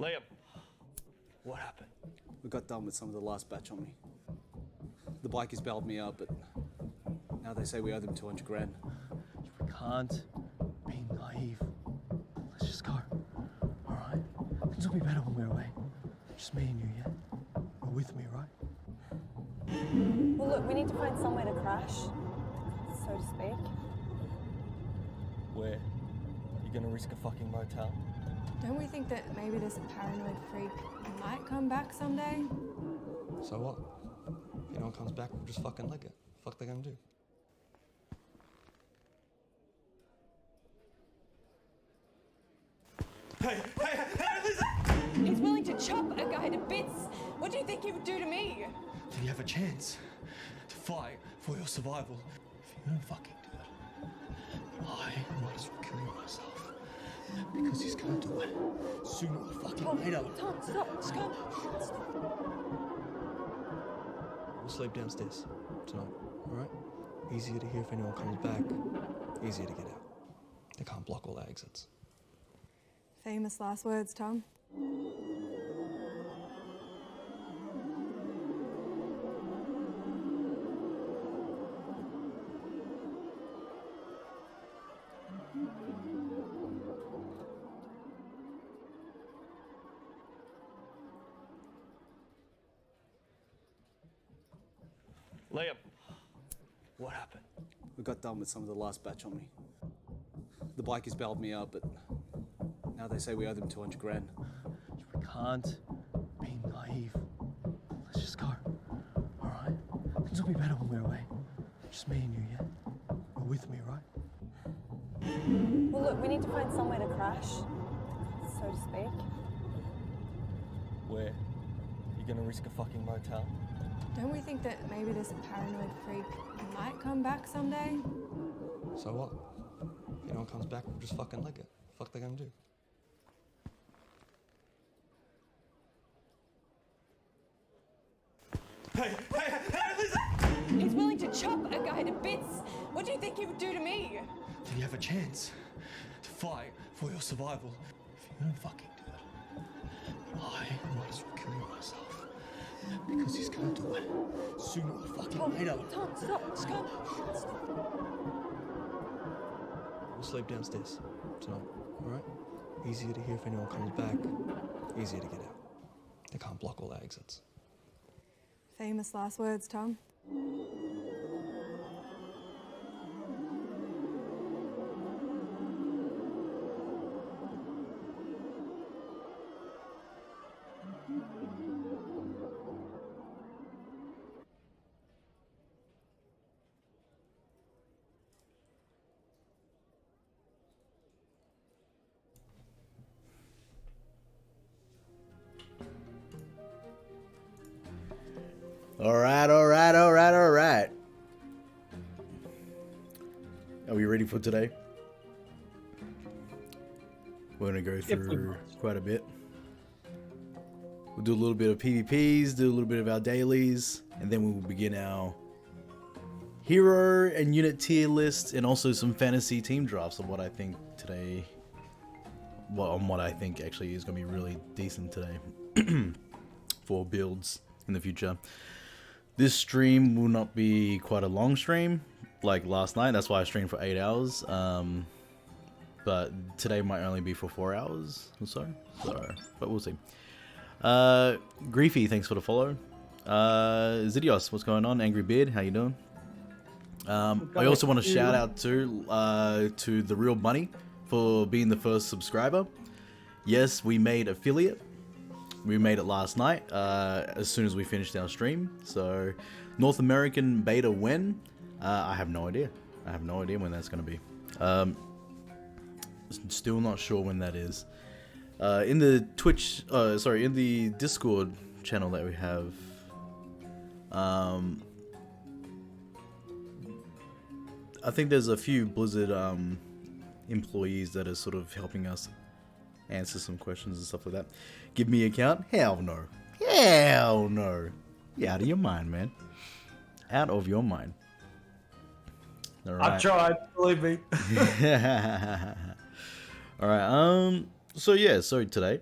Liam, what happened? We got done with some of the last batch on me. The bikies bailed me out, but now they say we owe them 200 grand. We can't be naive. Let's just go. All right? Things will be better when we're away. Just me and you, yeah? You're with me, right? Well, look, we need to find somewhere to crash, so to speak. Where? You gonna risk a fucking motel? Don't we think that maybe this paranoid freak might come back someday? So what? If anyone comes back, we'll just fucking leg it. Fuck they gonna do? Hey, listen! He's willing to chop a guy to bits. What do you think he would do to me? Do you have a chance to fight for your survival? If you don't fucking do it, I might as well kill myself. Because he's gonna do it sooner or fucking later. Tom, stop, stop. We'll sleep downstairs tonight, alright? Easier to hear if anyone comes back, easier to get out. They can't block all our exits. Famous last words, Tom. Liam, what happened? We got done with some of the last batch on me. The bikies bailed me out, but now they say we owe them 200 grand. We can't be naive. Let's just go. All right? Things will be better when we're away. Just me and you, yeah? You're with me, right? Well, look, we need to find somewhere to crash, so to speak. Where? You gonna risk a fucking motel? Don't we think that maybe this paranoid freak might come back someday? So what? If anyone comes back, we'll just fucking leg it. Fuck they gonna do? Hey, listen! He's willing to chop a guy to bits. What do you think he would do to me? Do you have a chance to fight for your survival? If you don't fucking do it, I might as well kill myself. Because he's gonna do it sooner or fucking later. Tom, stop, stop. We'll sleep downstairs tonight, alright? Easier to hear if anyone comes back, easier to get out. They can't block all our exits. Famous last words, Tom. All right. Are we ready for today? We're going to go through quite a bit. We'll do a little bit of PvPs, do a little bit of our dailies, and then we will begin our hero and unit tier list, and also some fantasy team drafts of what I think today, what I think actually is going to be really decent today for builds in the future. This stream will not be quite a long stream like last night. That's why I streamed for 8 hours. But today might only be for 4 hours or so. But we'll see. Griefy, thanks for the follow. Zidios, what's going on? Angry Beard, how you doing? I also want to shout out to The Real Money for being the first subscriber. Yes, we made affiliate. We made it last night, as soon as we finished our stream. So, North American beta when? I have no idea. I have no idea when that's going to be. Still not sure when that is. In the Twitch, in the Discord channel that we have, I think there's a few Blizzard employees that are sort of helping us answer some questions and stuff like that. Give me an account? Hell no. Hell no. You're out of your mind, man. Out of your mind. All right. I've tried, believe me. Alright, so today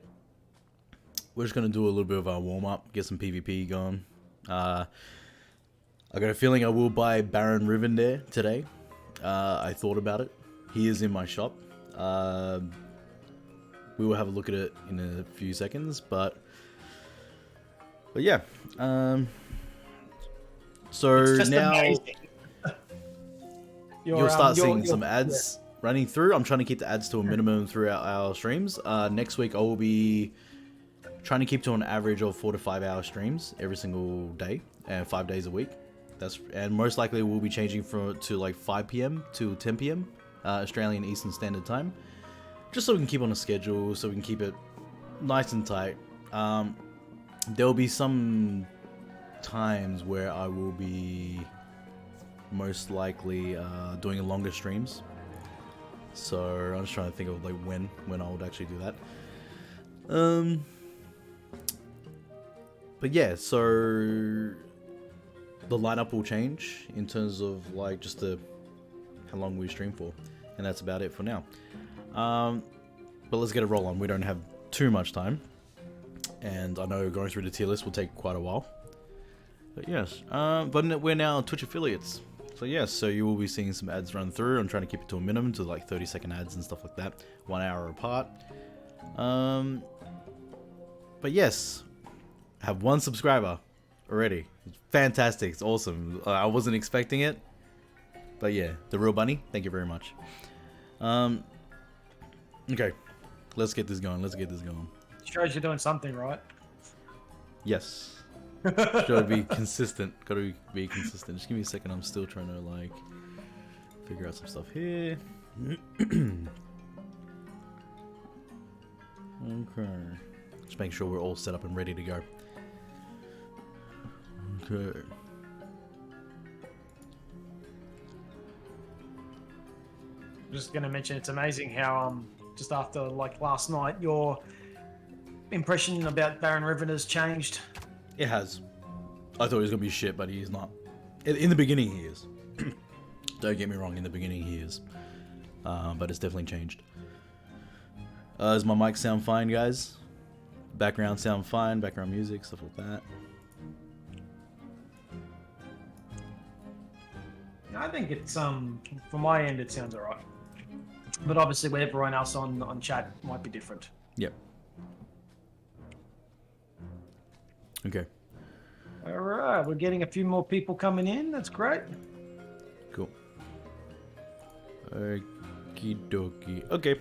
we're just gonna do a little bit of our warm up, get some PvP going. I got a feeling I will buy Baron Rivendare today. I thought about it. He is in my shop. We will have a look at it in a few seconds, but yeah. So It's just now amazing. you'll start seeing some ads running through. I'm trying to keep the ads to a minimum throughout our streams. Next week I will be trying to keep to an average of 4 to 5 hour streams every single day and 5 days a week. And most likely we'll be changing to like 5 p.m. to 10 p.m. Australian Eastern Standard Time, just so we can keep on a schedule, so we can keep it nice and tight. There will be some times where I will be most likely doing longer streams. So I'm just trying to think of like when I would actually do that. But yeah, so the lineup will change in terms of like just how long we stream for, and that's about it for now. But let's get a roll on. We don't have too much time, and I know going through the tier list will take quite a while. But yes, but we're now Twitch affiliates. So yes, so you will be seeing some ads run through. I'm trying to keep it to a minimum, to like 30-second ads and stuff like that, 1 hour apart. But yes, I have 1 subscriber already. It's fantastic. It's awesome. I wasn't expecting it, but yeah, the real bunny. Thank you very much. Okay, let's get this going. Shows you're doing something right. Yes. Gotta be consistent. Gotta be consistent. Just give me a second. I'm still trying to like figure out some stuff here. Okay. Just making sure we're all set up and ready to go. Okay. I'm just going to mention it's amazing how just after like last night your impression about Baron Riven has changed. It has. I thought he was gonna be shit, but he's not. In the beginning, he is. Don't get me wrong. In the beginning, he is. But it's definitely changed. Does my mic sound fine, guys? Background sound fine. Background music, stuff like that. I think it's from my end it sounds alright, but obviously with everyone else on chat might be different. Yep. Okay. Alright, we're getting a few more people coming in. That's great. Cool. Okie dokie. Okay.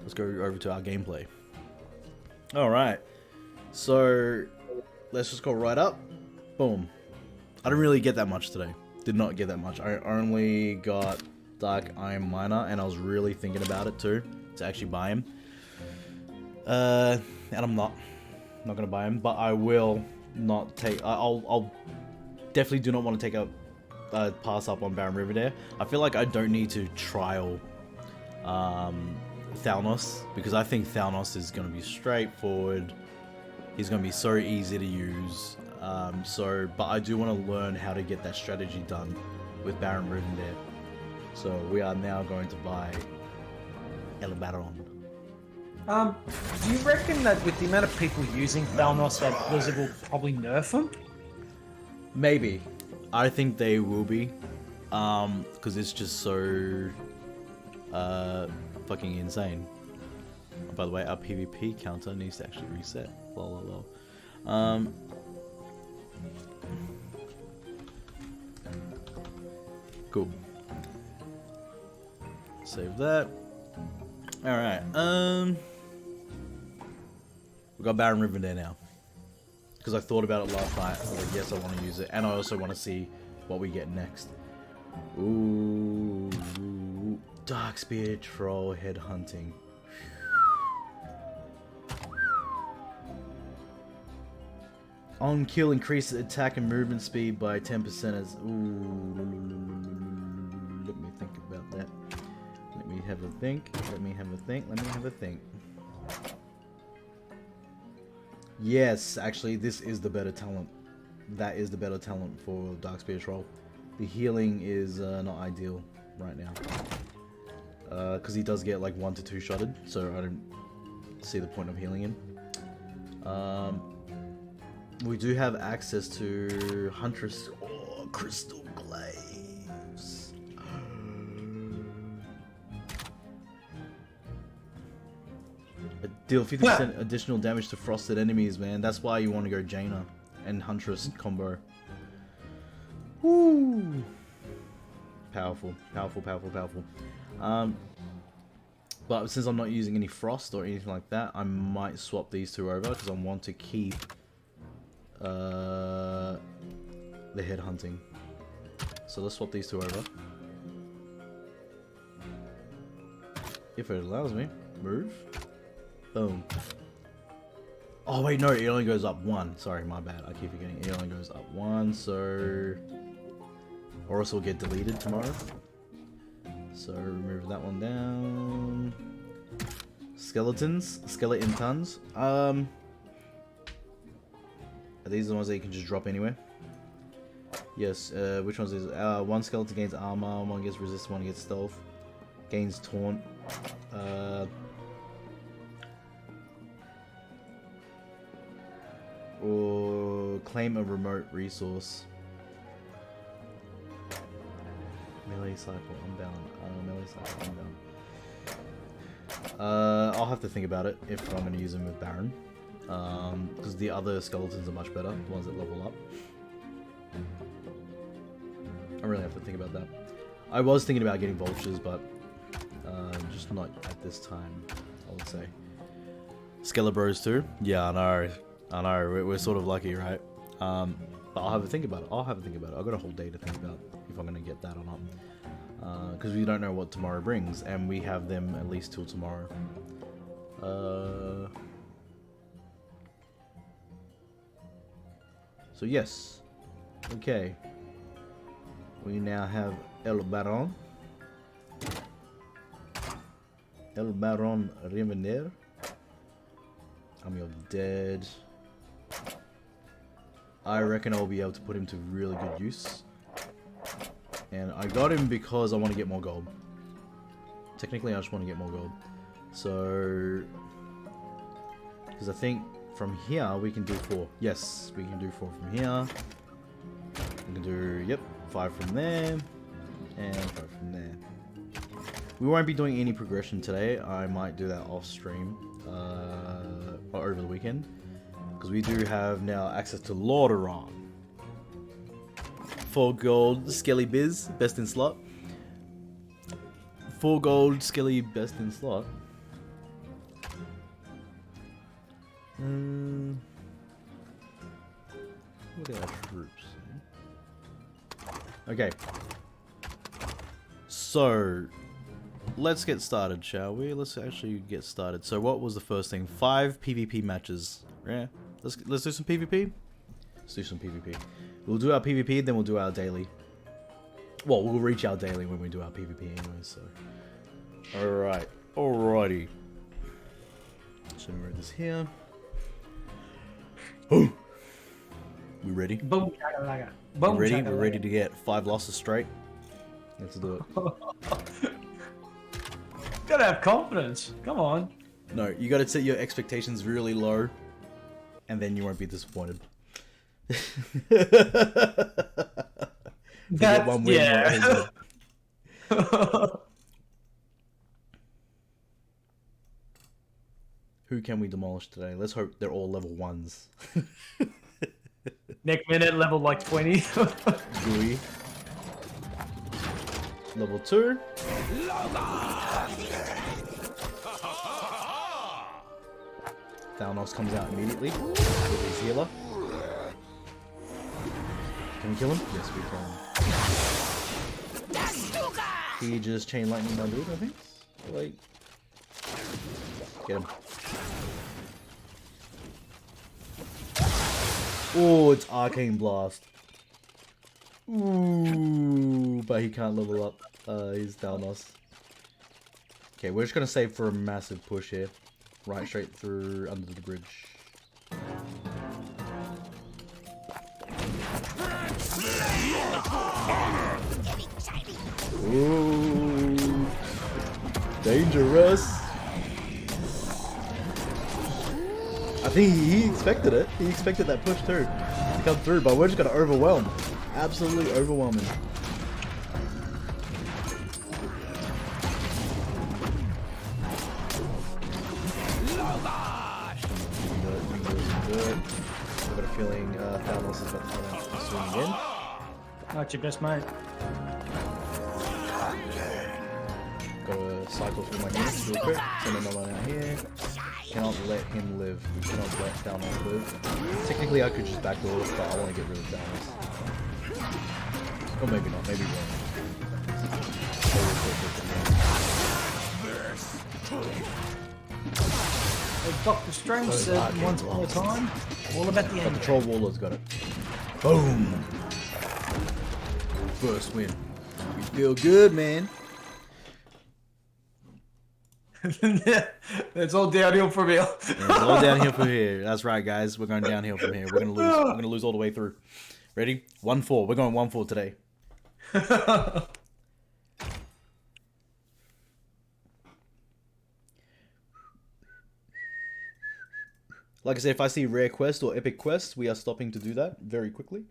Let's go over to our gameplay. Alright. So, let's just go right up. Boom. I didn't really get that much today. Did not get that much. I only got Dark Iron Miner, and I was really thinking about it too, to actually buy him. And I'm not gonna buy him, but I will not take. I'll definitely do not want to take a pass up on Baron Rivendare. I feel like I don't need to trial Thalnos, because I think Thalnos is gonna be straightforward. He's gonna be so easy to use. But I do want to learn how to get that strategy done with Baron Rivendare. So we are now going to buy El Baron. Do you reckon that with the amount of people using Thalnos that Blizzard will probably nerf him? Maybe. I think they will be. Because it's just so fucking insane. By the way, our PvP counter needs to actually reset. Lol. Cool. Save that. Alright, we got Baron Rivendare now. Because I thought about it last night. I was like, yes, I want to use it. And I also want to see what we get next. Ooh. Darkspear Troll Headhunting. On kill increases attack and movement speed by 10% as... Ooh. Let me think about that. Let me have a think. Yes, actually, this is the better talent. That is the better talent for Darkspear Troll. The healing is not ideal right now. Because he does get like 1 to 2 shotted, so I don't see the point of healing him. We do have access to Huntress Crystal Glaives. Deal 50% additional damage to frosted enemies, man. That's why you want to go Jaina and Huntress combo. Woo! Powerful, powerful, powerful, powerful. But since I'm not using any frost or anything like that, I might swap these two over because I want to keep the head hunting. So let's swap these two over. If it allows me. Move. Boom. Oh wait, no, it only goes up 1. Sorry, my bad. I keep forgetting. It only goes up 1, so... Or else it'll get deleted tomorrow. So remove that one down. Skeletons? Skeleton tons? Are these the ones that you can just drop anywhere? Yes, which ones is one skeleton gains armor, one gets resist, one gets stealth. Gains taunt. Or claim a remote resource. Melee cycle unbound. Melee cycle unbound. I'll have to think about it if I'm going to use them with Baron. Because the other skeletons are much better, the ones that level up. I really have to think about that. I was thinking about getting vultures, but just not at this time, I would say. Skelebros too? Yeah, I know. I know, we're sort of lucky, right? But I'll have to think about it. I've got a whole day to think about if I'm going to get that or not. Because we don't know what tomorrow brings, and we have them at least till tomorrow. So yes. Okay. We now have El Baron. El Baron Revenir. Army of Dead. I reckon I'll be able to put him to really good use. And I got him because I want to get more gold. Technically, I just want to get more gold. So... Because I think from here we can do 4. Yes, we can do 4 from here. We can do, yep, 5 from there. And 5 from there. We won't be doing any progression today. I might do that off stream. Or over the weekend. Because we do have now access to Lordaeron. 4 gold, Skelly Biz, best in slot. 4 gold, Skelly, best in slot. What are our troops? Okay. So, let's get started, shall we? Let's actually get started. So what was the first thing? 5 PvP matches. Yeah. Let's do some PvP. Let's do some PvP. We'll do our PvP, then we'll do our daily. Well, we'll reach our daily when we do our PvP anyway, so. Alright. Alrighty. So we write this here. Oh! We ready? Boom, shakalaka. Boom, We're ready? shakalaka. We're ready to get 5 losses straight? Let's do it. Gotta have confidence. Come on. No, you gotta set your expectations really low, and then you won't be disappointed. That's, one win, yeah. Who can we demolish today? Let's hope they're all level 1s. Next minute, level like 20. Gooey. Level 2. Thanos comes out immediately with his healer. Can we kill him? Yes, we can. He just chain lightning my dude, I think. Like, get him. Oh, it's Arcane Blast. Ooh, but he can't level up. He's Thanos. Okay, we're just gonna save for a massive push here. Right straight through under the bridge. Ooh, dangerous. think he expected it. He expected that push too to come through, but we're just gonna overwhelm. Absolutely overwhelming. Do it. I've got a feeling Thanos is about to come out soon again. Not your best mate. Gotta cycle through my units real quick. Send another one out here. Cannot let him live. We cannot let Thanos live. Technically, I could just backdoor, but I want to get rid of Thanos. Or maybe not. Maybe As Doctor Strange said once upon a time, all about the end. the Troll Warlord's got it. Boom! First win. We feel good, man. It's all downhill from here. Yeah, it's all downhill from here. That's right, guys. We're going downhill from here. We're gonna lose. We're gonna lose all the way through. Ready? 1-4. We're going 1-4 today. Like I said, if I see rare quest or epic quest, we are stopping to do that very quickly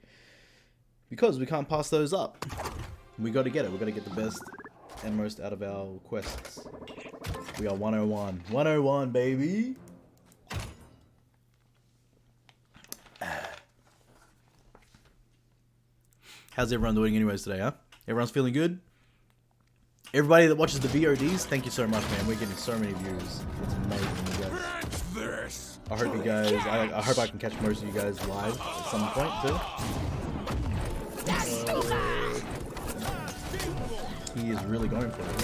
because we can't pass those up. We got to get it. We got to get the best and most out of our quests. We are 101. 101, baby. How's everyone doing anyways today, huh? Everyone's feeling good? Everybody that watches the VODs, thank you so much, man. We're getting so many views. It's amazing, you guys. I hope you guys, I hope I can catch most of you guys live at some point, too. He is really going for it.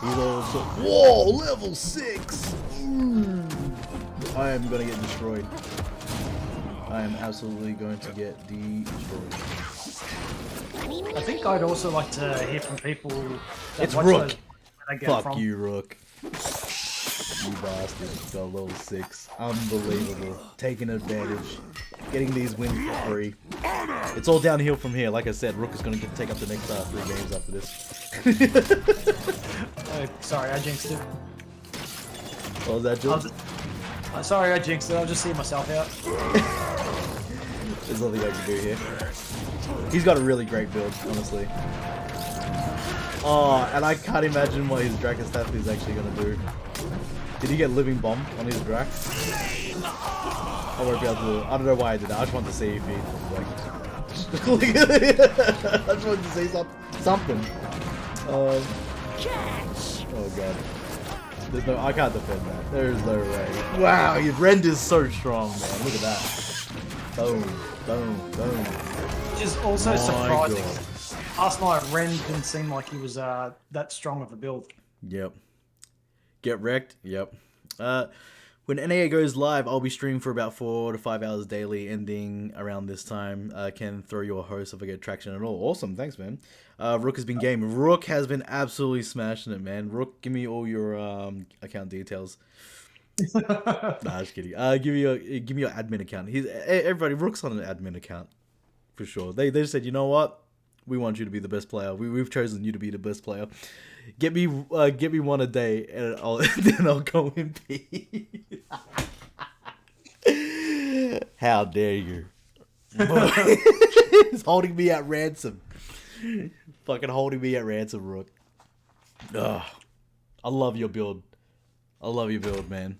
He's also, whoa, level 6! I am gonna get destroyed. I am absolutely going to get destroyed. I think I'd also like to hear from people that It's watch Rook. those where they get Fuck from. you, Rook. You bastard. Got level 6. Unbelievable. Taking advantage. Getting these wins for free. It's all downhill from here. Like I said, Rook is going to take up the next 3 games after this. Oh, sorry, I jinxed it. What was that, Jules? Sorry, I jinxed it. I'll just see myself out. There's nothing I can do here. He's got a really great build, honestly. Oh, and I can't imagine what his Draken staff is actually going to do. Did he get Living Bomb on his Drac? I won't be able to. I don't know why I did that. I just wanted to see if he like. I just wanted to see something. Oh god. There's no. I can't defend that. There's no way. Wow, his rend is so strong, man. Look at that. Boom, boom, boom. Which is also My surprising. God. Last night, Ren didn't seem like he was that strong of a build. Yep. Get wrecked. Yep. When NAA goes live, I'll be streaming for about 4 to 5 hours daily, ending around this time. Can throw your host if I get traction at all. Awesome. Thanks, man. Rook has been gaming. Rook has been absolutely smashing it, man. Rook, give me all your account details. Nah, just kidding. Give me your admin account. Everybody. Rook's on an admin account for sure. They just said, you know what? We want you to be the best player. We've chosen you to be the best player. Get me one a day, and then I'll go in peace. How dare you? He's holding me at ransom. Fucking holding me at ransom, Rook. Ugh. I love your build. I love your build, man.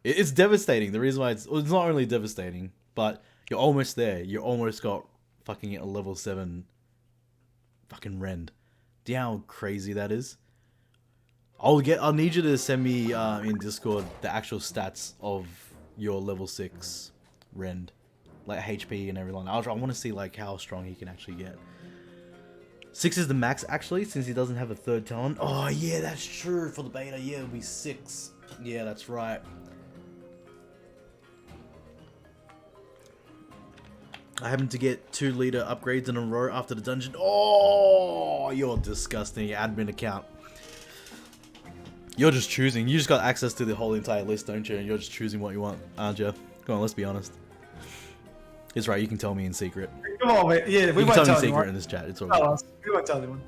It's devastating. The reason why it's not only devastating, but you're almost there. You almost got fucking a level 7 fucking rend. Do you know how crazy that is? I'll need you to send me in Discord the actual stats of your level 6 rend, like HP and everything. I want to see like how strong he can actually get. 6 is the max actually, since he doesn't have a 3rd talent. Oh yeah, that's true for the beta. Yeah, it'll be 6. Yeah, that's right. I happen to get 2 leader upgrades in a row after the dungeon. Oh, you're disgusting. Admin account. You're just choosing. You just got access to the whole entire list, don't you? And you're just choosing what you want, aren't you? Come on, let's be honest. It's right. You can tell me in secret. Come on, mate. Yeah, we You can won't tell me tell in secret anyone. in this chat. It's all Tell right. us. We won't tell anyone.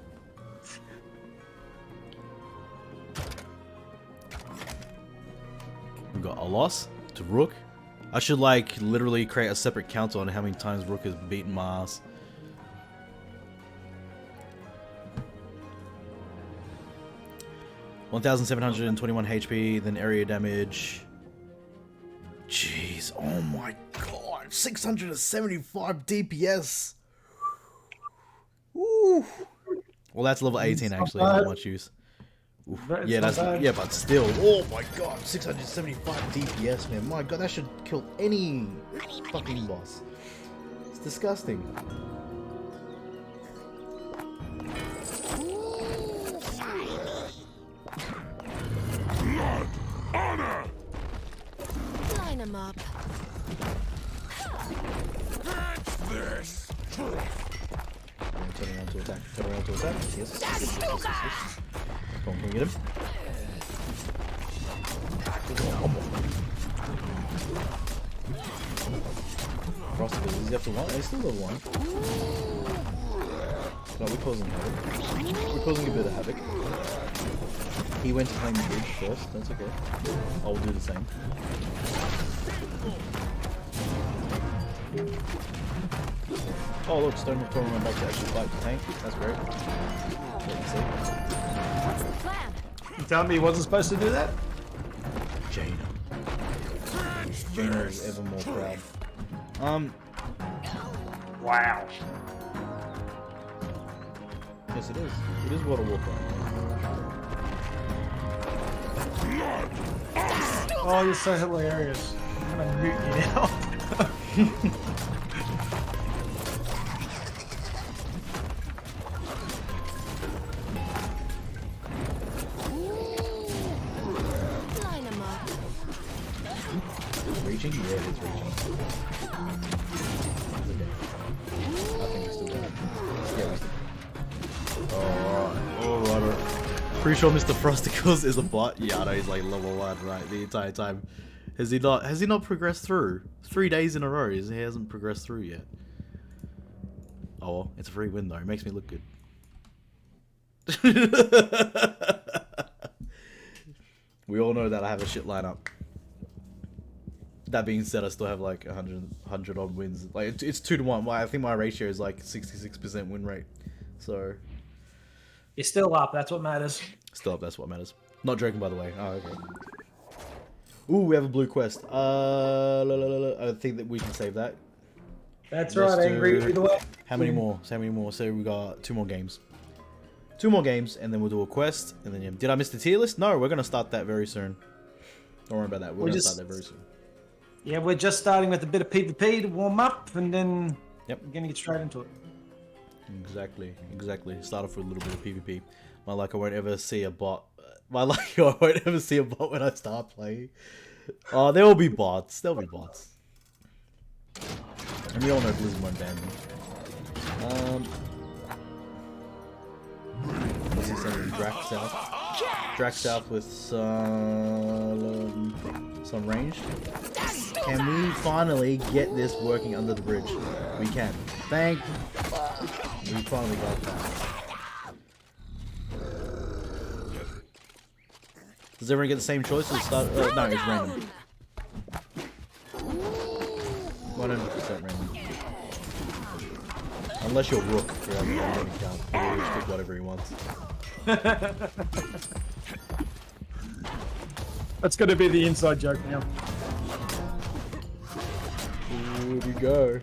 We've got a loss, to Rook. I should like literally create a separate counter on how many times Rook has beaten my ass. (1,721 HP), then area damage. Jeez, oh my god, 675 DPS. Ooh. Well, that's level 18 actually, not much use. Oof. Yeah, that's yeah, but still, oh my god, 675 DPS, man. My god, that should kill any fucking boss. It's disgusting. Line 'em up. This. Turn around to attack. Turn around to attack. Yes. Yes. Come on, can we get him? Frosty, is he up to 1? He's still level 1. No, we're causing havoc. We're causing a bit of havoc. He went to claim the bridge first, that's okay. I will do the same. Oh look, Stone Victoria went back to actually fight the tank. That's great. What's the plan? You telling me he wasn't supposed to do that? Jaina. Jaina is ever more proud. Wow. Yes, it is. It is World of Warcraft. Oh, you're so hilarious. I'm gonna mute you now. Line 'em up. Reaching? Yeah, it is reaching. I think it's still going. Yeah, we still. Alright. Pretty sure Mr. Frosticles is a bot. Yeah, I know he's like level 1, right, the entire time. Has he not progressed through? 3 days in a row, he hasn't progressed through yet. Oh well, it's a free win though, it makes me look good. We all know that I have a shit lineup. That being said, I still have like 100 odd wins. Like it's 2 to 1. I think my ratio is like 66% win rate. So You're still up, that's what matters. still up, that's what matters. Not joking, by the way. Oh, okay. Ooh, we have a blue quest. I think that we can save that. That's Let's right, Angry. do- Either way. How many more? How many more? So we got 2 more games. 2 more games, and then we'll do a quest. And then, yeah. Did I miss the tier list? No, we're gonna start that very soon. Don't worry about that. We're gonna start that very soon. Yeah, we're just starting with a bit of PvP to warm up, and then Yep. we're gonna get straight into it. Exactly. Start off with a little bit of PvP. My luck, I won't ever see a bot. My luck, I won't ever see a bot when I start playing. Oh, there will be bots. There'll be bots. And we all know Blizzard won't ban me. Let's see something Drac South. Drac South with some range. Can we finally get this working under the bridge? We can. Thank. We finally got that. Does everyone get the same choice at the start? No, it's random. 100% random. Unless you're Rook, you don't count. He'll just pick whatever he wants. That's gonna be the inside joke now. Here we go.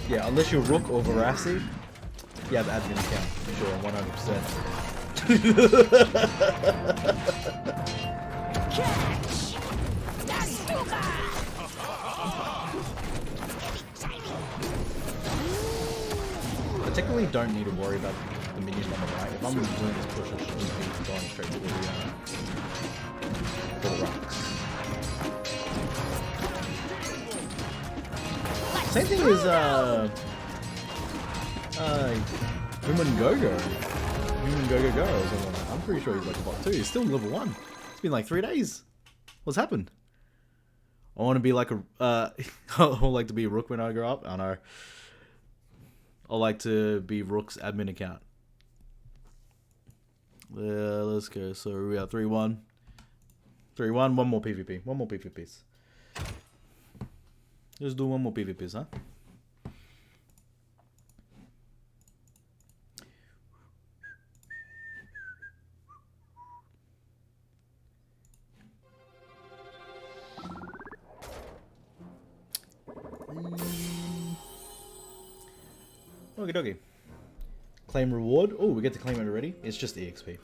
Yeah, unless you're Rook or Veracity, you have admin account. Sure, 100%. I technically don't need to worry about the minions on the right. If I'm doing this push, I should just be going straight to the rocks. Same thing as Human Go-Go. Human Go-Go-Go or something like that. I'm pretty sure he's like a bot too. He's still level 1. It's been like 3 days. What's happened? I want to be like a I would like to be a Rook when I grow up. I know. I like to be Rook's admin account. Let's go. So we are 3-1. 3-1. One more PvP. One more PvPs. Let's do one more PvPs, huh? Okie dokie. Claim reward. Oh, we get to claim it already. It's just EXP.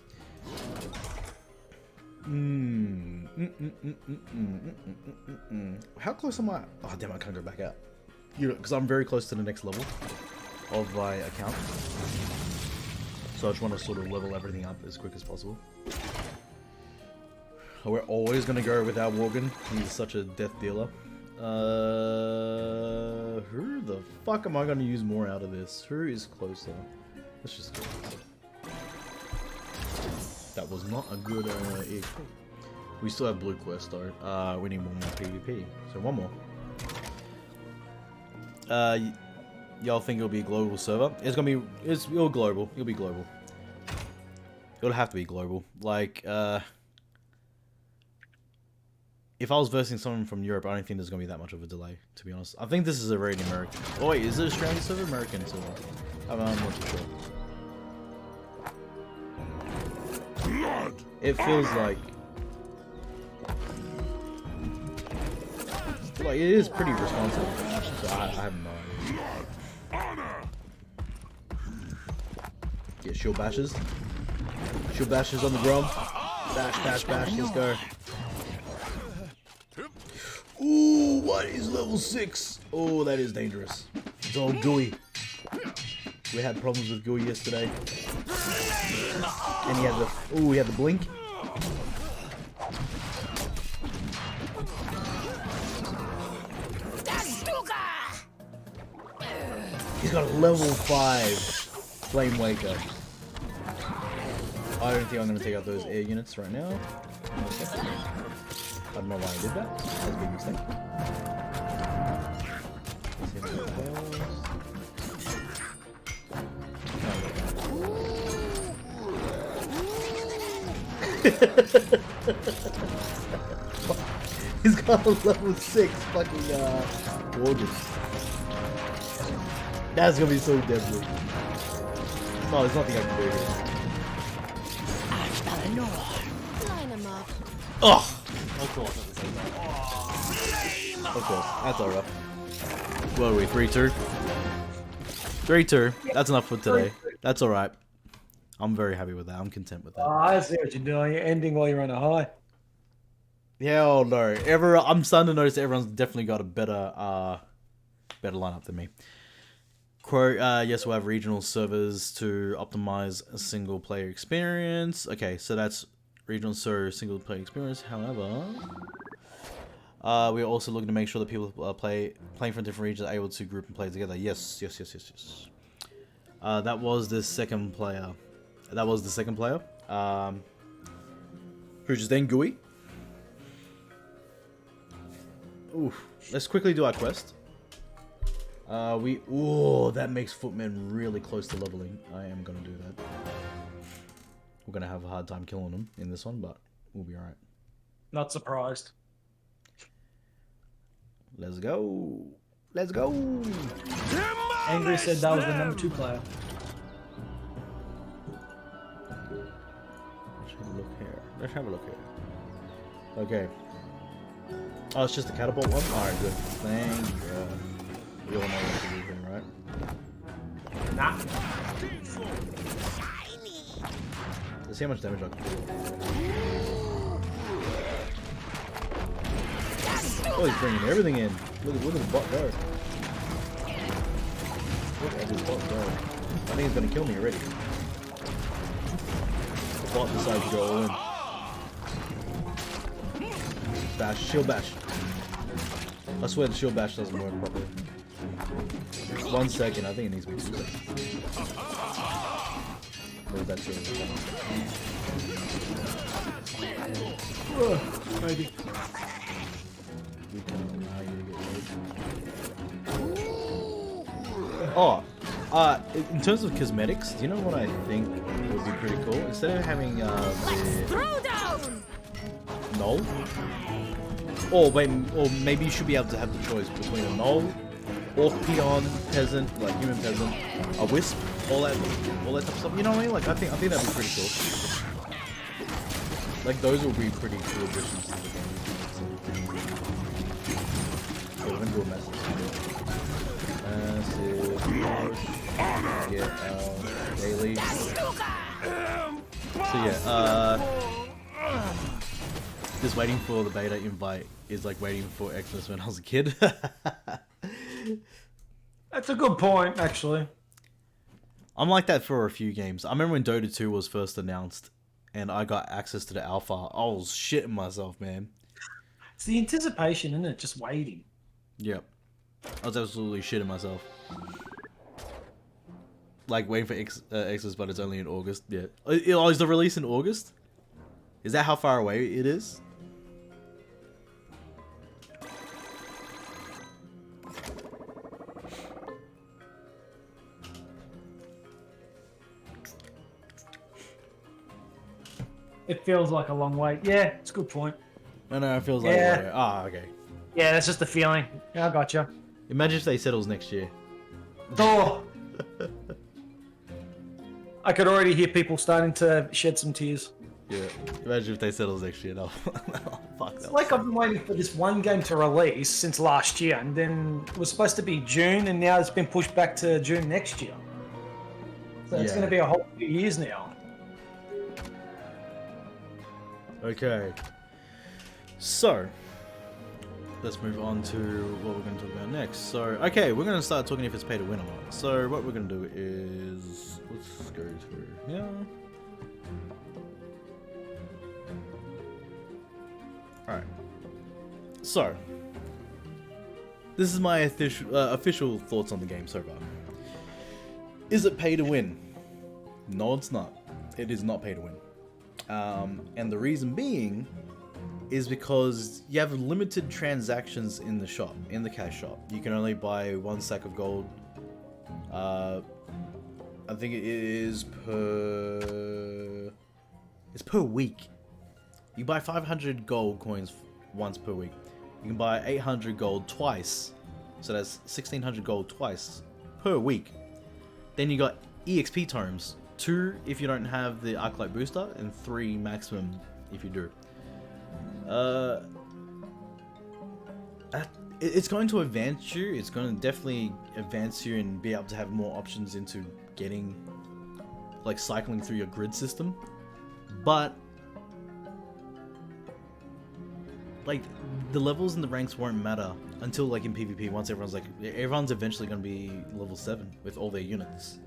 How close am I? Oh damn! I can't go back out. Because I'm very close to the next level of my account. So I just want to sort of level everything up as quick as possible. We're always gonna go without Worgen. He's such a death dealer. Who the fuck am I gonna use more out of this? Who is closer? Let's just go. That was not a good EXP. We still have blue quest though. We need one more PvP. So one more. Y'all think it'll be a global server? It's gonna be. It'll global. It'll be global. It'll have to be global. Like if I was versing someone from Europe, I don't think there's gonna be that much of a delay. To be honest, I think this is already American. Oh wait, is it Australian server? American server? I'm not too sure. It feels like it is pretty responsive. So I have no idea. Get shield bashes. Shield bashes on the drum. Bash, bash, bash. Let's go. Ooh, what is level 6? Oh, that is dangerous. It's all gooey. We had problems with gooey yesterday. And he had the he had the blink. He's got a level 5 Flame Waker. I don't think I'm gonna take out those air units right now. I don't know why I did that. That's a big mistake. He's got a level 6 fucking Warden. That's gonna be so deadly. No, there's nothing I can do here. Line 'em up. Oh! Of course. Of course. That's alright. What are we? 3-2? 3-2. That's enough for today. That's alright. I'm very happy with that. I'm content with that. Oh, I see what you're doing. You're ending while you're on a high. Hell no. I'm starting to notice everyone's definitely got a better lineup than me. Quote, yes, we'll have regional servers to optimize a single player experience. Okay, so that's regional server single player experience. However, we're also looking to make sure that people playing from different regions are able to group and play together. Yes. That was the second player. Who's then Gooey. Ooh, let's quickly do our quest. That makes Footmen really close to leveling. I am gonna do that. We're gonna have a hard time killing them in this one, but we'll be alright. Not surprised. Let's go. Let's go. Angry said that was the number 2 player. Let's have a look here. Okay. Oh, it's just a catapult one? Alright, good. Thank you. We all know what to do here, right? Nah. Let's see how much damage I can do. Oh, he's bringing everything in. Look at the bot go. Look at this bot go. I think he's gonna kill me already. The bot decides to go all in. Bash, shield bash. I swear the shield bash doesn't work properly. 1 second, I think it needs to be 2 seconds. Where's that shield? Maybe. We can allow you to get loaded. In terms of cosmetics, do you know what I think would be pretty cool? Instead of having null. Or wait, or maybe you should be able to have the choice between a null, orc peon, peasant, like human peasant, a wisp, all that type of stuff. You know what I mean? Like I think that'd be pretty cool. Like those will be pretty cool additions to the game. So we're gonna do a message. Get daily. So yeah, just waiting for the beta invite is like waiting for Xmas when I was a kid. That's a good point, actually. I'm like that for a few games. I remember when Dota 2 was first announced and I got access to the alpha. I was shitting myself, man. It's the anticipation, isn't it? Just waiting. Yep. I was absolutely shitting myself. Like waiting for Xmas, but it's only in August. Yeah. Oh, is the release in August? Is that how far away it is? It feels like a long wait. Yeah, it's a good point. No, it feels like... Yeah. Ah, okay. Yeah, that's just the feeling. Yeah, I gotcha. Imagine if they settles next year. Oh! I could already hear people starting to shed some tears. Yeah. Imagine if they settles next year. No. Fuck It's that. like I've been waiting for this one game to release since last year, and then it was supposed to be June, and now it's been pushed back to June next year. So it's Yeah. going to be a whole few years now. Okay. So, let's move on to what we're going to talk about next. So, okay, we're going to start talking if it's pay to win or not. So, what we're going to do is... Let's go through here. Alright. So, this is my official thoughts on the game so far. Is it pay to win? No, it's not. It is not pay to win. And the reason being is because you have limited transactions in the shop, in the cash shop. You can only buy 1 sack of gold. I think it is per week. You buy 500 gold coins once per week. You can buy 800 gold twice. So that's 1600 gold twice per week. Then you got EXP tomes. 2 if you don't have the Arclight booster, and 3 maximum if you do. It's going to advance you. It's going to definitely advance you and be able to have more options into getting, like, cycling through your grid system. But, like, the levels and the ranks won't matter until, like, in PvP, once everyone's eventually going to be level 7 with all their units.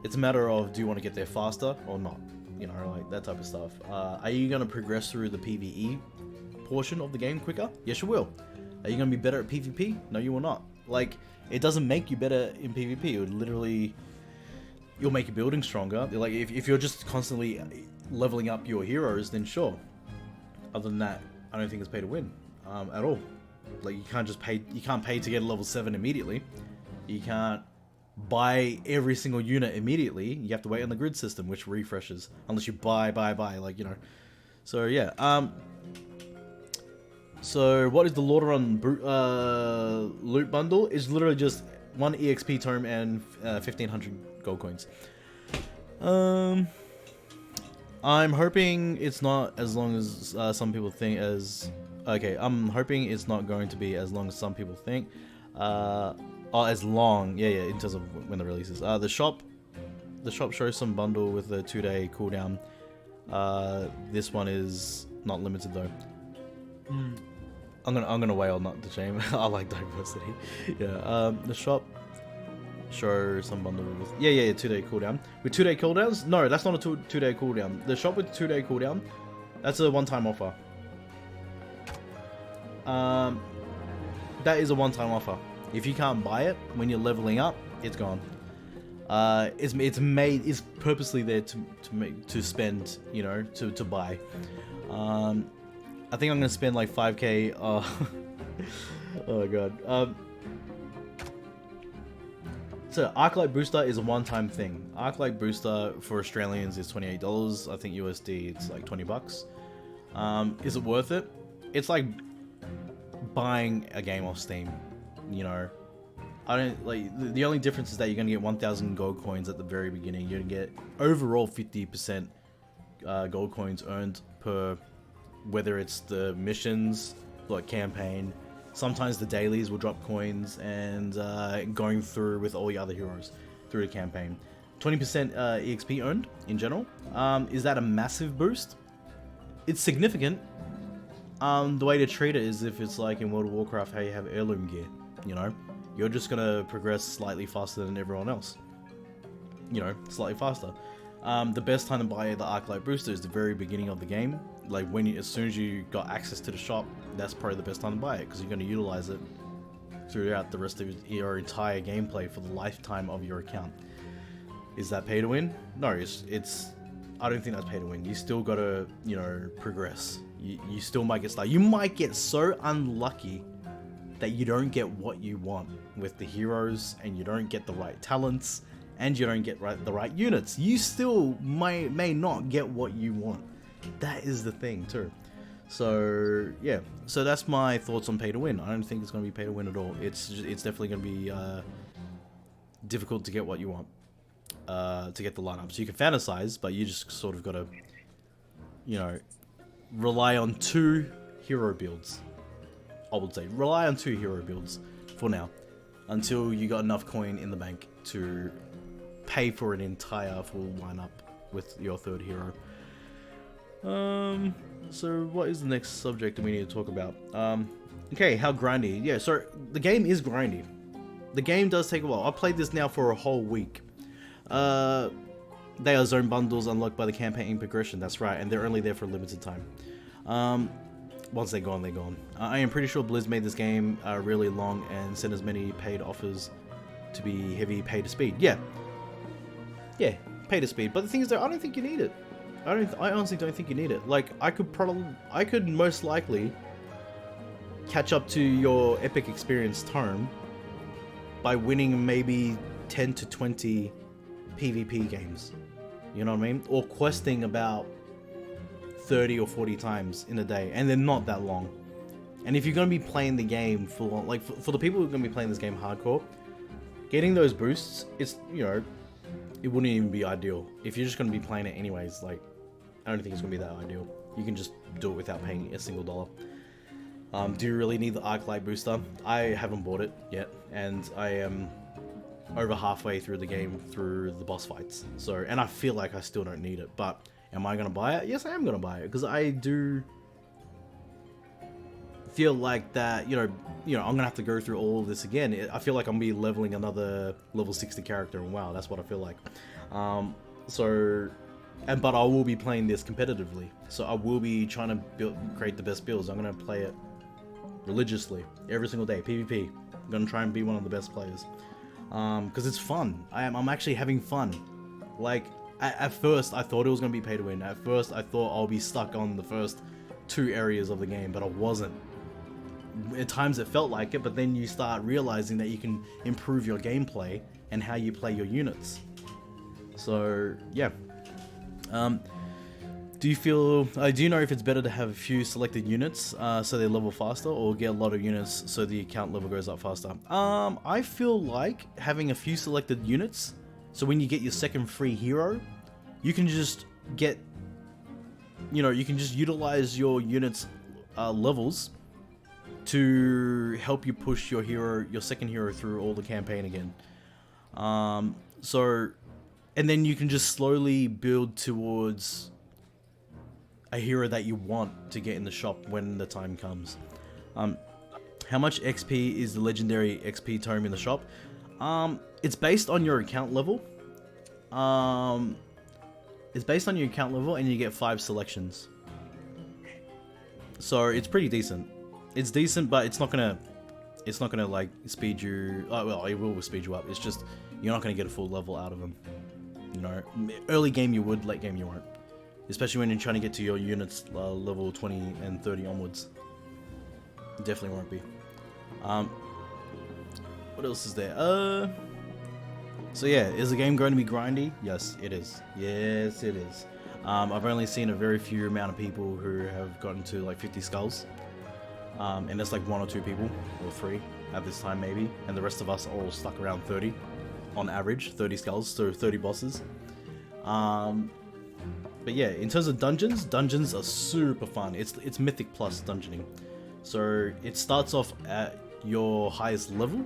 It's a matter of, do you want to get there faster or not? You know, like that type of stuff. Are you going to progress through the PvE portion of the game quicker? Yes, you will. Are you going to be better at PvP? No, you will not. Like, it doesn't make you better in PvP. It would literally... You'll make your building stronger. Like, if you're just constantly leveling up your heroes, then sure. Other than that, I don't think it's pay to win at all. Like, you can't just pay... You can't pay to get a level 7 immediately. You can't buy every single unit immediately. You have to wait on the grid system, which refreshes unless you buy, like, you know. So yeah. So what is the Lordaeron loot bundle? It's literally just 1 EXP tome and 1500 gold coins. I'm hoping it's not as long as some people think. I'm hoping it's not going to be as long as some people think. Oh, as long, yeah, in terms of when the release is. The shop shows some bundle with a 2-day cooldown. This one is not limited though. I'm gonna whale, not the shame. I like diversity. Yeah. The shop shows some bundle with 2-day cooldown. With 2-day cooldowns? No, that's not a 2-day cooldown. The shop with 2-day cooldown, that's a one-time offer. That is a one-time offer. If you can't buy it when you're leveling up, it's gone. It's purposely there to spend, you know, to buy. I think I'm gonna spend like 5k. Oh god. So Arclight booster is a one-time thing. Arclight booster for Australians is $28. I think USD it's like $20. Is it worth it? It's like buying a game off Steam, you know. I don't like the only difference is that you're gonna get 1,000 gold coins at the very beginning. You're gonna get overall 50% gold coins earned per, whether it's the missions, like campaign. Sometimes the dailies will drop coins, and going through with all the other heroes through the campaign. 20% EXP earned in general. Is that a massive boost? It's significant. The way to treat it is if it's like in World of Warcraft, how you have heirloom gear, you know? You're just gonna progress slightly faster than everyone else. You know, slightly faster. The best time to buy the Arclight booster is the very beginning of the game. Like as soon as you got access to the shop, that's probably the best time to buy it, because you're gonna utilize it throughout the rest of your entire gameplay for the lifetime of your account. Is that pay to win? No, it's I don't think that's pay to win. You still gotta, you know, progress. You still might get started. You might get so unlucky that you don't get what you want with the heroes, and you don't get the right talents, and you don't get the right units. You still may not get what you want. That is the thing too. So yeah, so that's my thoughts on pay to win. I don't think it's going to be pay to win at all. It's definitely going to be difficult to get what you want, to get the lineup. So you can fantasize, but you just sort of got to, you know, rely on 2 hero builds. I would say rely on 2 hero builds for now, until you got enough coin in the bank to pay for an entire full lineup with your 3rd hero. So what is the next subject that we need to talk about? Okay, how grindy. Yeah, so the game is grindy. The game does take a while. I played this now for a whole week. They are zone bundles unlocked by the campaign progression, that's right, and they're only there for a limited time. Once they're gone, they're gone. I am pretty sure Blizz made this game really long and sent as many paid offers to be heavy pay to speed. Yeah, pay to speed. But the thing is, though, I don't think you need it. I honestly don't think you need it. Like, I could most likely catch up to your epic experience term by winning maybe 10 to 20 PvP games. You know what I mean? Or questing about 30 or 40 times in a day, and they're not that long. And if you're going to be playing the game full on, like for the people who are going to be playing this game hardcore, getting those boosts, it's, you know, it wouldn't even be ideal. If you're just going to be playing it anyways, like, I don't think it's going to be that ideal. You can just do it without paying a single dollar. Do you really need the Arclight booster? I haven't bought it yet, and I am over halfway through the game through the boss fights. So, and I feel like I still don't need it, but am I going to buy it? Yes, I am going to buy it, because I do feel like that, you know, I'm going to have to go through all of this again. I feel like I'm going to be leveling another level 60 character, and wow, that's what I feel like. But I will be playing this competitively, so I will be trying to create the best builds. I'm going to play it religiously, every single day, PvP. I'm going to try and be one of the best players, because it's fun. I'm actually having fun. Like, at first, I thought it was going to be pay to win. At first, I thought I'll be stuck on the first 2 areas of the game, but I wasn't. At times, it felt like it, but then you start realizing that you can improve your gameplay and how you play your units. So, yeah. Do you know if it's better to have a few selected units so they level faster, or get a lot of units so the account level goes up faster? I feel like having a few selected units, so when you get your second free hero, you can just get, you know, you can just utilize your units' levels to help you push your second hero through all the campaign again. And then you can just slowly build towards a hero that you want to get in the shop when the time comes. How much XP is the legendary XP tome in the shop? It's based on your account level. It's based on your account level, and you get 5 selections. So it's pretty decent. It's decent, but it's not gonna like speed you. Oh, well, it will speed you up. It's just you're not gonna get a full level out of them. You know, early game you would, late game you won't. Especially when you're trying to get to your units level 20 and 30 onwards. Definitely won't be. What else is there? So yeah, is the game going to be grindy? Yes, it is. Yes, it is. I've only seen a very few amount of people who have gotten to like 50 skulls. And it's like 1 or 2 people, or 3 at this time maybe, and the rest of us are all stuck around 30 on average, 30 skulls, so 30 bosses. But yeah, in terms of dungeons are super fun. It's Mythic plus dungeoning. So it starts off at your highest level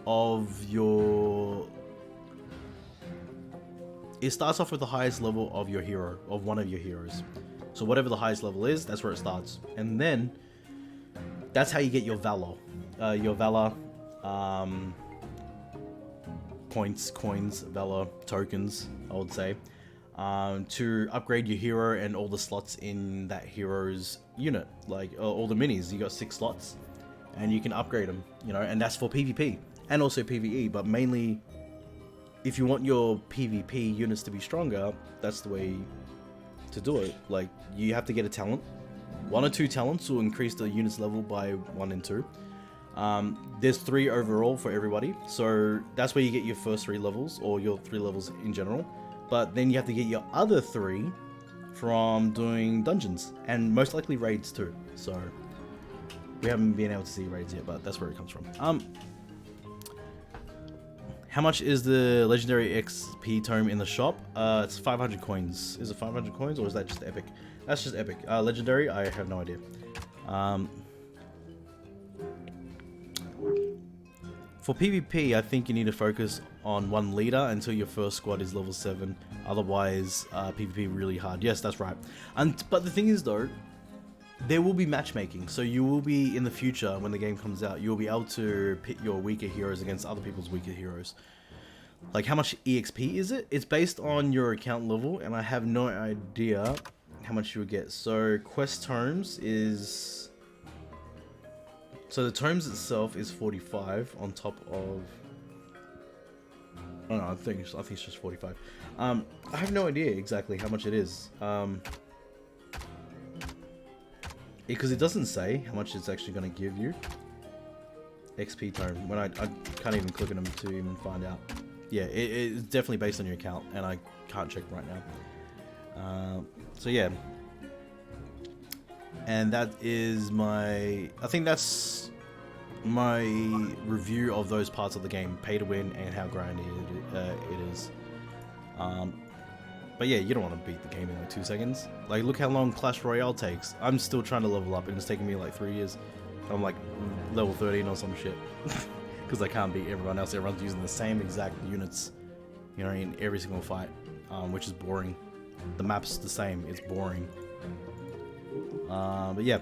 of your... It starts off with the highest level of your hero, of one of your heroes. So whatever the highest level is, that's where it starts. And then, that's how you get your Valor. Your Valor, coins, Valor, tokens, I would say. To upgrade your hero and all the slots in that hero's unit. Like, all the minis, you got 6 slots. And you can upgrade them, you know, and that's for PvP. And also PvE, but mainly... If you want your PvP units to be stronger, that's the way to do it. Like, you have to get a talent. 1 or 2 talents will increase the unit's level by 1 and 2. There's 3 overall for everybody, so that's where you get your first 3 levels, or your 3 levels in general. But then you have to get your other 3 from doing dungeons, and most likely raids too. So, we haven't been able to see raids yet, but that's where it comes from. How much is the legendary XP tome in the shop? It's 500 coins. Is it 500 coins or is that just epic? That's just epic. Legendary, I have no idea. For PvP, I think you need to focus on 1 leader until your first squad is level 7. Otherwise, PvP really hard. Yes, that's right. But the thing is though, there will be matchmaking, so you will be, in the future, when the game comes out, you'll be able to pit your weaker heroes against other people's weaker heroes. Like, how much EXP is it? It's based on your account level, and I have no idea how much you would get. So, quest tomes is... So, the tomes itself is 45 on top of... Oh no, I think it's just 45. I have no idea exactly how much it is. Because it doesn't say how much it's actually going to give you. XP tome. When I can't even click on them to even find out. Yeah, it's definitely based on your account, and I can't check right now. So yeah. And that is my... I think that's my review of those parts of the game. Pay to win and how grindy it is. But yeah, you don't want to beat the game in like 2 seconds. Like, look how long Clash Royale takes. I'm still trying to level up, and it's taking me like 3 years. I'm like level 13 or some shit. Because I can't beat everyone else. Everyone's using the same exact units, you know, in every single fight, which is boring. The map's the same. It's boring. But yeah.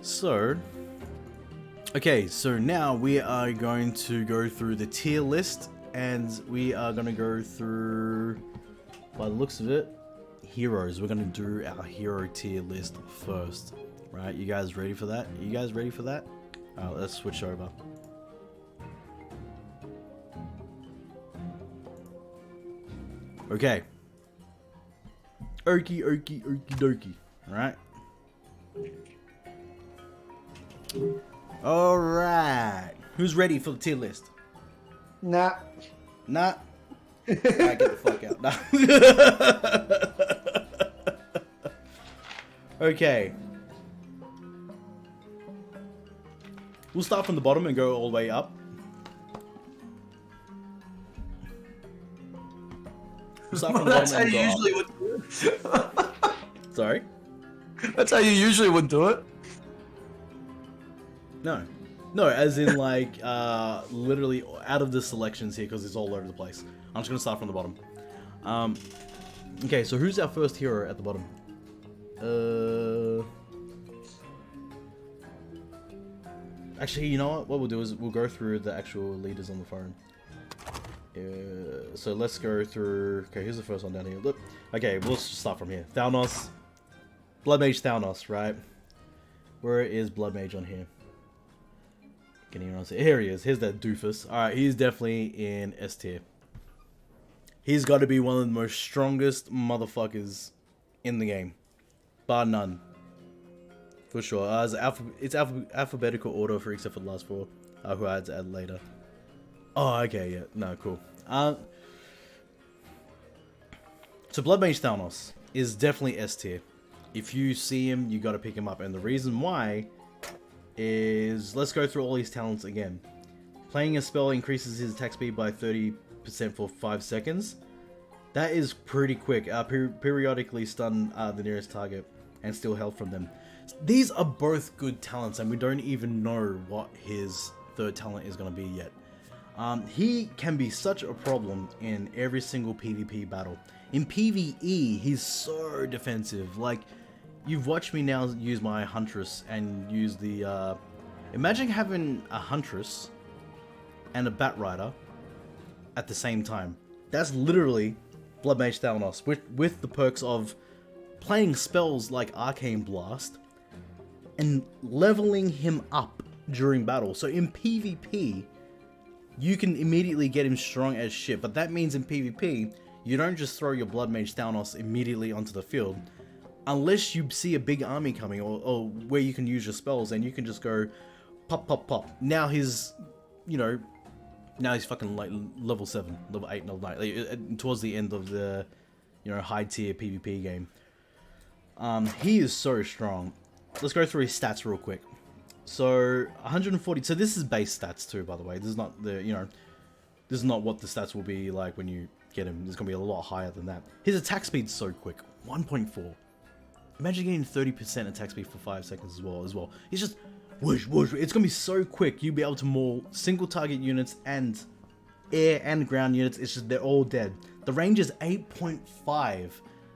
So, okay, so now we are going to go through the tier list, and we are going to go through... By the looks of it, heroes. We're going to do our hero tier list first. Right, you guys ready for that? You guys ready for that? Alright, let's switch over. Okay. Okie dokie. Alright. Alright. Who's ready for the tier list? Nah. Nah. Alright, get the fuck out. Nah. Okay. We'll start from the bottom and go all the way up. We'll start from the bottom and go up. Usually would do it. Sorry? That's how you usually would do it. No. No, as in like, literally out of the selections here, because it's all over the place. I'm just going to start from the bottom. Okay, so who's our first hero at the bottom? Actually, you know what? What we'll do is we'll go through the actual leaders on the phone. So let's go through... Okay, here's the first one down here. Look. Okay, we'll start from here. Thalnos. Blood Mage Thalnos, right? Where is Blood Mage on here? Can anyone see? Here he is. Here's that doofus. Alright, he's definitely in S tier. He's got to be one of the most strongest motherfuckers in the game. Bar none. For sure. It's alphabetical order for except for the last 4. Who I had to add later. Oh, okay, yeah. No, cool. So Blood Mage Thalnos is definitely S tier. If you see him, you got to pick him up. And the reason why is, let's go through all his talents again. Playing a spell increases his attack speed by 30% for 5 seconds. That is pretty quick. Periodically stun the nearest target and steal health from them. These are both good talents, and we don't even know what his third talent is going to be yet. He can be such a problem in every single PvP battle. In PvE, he's so defensive. Like, you've watched me now use my Huntress and use the... imagine having a Huntress and a Bat Rider at the same time. That's literally Blood Mage Thalnos with the perks of playing spells like Arcane Blast and leveling him up during battle. So in PvP, you can immediately get him strong as shit. But that means in PvP, you don't just throw your Blood Mage Thalnos immediately onto the field. Unless you see a big army coming, or where you can use your spells, and you can just go pop, pop, pop. Now he's, you know, now he's fucking like level 7, level 8, level 9, like, towards the end of the, you know, high tier PvP game. He is so strong. Let's go through his stats real quick. So 140. So this is base stats too, by the way. This is not the, you know, this is not what the stats will be like when you get him. There's gonna be a lot higher than that. His attack speed's so quick, 1.4. Imagine getting 30% attack speed for 5 seconds as well. It's just whoosh, whoosh. It's gonna be so quick. You'll be able to maul single target units and air and ground units. It's just, they're all dead. The range is 8.5.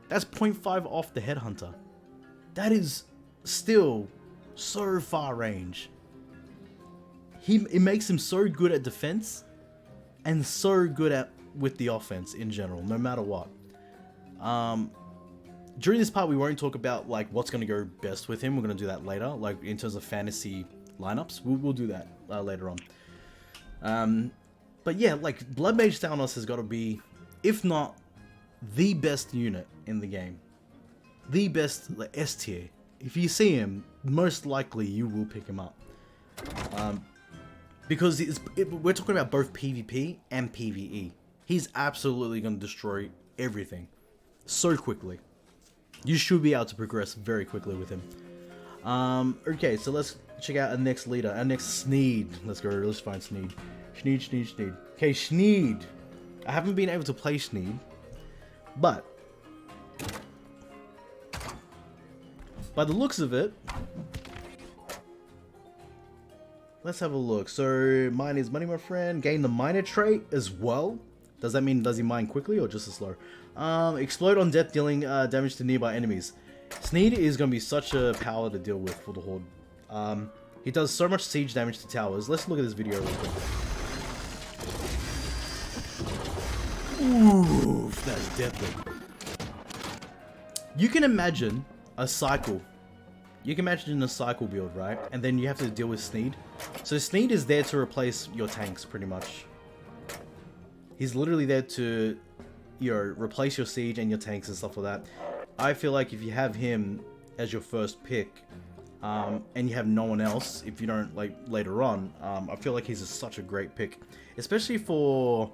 That's 0.5 off the Headhunter. That is still so far range. It makes him so good at defense and so good at with the offense in general, no matter what. During this part, we won't talk about like what's going to go best with him. We're going to do that later, like in terms of fantasy lineups. We'll do that later on. But yeah, like Blood Mage Thalnos has got to be, if not the best unit in the game, the best, like, S tier. If you see him, most likely you will pick him up. Because we're talking about both PvP and PvE. He's absolutely going to destroy everything so quickly. You should be able to progress very quickly with him. Okay, so let's check out our next leader, our next Sneed. Let's go, let's find Sneed. Sneed. Okay, Sneed. I haven't been able to play Sneed, but by the looks of it, let's have a look. So, mine is money, my friend. Gain the miner trait as well. Does that mean, does he mine quickly or just as slow? Explode on death, dealing damage to nearby enemies. Sneed is going to be such a power to deal with for the Horde. He does so much siege damage to towers. Let's look at this video real quick. Oof, that's deadly. You can imagine a cycle. You can imagine a cycle build, right? And then you have to deal with Sneed. So Sneed is there to replace your tanks, pretty much. He's literally there to, you know, replace your siege and your tanks and stuff like that. I feel like if you have him as your first pick, and you have no one else, if you don't, like, later on, I feel like he's such a great pick. Especially for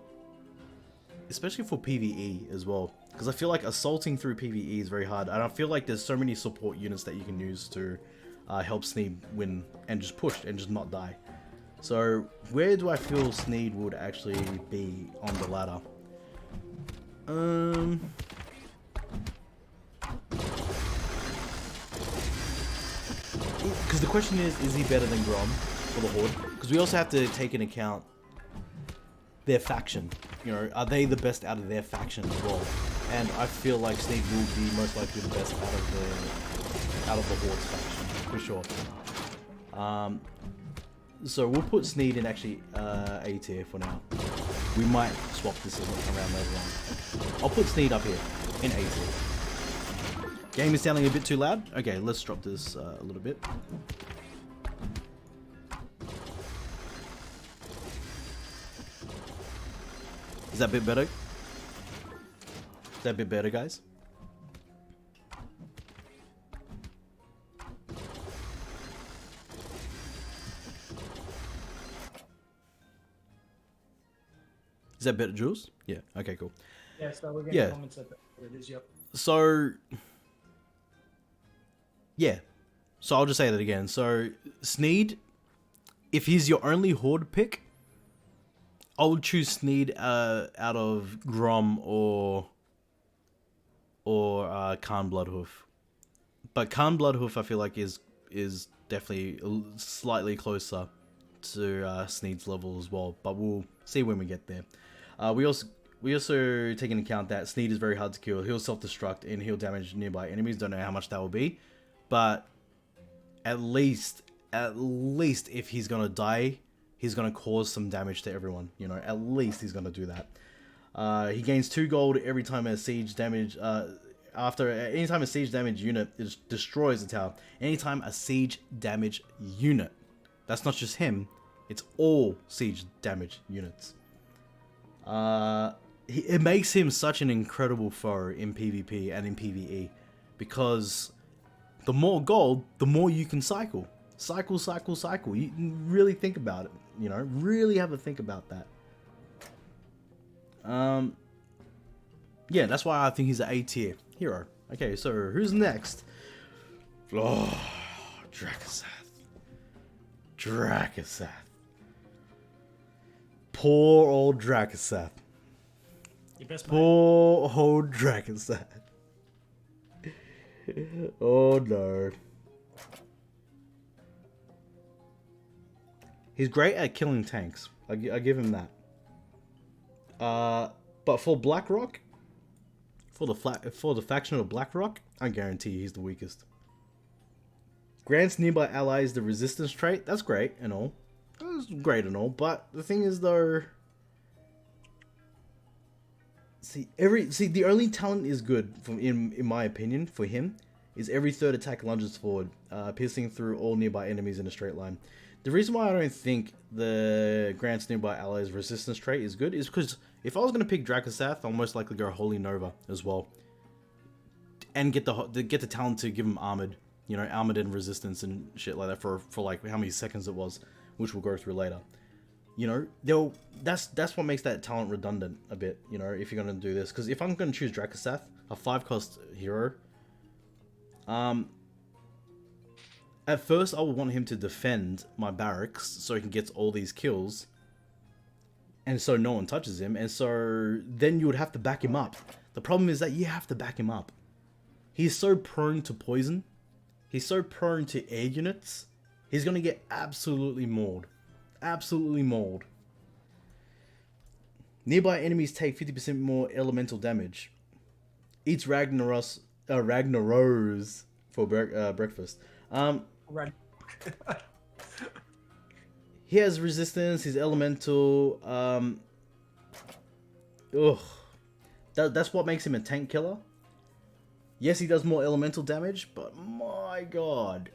PvE as well. Because I feel like assaulting through PvE is very hard. And I feel like there's so many support units that you can use to help Sneed win and just push and just not die. So, where do I feel Sneed would actually be on the ladder? Because the question is he better than Grom for the Horde? Because we also have to take into account their faction. You know, are they the best out of their faction as well? And I feel like Sneed will be most likely the best out of the Horde's faction, for sure. So we'll put Sneed in actually A tier for now. We might swap this around later on. I'll put Sneed up here in A tier. Game is sounding a bit too loud. Okay, let's drop this a little bit. Is that a bit better? Is that a bit better, guys? Is that better, Jules? Yeah. Okay, cool. Yeah, so we're getting comments at it is, yep. So yeah. So I'll just say that again. So Sneed, if he's your only horde pick, I would choose Sneed out of Grom or Khan Bloodhoof. But Khan Bloodhoof I feel like is definitely slightly closer to Sneed's level as well. But we'll see when we get there. We also take into account that Sneed is very hard to kill. He'll self-destruct and he'll damage nearby enemies. Don't know how much that will be, but at least if he's gonna die, he's gonna cause some damage to everyone. You know, at least he's gonna do that. He gains 2 gold every time a siege damage. Anytime a siege damage unit destroys a tower. Anytime a siege damage unit. That's not just him. It's all siege damage units. It makes him such an incredible foe in PvP and in PvE, because the more gold, the more you can cycle. Cycle. You really think about it, you know, really have a think about that. Yeah, that's why I think he's an A tier hero. Okay, so who's next? Oh, Drakaseth. Poor old Drakaseth. Your best mate. Poor old Drakaseth. Oh no. He's great at killing tanks. I give him that. But for Blackrock, for the faction of Blackrock, I guarantee he's the weakest. Grants nearby allies the resistance trait. That's great and all. That's great and all. But the thing is though, the only talent is good in my opinion for him is every 3rd attack lunges forward, piercing through all nearby enemies in a straight line. The reason why I don't think the grants nearby allies resistance trait is good is because if I was going to pick Drakaseth, I'll most likely go Holy Nova as well. And get the talent to give him armored. You know, armored and resistance and shit like that for like how many seconds it was, which we'll go through later. You know, that's what makes that talent redundant a bit, you know, if you're going to do this. Because if I'm going to choose Drakaseth, a 5-cost hero, at first I would want him to defend my barracks so he can get all these kills. And so no one touches him. And so then you would have to back him up. The problem is that you have to back him up. He's so prone to poison. He's so prone to air units. He's going to get absolutely mauled. Absolutely mauled. Nearby enemies take 50% more elemental damage. Eats Ragnaros for breakfast. Right. He has resistance. He's elemental. That's what makes him a tank killer. Yes, he does more elemental damage, but my god.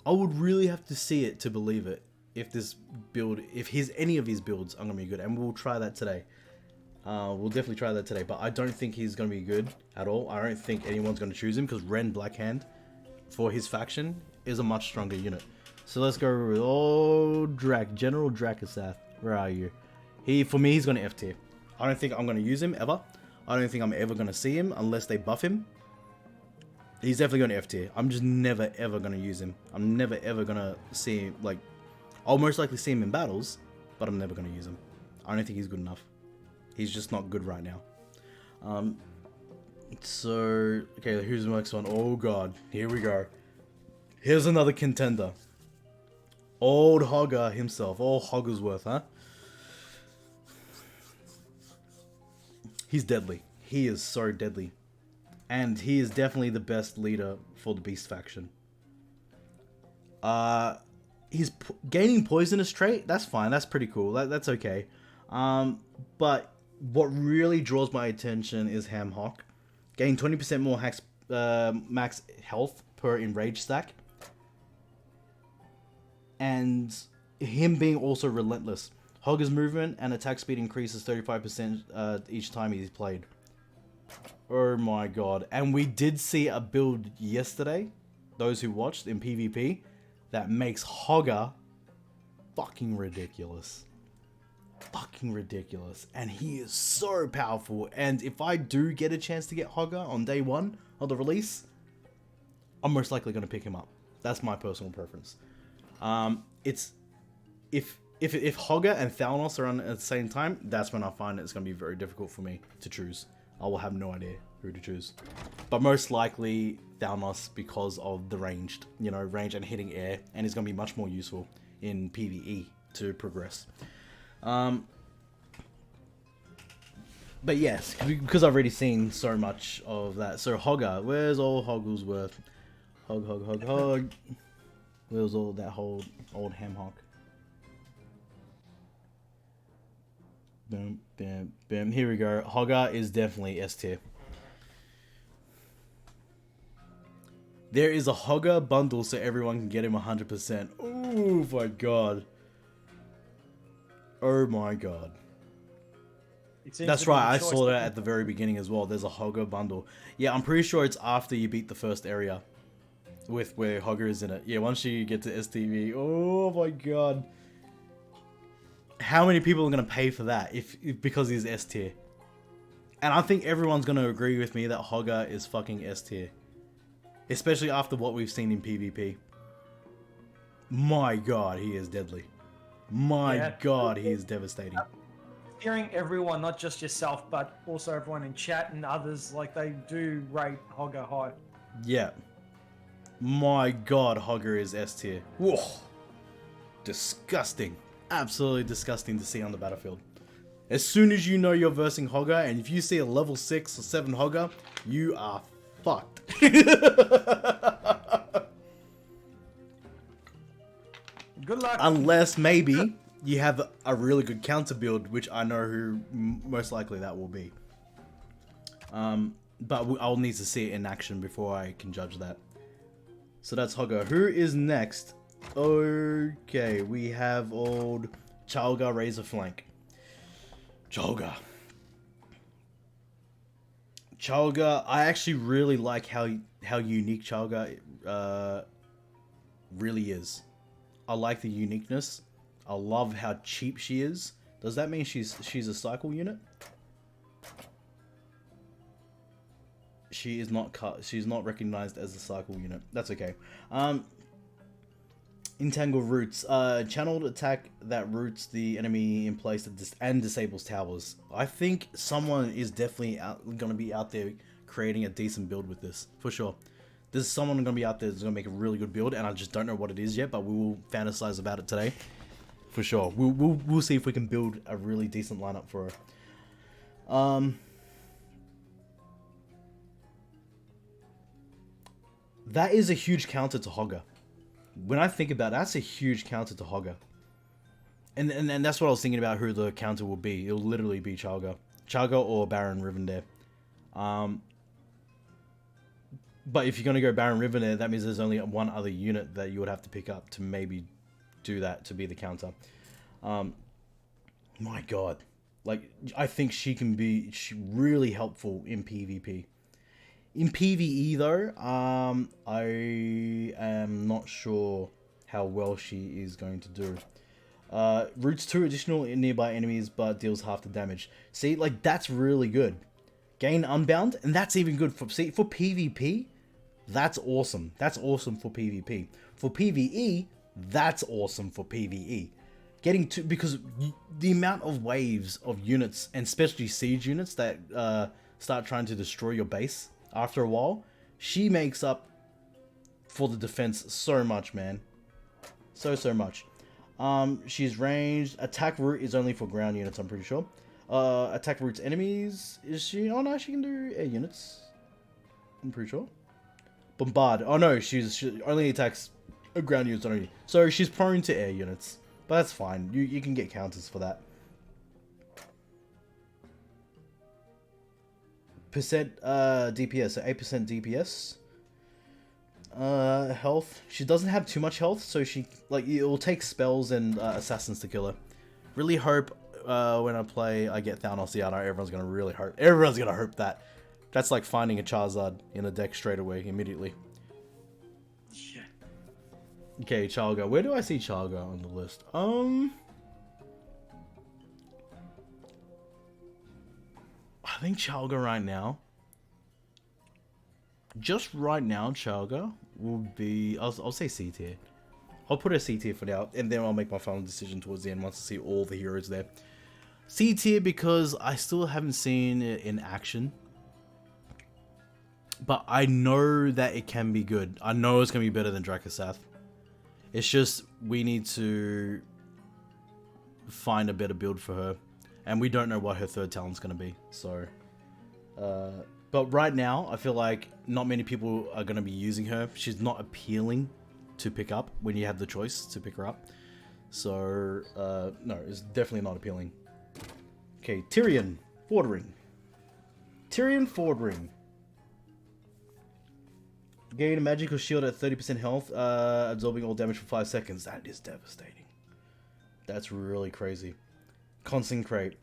I would really have to see it to believe it. If any of his builds are going to be good. And we'll try that today. We'll definitely try that today. But I don't think he's going to be good at all. I don't think anyone's going to choose him. Because Ren Blackhand, for his faction, is a much stronger unit. So let's go with General Drakaseth. Where are you? For me, he's going to F tier. I don't think I'm going to use him ever. I don't think I'm ever going to see him unless they buff him. He's definitely going to F tier. I'm just never ever going to use him. I'm never ever going to see him. Like, I'll most likely see him in battles, but I'm never going to use him. I don't think he's good enough. He's just not good right now. So, okay, here's the next one. Oh god, here we go. Here's another contender. Old Hogger himself. Old Hoggersworth, huh? He's deadly. He is so deadly. And he is definitely the best leader for the Beast faction. He's gaining poisonous trait. That's fine. That's pretty cool. That's okay. But what really draws my attention is Hamhawk. Gain 20% more max health per enraged stack. And him being also relentless. Hogger's movement and attack speed increases 35% each time he's played. Oh my god. And we did see a build yesterday, those who watched in PvP, that makes Hogger fucking ridiculous. fucking ridiculous, and he is so powerful. And if I do get a chance to get Hogger on day one of the release, I'm most likely going to pick him up. That's my personal preference. It's if Hogger and Thalnos are on at the same time, that's when I find it's going to be very difficult for me to choose. I will have no idea who to choose, but most likely Thalnos because of the range and hitting air, and it's going to be much more useful in PvE to progress. But yes, because I've already seen so much of that. So Hogger, where's all Hogglesworth? Hog. Where's all that whole old ham hock? Boom, bam, bam. Here we go. Hogger is definitely S tier. There is a Hogger bundle so everyone can get him 100%. Oh my god. Oh my god. That's right, I saw that at the very beginning as well. There's a Hogger bundle. Yeah, I'm pretty sure it's after you beat the first area with where Hogger is in it. Yeah, once you get to STV. Oh my god. How many people are going to pay for that if because he's S tier? And I think everyone's going to agree with me that Hogger is fucking S tier. Especially after what we've seen in PvP. My god, he is deadly. My god, he is devastating. Hearing everyone, not just yourself, but also everyone in chat and others, like they do rate Hogger high. Yeah. My god, Hogger is S tier. Whoa. Disgusting. Absolutely disgusting to see on the battlefield. As soon as you know you're versing Hogger, and if you see a level 6 or 7 Hogger, you are fucked. Good luck. Unless maybe you have a really good counter build, which I know who most likely that will be. But I'll need to see it in action before I can judge that. So that's Hogger. Who is next? Okay, we have old Chalga Razorflank. Chalga, I actually really like how unique Chalga really is. I like the uniqueness. I love how cheap she is. Does that mean she's a cycle unit? She is not cut. She's not recognized as a cycle unit. That's okay. Entangle roots. Channeled attack that roots the enemy in place and disables towers. I think someone is definitely going to be out there creating a decent build with this, for sure. There's someone going to be out there that's going to make a really good build, and I just don't know what it is yet, but we will fantasize about it today, for sure. We'll see if we can build a really decent lineup for her. That is a huge counter to Hogger. When I think about it, that's a huge counter to Hogger. And that's what I was thinking about who the counter will be. It'll literally be Chalga or Baron Rivendare. But if you're going to go Baron Rivendare, that means there's only one other unit that you would have to pick up to maybe do that, to be the counter. My god. Like, I think she can be really helpful in PvP. In PvE though, I am not sure how well she is going to do. Roots 2 additional nearby enemies but deals half the damage. See, like, that's really good. Gain Unbound, and that's even good for PvP. That's awesome. That's awesome for PvP. For PvE, that's awesome for PvE. Getting to, because the amount of waves of units, and especially siege units that start trying to destroy your base after a while, she makes up for the defense so much, man. So much. She's ranged. Attack route is only for ground units, I'm pretty sure. Attack routes enemies. Is she? Oh no, she can do air units. I'm pretty sure. Bombard. Oh no, she only attacks ground units only. So she's prone to air units. But that's fine. You can get counters for that. Percent DPS, so 8% DPS. Health. She doesn't have too much health, so she, like, it will take spells and assassins to kill her. Really hope when I play I get Thalnos. Yeah, I know everyone's gonna really hope. Everyone's gonna hope that. That's like finding a Charizard in a deck straight away, immediately. Yeah. Okay, Chalga. Where do I see Chalga on the list? I think Chalga right now, just right now, Chalga will be, I'll say C tier. I'll put a C tier for now, and then I'll make my final decision towards the end once I see all the heroes there. C tier because I still haven't seen it in action. But I know that it can be good. I know it's going to be better than Dracosath. It's just, we need to find a better build for her. And we don't know what her third talent's going to be. So, but right now, I feel like not many people are going to be using her. She's not appealing to pick up when you have the choice to pick her up. So, no, it's definitely not appealing. Okay, Tyrion, Fordring. Tyrion Fordring. Gain a magical shield at 30% health, absorbing all damage for 5 seconds. That is devastating. That's really crazy. Consecrate.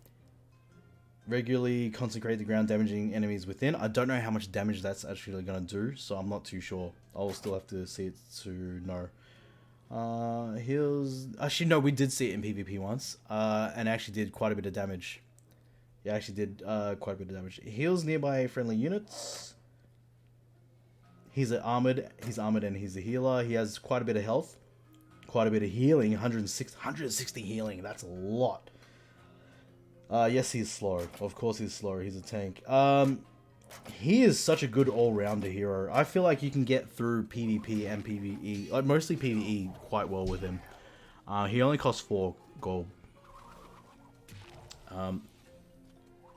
Regularly consecrate the ground, damaging enemies within. I don't know how much damage that's actually going to do, so I'm not too sure. I'll still have to see it to know. Heals... Actually, no, we did see it in PvP once, and actually did quite a bit of damage. Yeah, actually did quite a bit of damage. Heals nearby friendly units. He's armored and he's a healer. He has quite a bit of health. Quite a bit of healing. 160 healing. That's a lot. Yes, he's slow. Of course he's slow. He's a tank. He is such a good all-rounder hero. I feel like you can get through PvP and PvE. Like, mostly PvE quite well with him. He only costs 4 gold.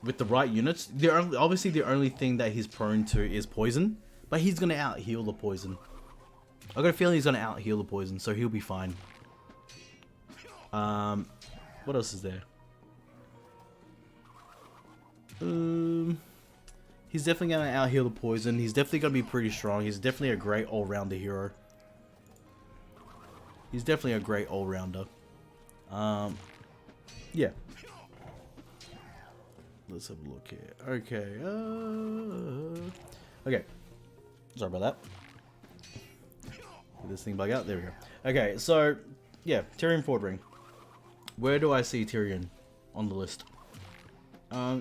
With the right units, obviously the only thing that he's prone to is poison. But he's going to out-heal the poison. I got a feeling he's going to out-heal the poison, so he'll be fine. What else is there? He's definitely going to out-heal the poison. He's definitely going to be pretty strong. He's definitely a great all-rounder hero. He's definitely a great all-rounder. Yeah. Let's have a look here. Okay. Okay. Sorry about that. Did this thing bug out? There we go. Okay, so, yeah, Tyrion Fordring. Where do I see Tyrion on the list? Where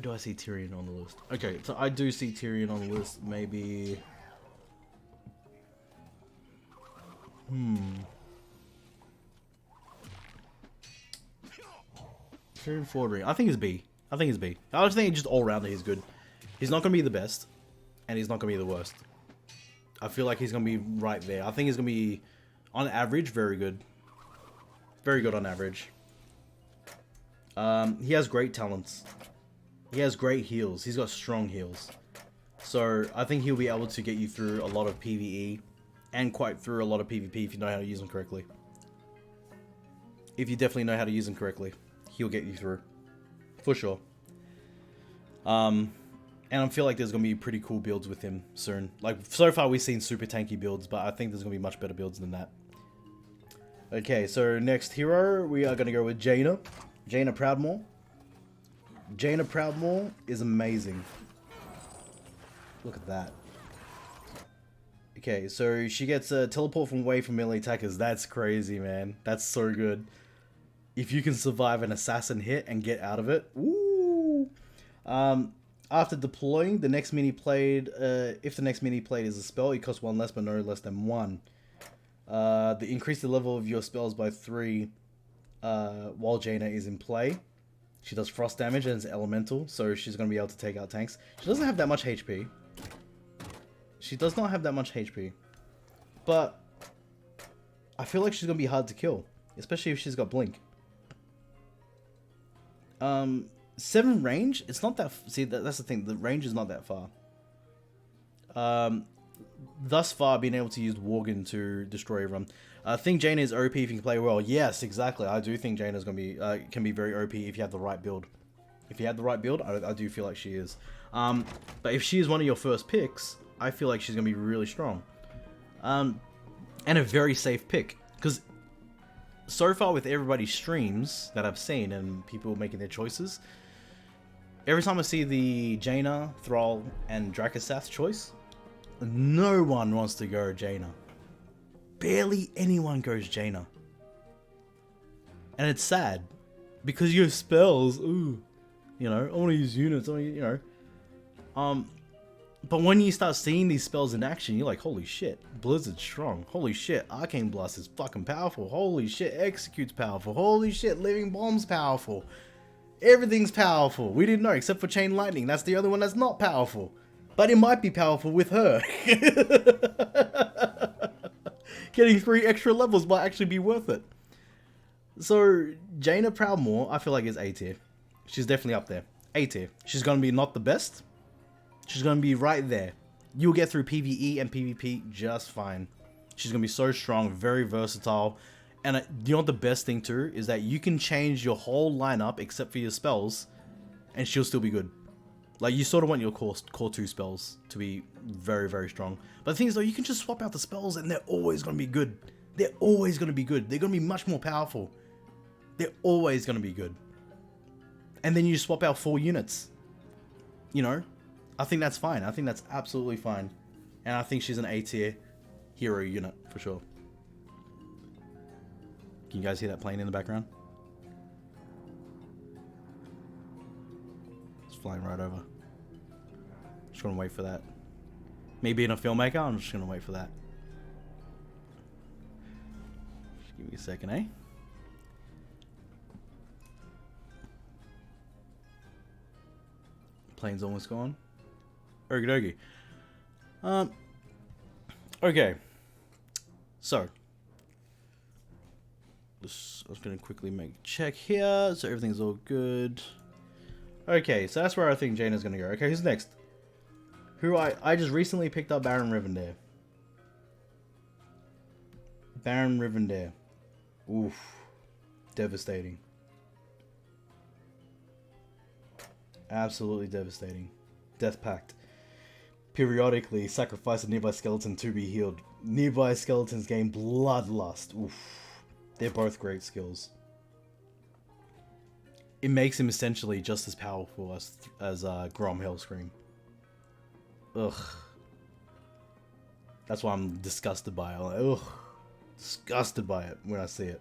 do I see Tyrion on the list? Okay, so I do see Tyrion on the list, maybe... Tyrion Fordring. I think it's B. I think it's B. I just think just all-rounder he's good. He's not going to be the best, and he's not going to be the worst. I feel like he's going to be right there. I think he's going to be, on average, very good. Very good on average. He has great talents. He has great heals. He's got strong heals. So, I think he'll be able to get you through a lot of PvE, and quite through a lot of PvP if you know how to use them correctly. If you definitely know how to use them correctly, he'll get you through. For sure. And I feel like there's going to be pretty cool builds with him soon. Like, so far we've seen super tanky builds, but I think there's going to be much better builds than that. Okay, so next hero, we are going to go with Jaina. Jaina Proudmoore. Jaina Proudmoore is amazing. Look at that. Okay, so she gets a teleport from away from melee attackers. That's crazy, man. That's so good. If you can survive an assassin hit and get out of it. Ooh. After deploying, the next mini played, if the next mini played is a spell, it costs 1 less, but no less than 1. Increase the level of your spells by 3 while Jaina is in play. She does frost damage and is elemental, so she's going to be able to take out tanks. She doesn't have that much HP. She does not have that much HP. But I feel like she's going to be hard to kill, especially if she's got Blink. 7 range, it's not that... See, that's the thing. The range is not that far. Thus far, being able to use Worgen to destroy everyone. I think Jaina is OP if you can play well. Yes, exactly. I do think Jaina's going to be... can be very OP if you have the right build. If you have the right build, I do feel like she is. But if she is one of your first picks, I feel like she's going to be really strong. And a very safe pick. Because so far with everybody's streams that I've seen and people making their choices, every time I see the Jaina, Thrall, and Dracosath choice, no one wants to go Jaina. Barely anyone goes Jaina. And it's sad. Because your spells, ooh, you know, I want to use units, you know. But when you start seeing these spells in action, you're like, holy shit, Blizzard's strong. Holy shit, Arcane Blast is fucking powerful. Holy shit, Execute's powerful. Holy shit, Living Bomb's powerful. Everything's powerful. We didn't know, except for Chain Lightning. That's the other one that's not powerful. But it might be powerful with her. Getting 3 extra levels might actually be worth it. So, Jaina Proudmoore, I feel like is A tier. She's definitely up there. A tier. She's going to be not the best. She's going to be right there. You'll get through PvE and PvP just fine. She's going to be so strong, very versatile. And you know what the best thing too is that you can change your whole lineup except for your spells, and she'll still be good. Like, you sort of want your core 2 spells to be very, very strong. But the thing is though, you can just swap out the spells and they're always going to be good. They're always going to be good. They're going to be much more powerful. They're always going to be good. And then you swap out 4 units. You know? I think that's fine. I think that's absolutely fine. And I think she's an A tier hero unit for sure. Can you guys hear that plane in the background? It's flying right over. Just gonna wait for that. Me being a filmmaker, I'm just gonna wait for that. Just give me a second, eh? Plane's almost gone. Okie dokie. Okay. So. I was going to quickly make a check here. So everything's all good. Okay, so that's where I think Jaina's going to go. Okay, who's next? Who I just recently picked up Baron Rivendare. Baron Rivendare. Oof. Devastating. Absolutely devastating. Death Pact. Periodically sacrifice a nearby skeleton to be healed. Nearby skeletons gain bloodlust. Oof. They're both great skills. It makes him essentially just as powerful as Grom Hellscream. Ugh. That's why I'm disgusted by it. I'm like, ugh. Disgusted by it when I see it.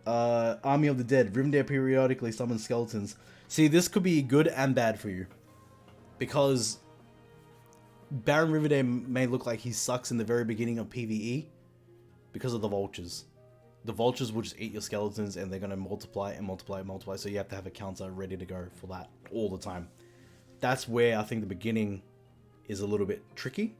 Army of the Dead. Rivendare periodically summons skeletons. See, this could be good and bad for you. Because Baron Rivendare may look like he sucks in the very beginning of PvE because of the vultures. The vultures will just eat your skeletons and they're going to multiply and multiply and multiply, so you have to have a counter ready to go for that all the time. That's where I think the beginning is a little bit tricky.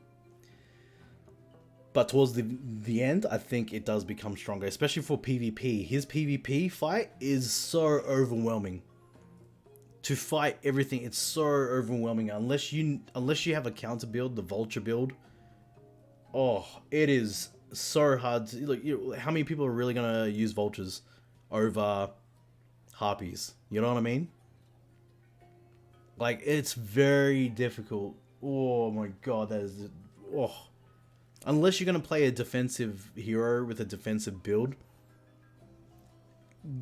But towards the end, I think it does become stronger, especially for PvP. His PvP fight is so overwhelming. To fight everything, it's so overwhelming. Unless you have a counter build, the vulture build. Oh, it is so hard to, look, how many people are really gonna use vultures over harpies? You know what I mean? Like, it's very difficult. Oh my god, that is, oh. Unless you're gonna play a defensive hero with a defensive build.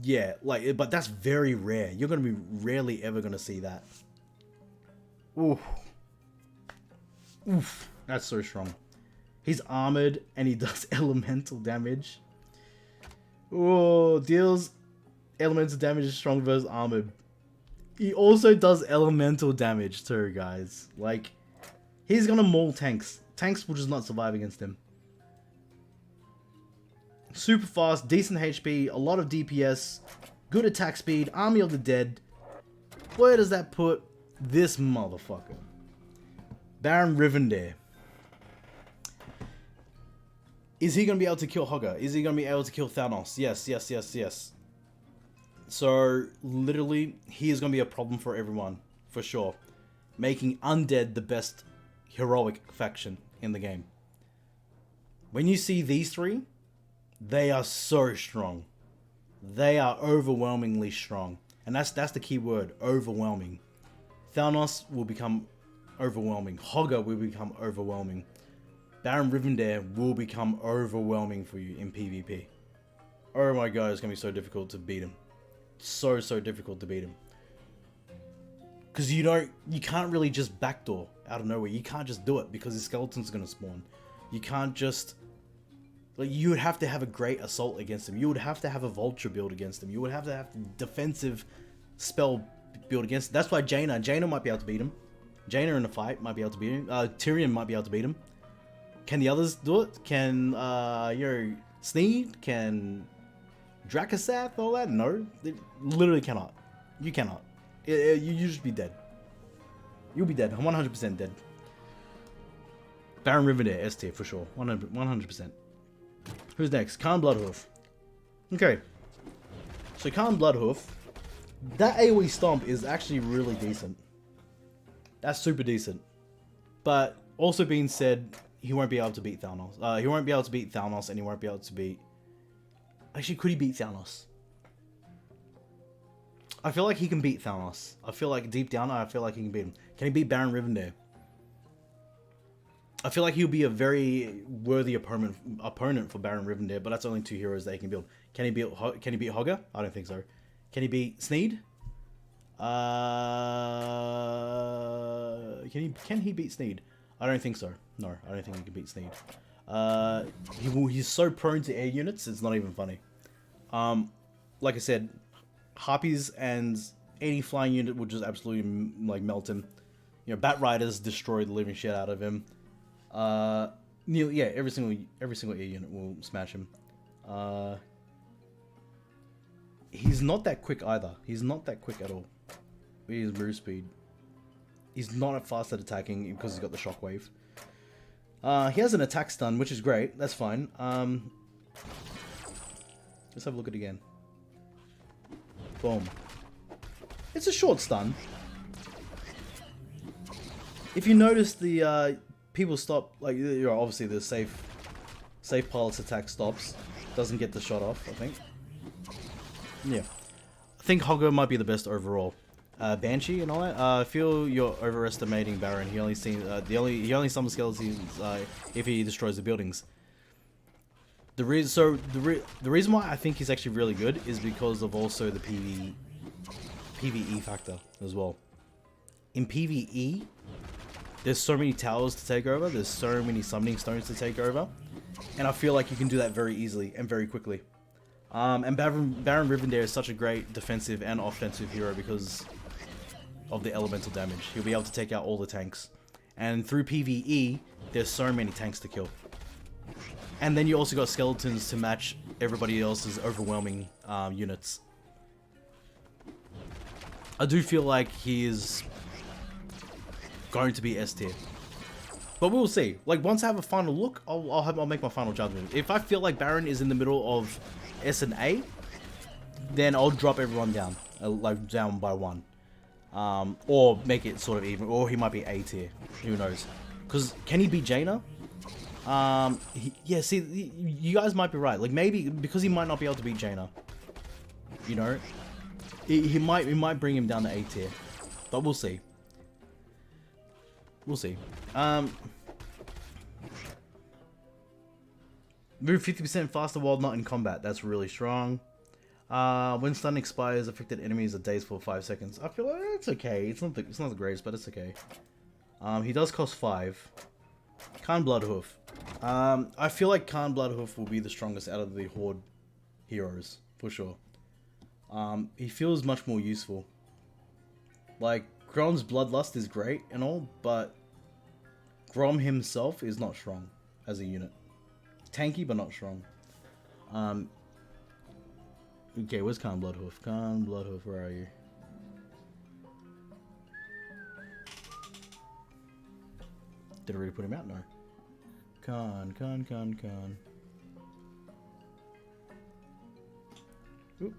Yeah, like, but that's very rare. You're gonna be rarely ever gonna see that. Oof. Oof. That's so strong. He's armored and he does elemental damage. Oh, deals elemental damage is strong versus armored. He also does elemental damage too, guys. Like, he's gonna maul tanks. Tanks will just not survive against him. Super fast, decent HP, a lot of DPS, good attack speed, Army of the Dead. Where does that put this motherfucker? Baron Rivendare. Is he going to be able to kill Hogger? Is he going to be able to kill Thanos? Yes, yes, yes, yes. So, literally, he is going to be a problem for everyone, for sure. Making Undead the best heroic faction in the game. When you see these three, they are so strong. They are overwhelmingly strong. And that's the key word, overwhelming. Thanos will become overwhelming. Hogger will become overwhelming. Baron Rivendare will become overwhelming for you in PvP. Oh my god, it's going to be so difficult to beat him. So difficult to beat him. Because you can't really just backdoor out of nowhere. You can't just do it because his skeleton's going to spawn. You can't just Like, you would have to have a great assault against him. You would have to have a vulture build against him. You would have to have defensive spell build against him. That's why Jaina might be able to beat him. Jaina in a fight might be able to beat him. Tyrion might be able to beat him. Can the others do it? Can, Sneed? Can Dracasath? All that? No. They literally cannot. You cannot. You just be dead. You'll be dead. 100% dead. Baron Rivendare, S tier for sure. 100%. Who's next? Khan Bloodhoof. Okay. So Khan Bloodhoof, that AoE stomp is actually really decent. That's super decent. But also being said, he won't be able to beat Thanos. He won't be able to beat Thanos, and he won't be able to beat... Actually, could he beat Thanos? I feel like he can beat Thanos. I feel like deep down, I feel like he can beat him. Can he beat Baron Rivendare? I feel like he'll be a very worthy opponent for Baron Rivendare, but that's only 2 heroes that he can build. Can he beat Hogger? I don't think so. Can he beat Sneed? Can he beat Sneed? I don't think so. No, I don't think he can beat Sneed. He's so prone to air units, it's not even funny. Like I said, Harpies and any flying unit will just absolutely like melt him. You know, Bat Riders destroy the living shit out of him. Yeah, every single air unit will smash him. He's not that quick either. He's not that quick at all. His move speed. He's not fast at attacking because he's got the shockwave. He has an attack stun, which is great. That's fine. Let's have a look at it again. Boom. It's a short stun. If you notice, the people stop, like, obviously the safe pilot's attack stops. Doesn't get the shot off, I think. Yeah. I think Hogger might be the best overall. Banshee and all that. I feel you're overestimating Baron. He only summons skeletons if he destroys the buildings. The reason why I think he's actually really good is because of also the PvE factor as well. In PvE, there's so many towers to take over. There's so many summoning stones to take over, and I feel like you can do that very easily and very quickly. And Baron Rivendare is such a great defensive and offensive hero because of the elemental damage. He'll be able to take out all the tanks. And through PvE, there's so many tanks to kill. And then you also got skeletons to match everybody else's overwhelming units. I do feel like he is going to be S tier. But we'll see. Like, once I have a final look, I'll make my final judgment. If I feel like Baron is in the middle of S and A, then I'll drop everyone down. Like, down by 1. Or make it sort of even. Or he might be A tier. Who knows? Because, can he beat Jaina? Yeah, see, you guys might be right. Like, maybe, because he might not be able to beat Jaina. You know? He might bring him down to A tier. But we'll see. We'll see. Move 50% faster while not in combat. That's really strong. When stun expires, affected enemies are dazed for 5 seconds. I feel like it's okay. It's not the greatest, but it's okay. He does cost 5. Khan Bloodhoof. I feel like Khan Bloodhoof will be the strongest out of the Horde heroes, for sure. He feels much more useful. Like, Grom's Bloodlust is great and all, but Grom himself is not strong as a unit. Tanky, but not strong. Okay, where's Khan Bloodhoof? Khan Bloodhoof, where are you? Did I already put him out? No. Khan. Oop.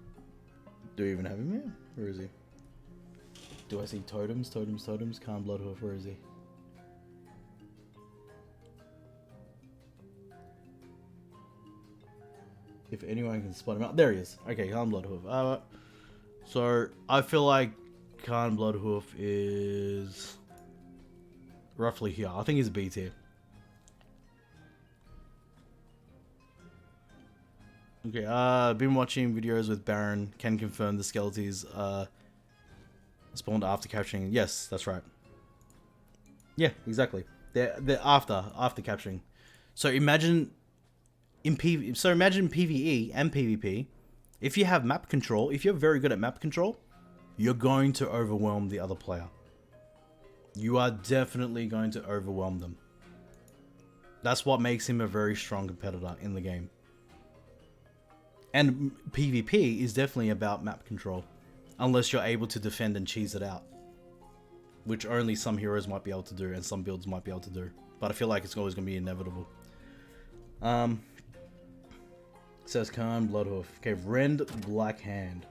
Do we even have him here? Where is he? Do I see totems? Khan Bloodhoof, where is he? If anyone can spot him out. There he is. Okay, Khan Bloodhoof. So, I feel like Khan Bloodhoof is roughly here. I think he's a B tier. Okay, I've been watching videos with Baron. Can confirm the skeletons spawned after capturing. Yes, that's right. Yeah, exactly. They're after capturing. So imagine So imagine PvE and PvP. If you have map control, if you're very good at map control, you're going to overwhelm the other player. You are definitely going to overwhelm them. That's what makes him a very strong competitor in the game. And PvP is definitely about map control, unless you're able to defend and cheese it out, which only some heroes might be able to do and some builds might be able to do. But I feel like it's always going to be inevitable. Says Khan, Bloodhoof. Okay, Rend Blackhand.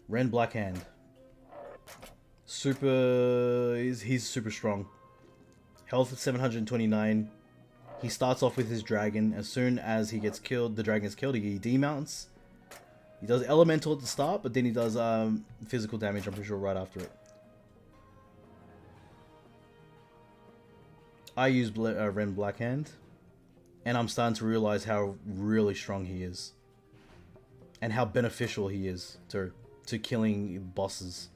Rend Blackhand. He's super strong. Health at 729. He starts off with his dragon. As soon as he gets killed, the dragon is killed, he demounts. He does elemental at the start, but then he does physical damage, I'm pretty sure, right after it. I use Ren Blackhand, and I'm starting to realize how really strong he is. And how beneficial he is to killing bosses,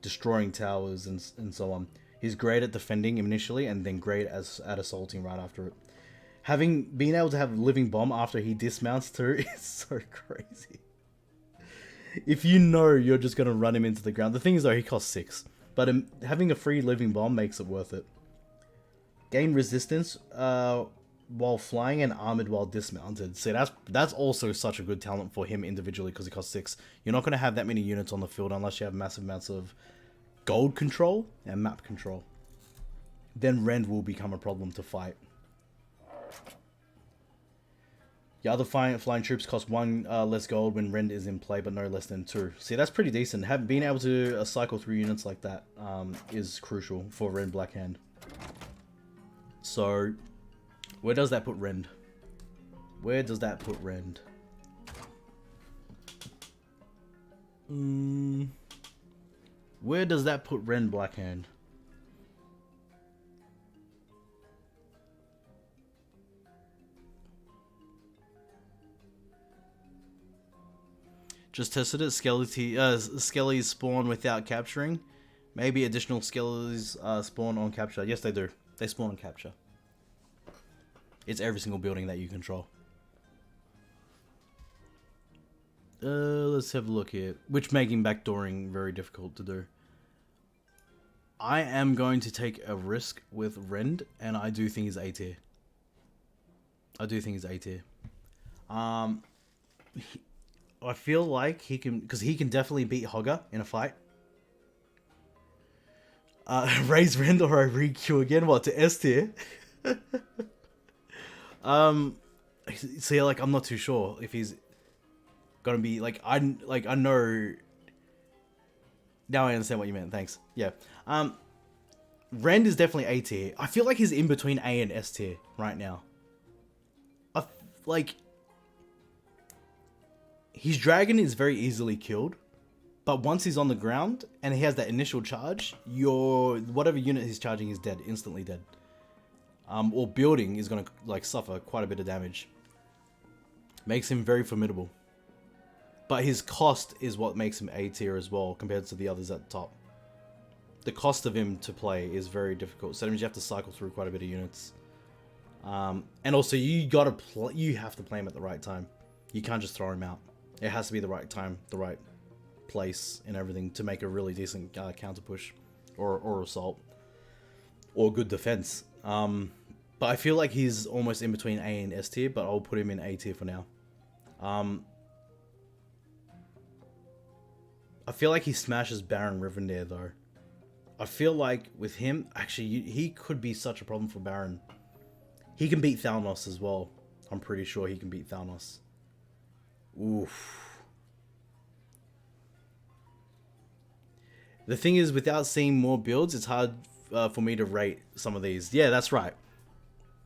destroying towers, and so on. He's great at defending initially, and then great at assaulting right after it. Being able to have Living Bomb after he dismounts too is so crazy. If you know you're just going to run him into the ground. The thing is though, he costs 6. But having a free Living Bomb makes it worth it. Gain resistance while flying and armored while dismounted. See, that's also such a good talent for him individually because he costs 6. You're not going to have that many units on the field unless you have massive amounts of gold control and map control. Then Rend will become a problem to fight. The other flying troops cost 1 less gold when Rend is in play, but no less than 2. See, that's pretty decent. Being able to cycle through units like that is crucial for Rend Blackhand. So, where does that put Rend? Where does that put Rend? Where does that put Rend Blackhand? Just tested it. Skellies spawn without capturing. Maybe additional Skellies spawn on capture. Yes, they do. They spawn on capture. It's every single building that you control. Let's have a look here. Which making backdooring very difficult to do. I am going to take a risk with Rend, and I do think he's A tier. I do think he's A tier. I feel like he can, because he can definitely beat Hogger in a fight. Raise Rend or I re-queue again? What, to S tier? See, like, I'm not too sure if he's gonna be, I know. Now I understand what you meant, thanks. Yeah. Rend is definitely A tier. I feel like he's in between A and S tier right now. His dragon is very easily killed, but once he's on the ground and he has that initial charge, whatever unit he's charging is dead, instantly dead. Or building is gonna suffer quite a bit of damage. Makes him very formidable. But his cost is what makes him A tier as well compared to the others at the top. The cost of him to play is very difficult, so that means you have to cycle through quite a bit of units. And also you have to play him at the right time. You can't just throw him out. It has to be the right time, the right place, and everything to make a really decent counter push or assault or good defense. But I feel like he's almost in between A and S tier, but I'll put him in A tier for now. I feel like he smashes Baron Rivendare though. I feel like with him, actually, he could be such a problem for Baron. He can beat Thalnos as well. I'm pretty sure he can beat Thalnos. Oof. The thing is, without seeing more builds, it's hard for me to rate some of these. Yeah, that's right.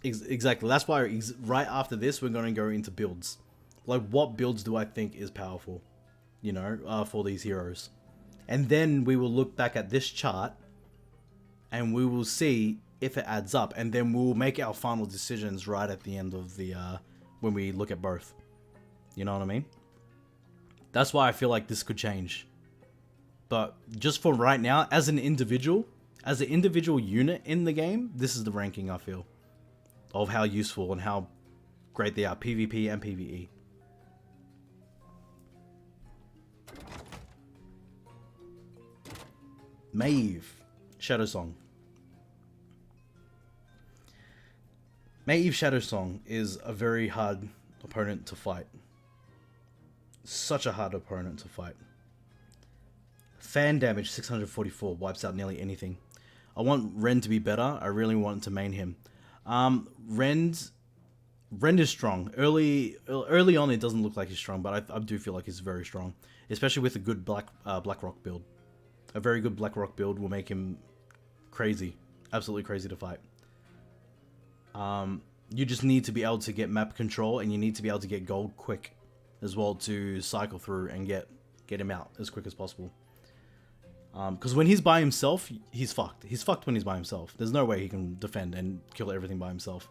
Exactly. That's why right after this, we're going to go into builds. Like, what builds do I think is powerful, you know, for these heroes? And then we will look back at this chart and we will see if it adds up. And then we'll make our final decisions right at the end of the, when we look at both. You know what I mean? That's why I feel like this could change. But just for right now, as an individual unit in the game, this is the ranking I feel of how useful and how great they are, PvP and PvE. Maeve, Shadow Song. Maeve Shadow Song is a very hard opponent to fight. Such a hard opponent to fight. Fan damage 644 wipes out nearly anything. I want Ren to be better. I really want to main him. Ren is strong. Early on, it doesn't look like he's strong, but I do feel like he's very strong, especially with a good Blackrock build. A very good Blackrock build will make him crazy, absolutely crazy to fight. You just need to be able to get map control, and you need to be able to get gold quick as well to cycle through and get him out as quick as possible. Because when he's by himself, he's fucked. He's fucked when he's by himself. There's no way he can defend and kill everything by himself.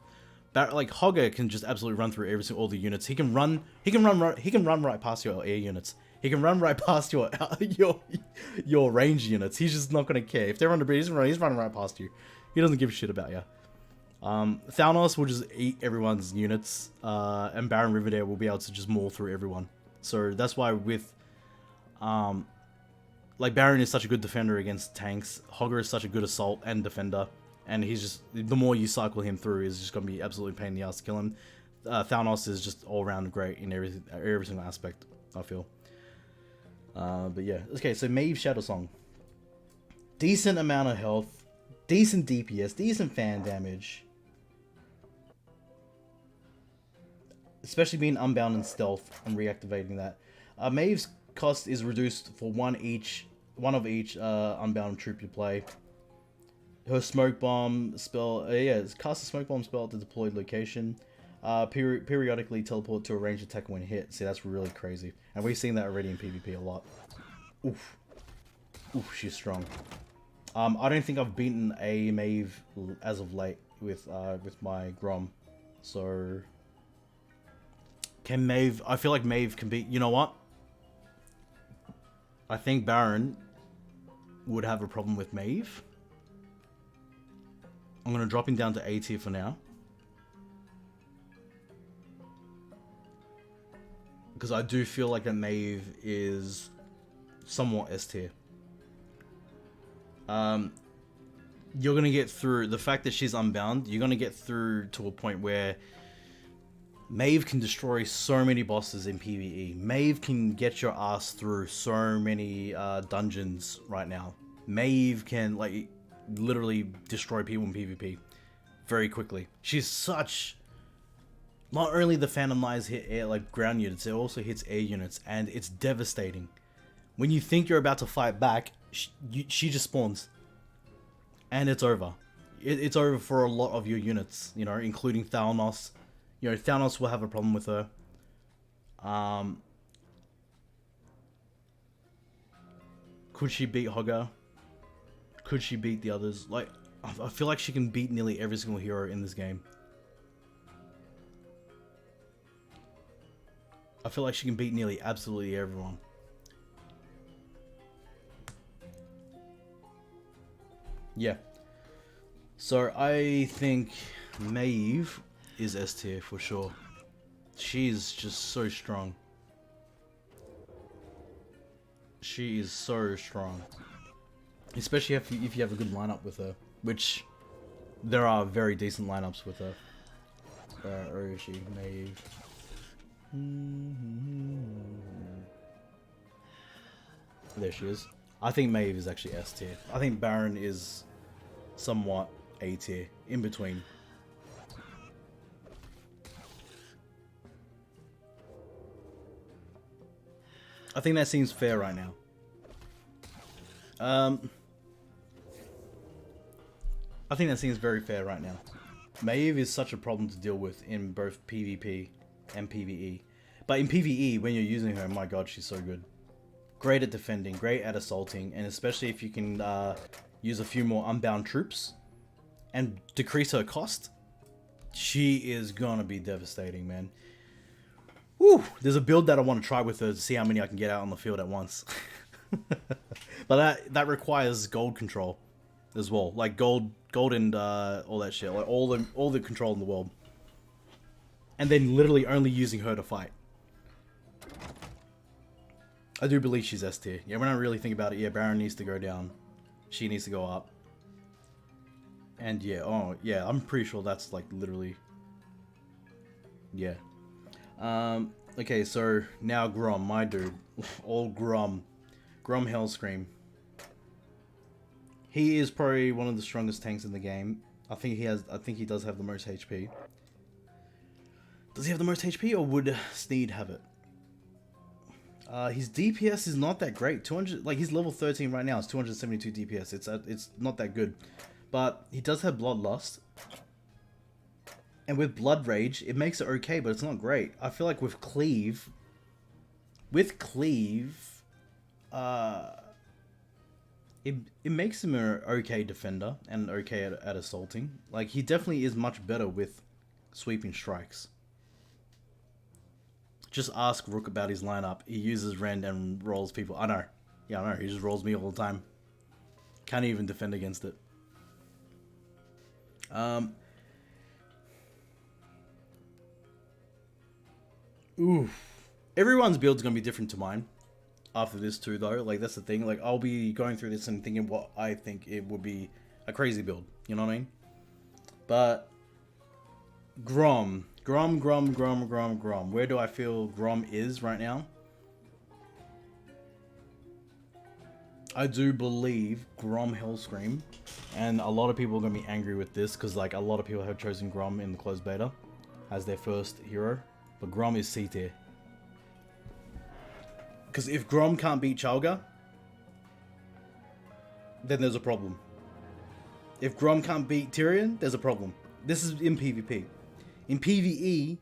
Like Hogger can just absolutely run through all the units. He can run right past your air units. He can run right past your range units. He's just not gonna care if they're on the bridge. He's running right past you. He doesn't give a shit about you. Thalnos will just eat everyone's units, and Baron Riverdale will be able to just maul through everyone. So that's why with like Baron is such a good defender against tanks. Hogger is such a good assault and defender, and he's just, the more you cycle him through, is just gonna be absolutely pain in the ass to kill him. Thalnos is just all around great in every single aspect, I feel. But yeah, okay. So Maeve Shadow Song, decent amount of health, decent DPS, decent fan damage, especially being unbound and stealth and reactivating that. Maeve's cost is reduced for one of each unbound troop you play. Her smoke bomb spell, cast a smoke bomb spell at the deployed location. Periodically teleport to a ranged attack when hit. See, that's really crazy, and we've seen that already in PvP a lot. Oof, she's strong. I don't think I've beaten a Maeve as of late with my Grom, so can Maeve? I feel like Maeve can beat. You know what? I think Baron would have a problem with Maeve. I'm gonna drop him down to A tier for now, because I do feel like that Maeve is somewhat S tier. You're gonna get through the fact that she's unbound. You're gonna get through to a point where Maeve can destroy so many bosses in PvE. Maeve can get your ass through so many dungeons right now. Maeve can like literally destroy people in PvP very quickly. She's such... Not only the Phantom Knights hit air, like ground units, it also hits air units, and it's devastating. When you think you're about to fight back, she just spawns, and it's over. It's over for a lot of your units, you know, including Thalnos. You know, Thalnos will have a problem with her. Could she beat Hogger? Could she beat the others? Like, I feel like she can beat nearly every single hero in this game. I feel like she can beat nearly absolutely everyone. Yeah. So I think Maeve is S tier for sure. She's just so strong. She is so strong. Especially if you have a good lineup with her, which there are very decent lineups with her. Where is she? Maeve. There she is. I think Maeve is actually S tier. I think Baron is somewhat A tier, in between. I think that seems fair right now. I think that seems very fair right now. Maeve is such a problem to deal with in both PvP and PvE. But in PvE, when you're using her, my god, she's so good. Great at defending, great at assaulting, and especially if you can use a few more unbound troops and decrease her cost, she is gonna be devastating, man. Woo! There's a build that I want to try with her to see how many I can get out on the field at once. But that requires gold control as well, like gold and all that shit, like all the control in the world. and then literally only using her to fight. I do believe she's S tier. Yeah, when I really think about it, yeah, Baron needs to go down. She needs to go up. And yeah, oh yeah, I'm pretty sure that's like literally. Yeah. Okay, so now Grom, my dude. Old Grom. Grom Hellscream. He is probably one of the strongest tanks in the game. I think he does have the most HP. Does he have the most HP, or would Sneed have it? His DPS is not that great. 200, like he's level 13 right now. It's 272 DPS. It's not that good, but he does have Bloodlust, and with Blood Rage, it makes it okay, but it's not great. I feel like with Cleave, it makes him an okay defender and okay at assaulting. Like he definitely is much better with sweeping strikes. Just ask Rook about his lineup. He uses Rend and rolls people. I know. Yeah, I know. He just rolls me all the time. Can't even defend against it. Oof. Everyone's build's gonna be different to mine after this too, though. Like, that's the thing. Like, I'll be going through this and thinking what I think it would be a crazy build. You know what I mean? But Grom. Where do I feel Grom is right now? I do believe Grom Hellscream, and a lot of people are going to be angry with this because like a lot of people have chosen Grom in the closed beta as their first hero, but Grom is C tier. Because if Grom can't beat Chalga, then there's a problem. If Grom can't beat Tyrion, there's a problem. This is in PvP. In PvE,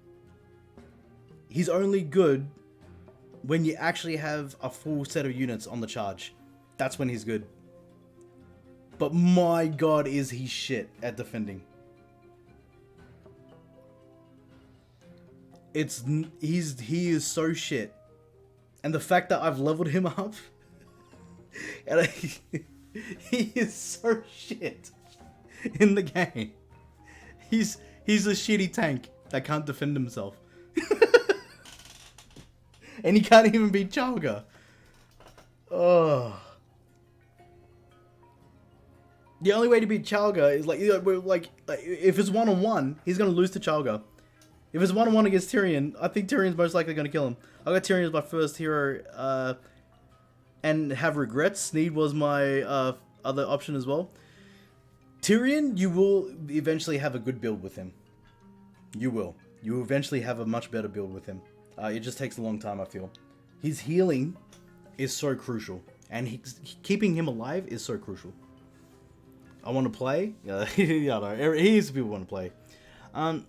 he's only good when you actually have a full set of units on the charge. That's when he's good. But my god, is he shit at defending. He is so shit. And the fact that I've leveled him up, and he is so shit in the game. He's a shitty tank that can't defend himself. And he can't even beat Chalga. Oh. The only way to beat Chalga is like if it's one-on-one, he's gonna lose to Chalga. If it's one-on-one against Tyrion, I think Tyrion's most likely gonna kill him. I got Tyrion as my first hero, and have regrets. Sneed was my other option as well. Tyrion, you will eventually have a good build with him. You will. You will eventually have a much better build with him. It just takes a long time, I feel. His healing is so crucial. And keeping him alive is so crucial. I want to play. Yeah, no, here's people want to play. I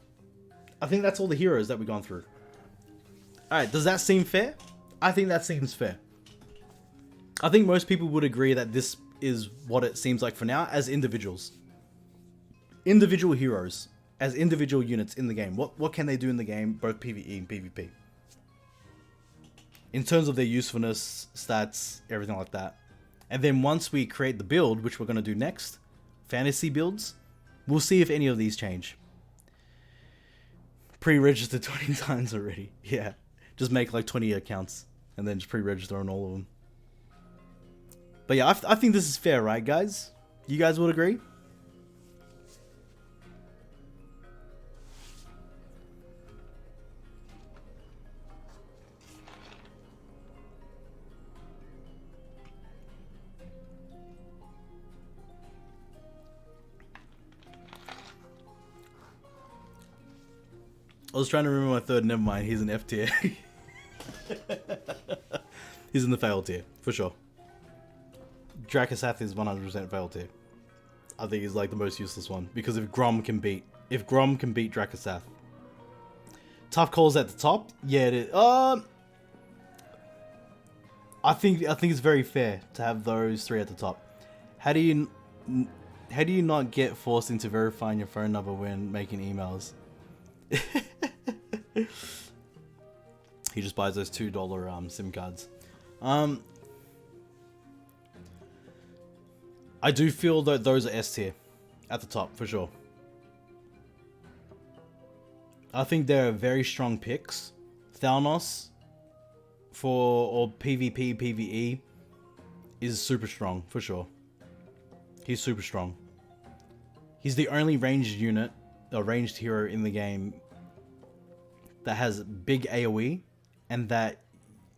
think that's all the heroes that we've gone through. Alright, does that seem fair? I think that seems fair. I think most people would agree that this is what it seems like for now as individuals. Individual heroes. As individual units in the game. What can they do in the game, both PvE and PvP? In terms of their usefulness, stats, everything like that. And then once we create the build, which we're going to do next, fantasy builds, we'll see if any of these change. Pre-registered 20 times already. Yeah. Just make like 20 accounts and then just pre-register on all of them. But yeah, I think this is fair, right, guys? You guys would agree? I was trying to remember my third, never mind, he's an F tier. He's in the fail tier, for sure. Dracasath is 100% fail tier. I think he's like the most useless one, because if Grom can beat Dracasath. Tough calls at the top? Yeah, it is. I think it's very fair to have those three at the top. How do you not get forced into verifying your phone number when making emails? He just buys those $2 SIM cards. I do feel that those are S tier at the top for sure. I think they're very strong picks. Thalnos for PvP, PvE is super strong for sure. He's super strong. He's the only ranged unit, a ranged hero in the game that has big AoE and that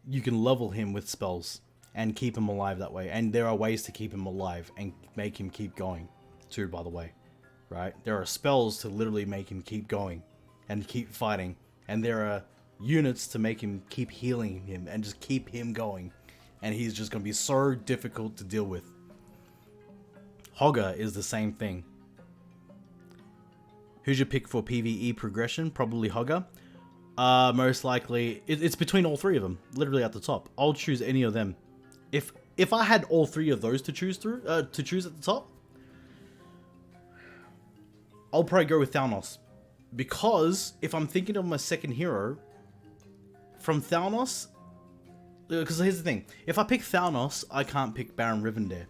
you can level him with spells and keep him alive that way. And there are ways to keep him alive and make him keep going too, by the way. Right? There are spells to literally make him keep going and keep fighting. And there are units to make him keep healing him and just keep him going. And he's just going to be so difficult to deal with. Hogger is the same thing. Who's your pick for PvE progression? Probably Hogger. Most likely, it's between all three of them, literally at the top. I'll choose any of them. If I had all three of those to choose at the top, I'll probably go with Thalnos, because if I'm thinking of my second hero from Thalnos, because here's the thing: if I pick Thalnos, I can't pick Baron Rivendare.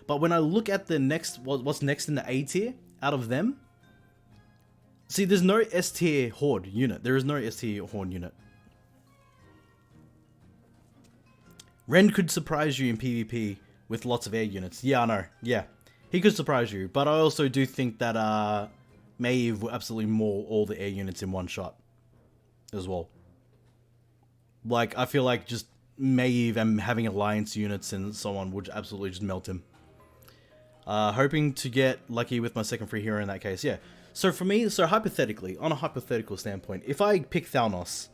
But when I look at the next, what's next in the A tier out of them. See, there's no S tier Horde unit. There is no S tier Horde unit. Rend could surprise you in PvP with lots of air units. Yeah, I know. Yeah, he could surprise you. But I also do think that Maeve will absolutely maul all the air units in one shot as well. Like, I feel like just Maeve and having alliance units and so on would absolutely just melt him. Hoping to get lucky with my second free hero in that case, yeah. So for me, hypothetically, on a hypothetical standpoint, if I pick Thalnos,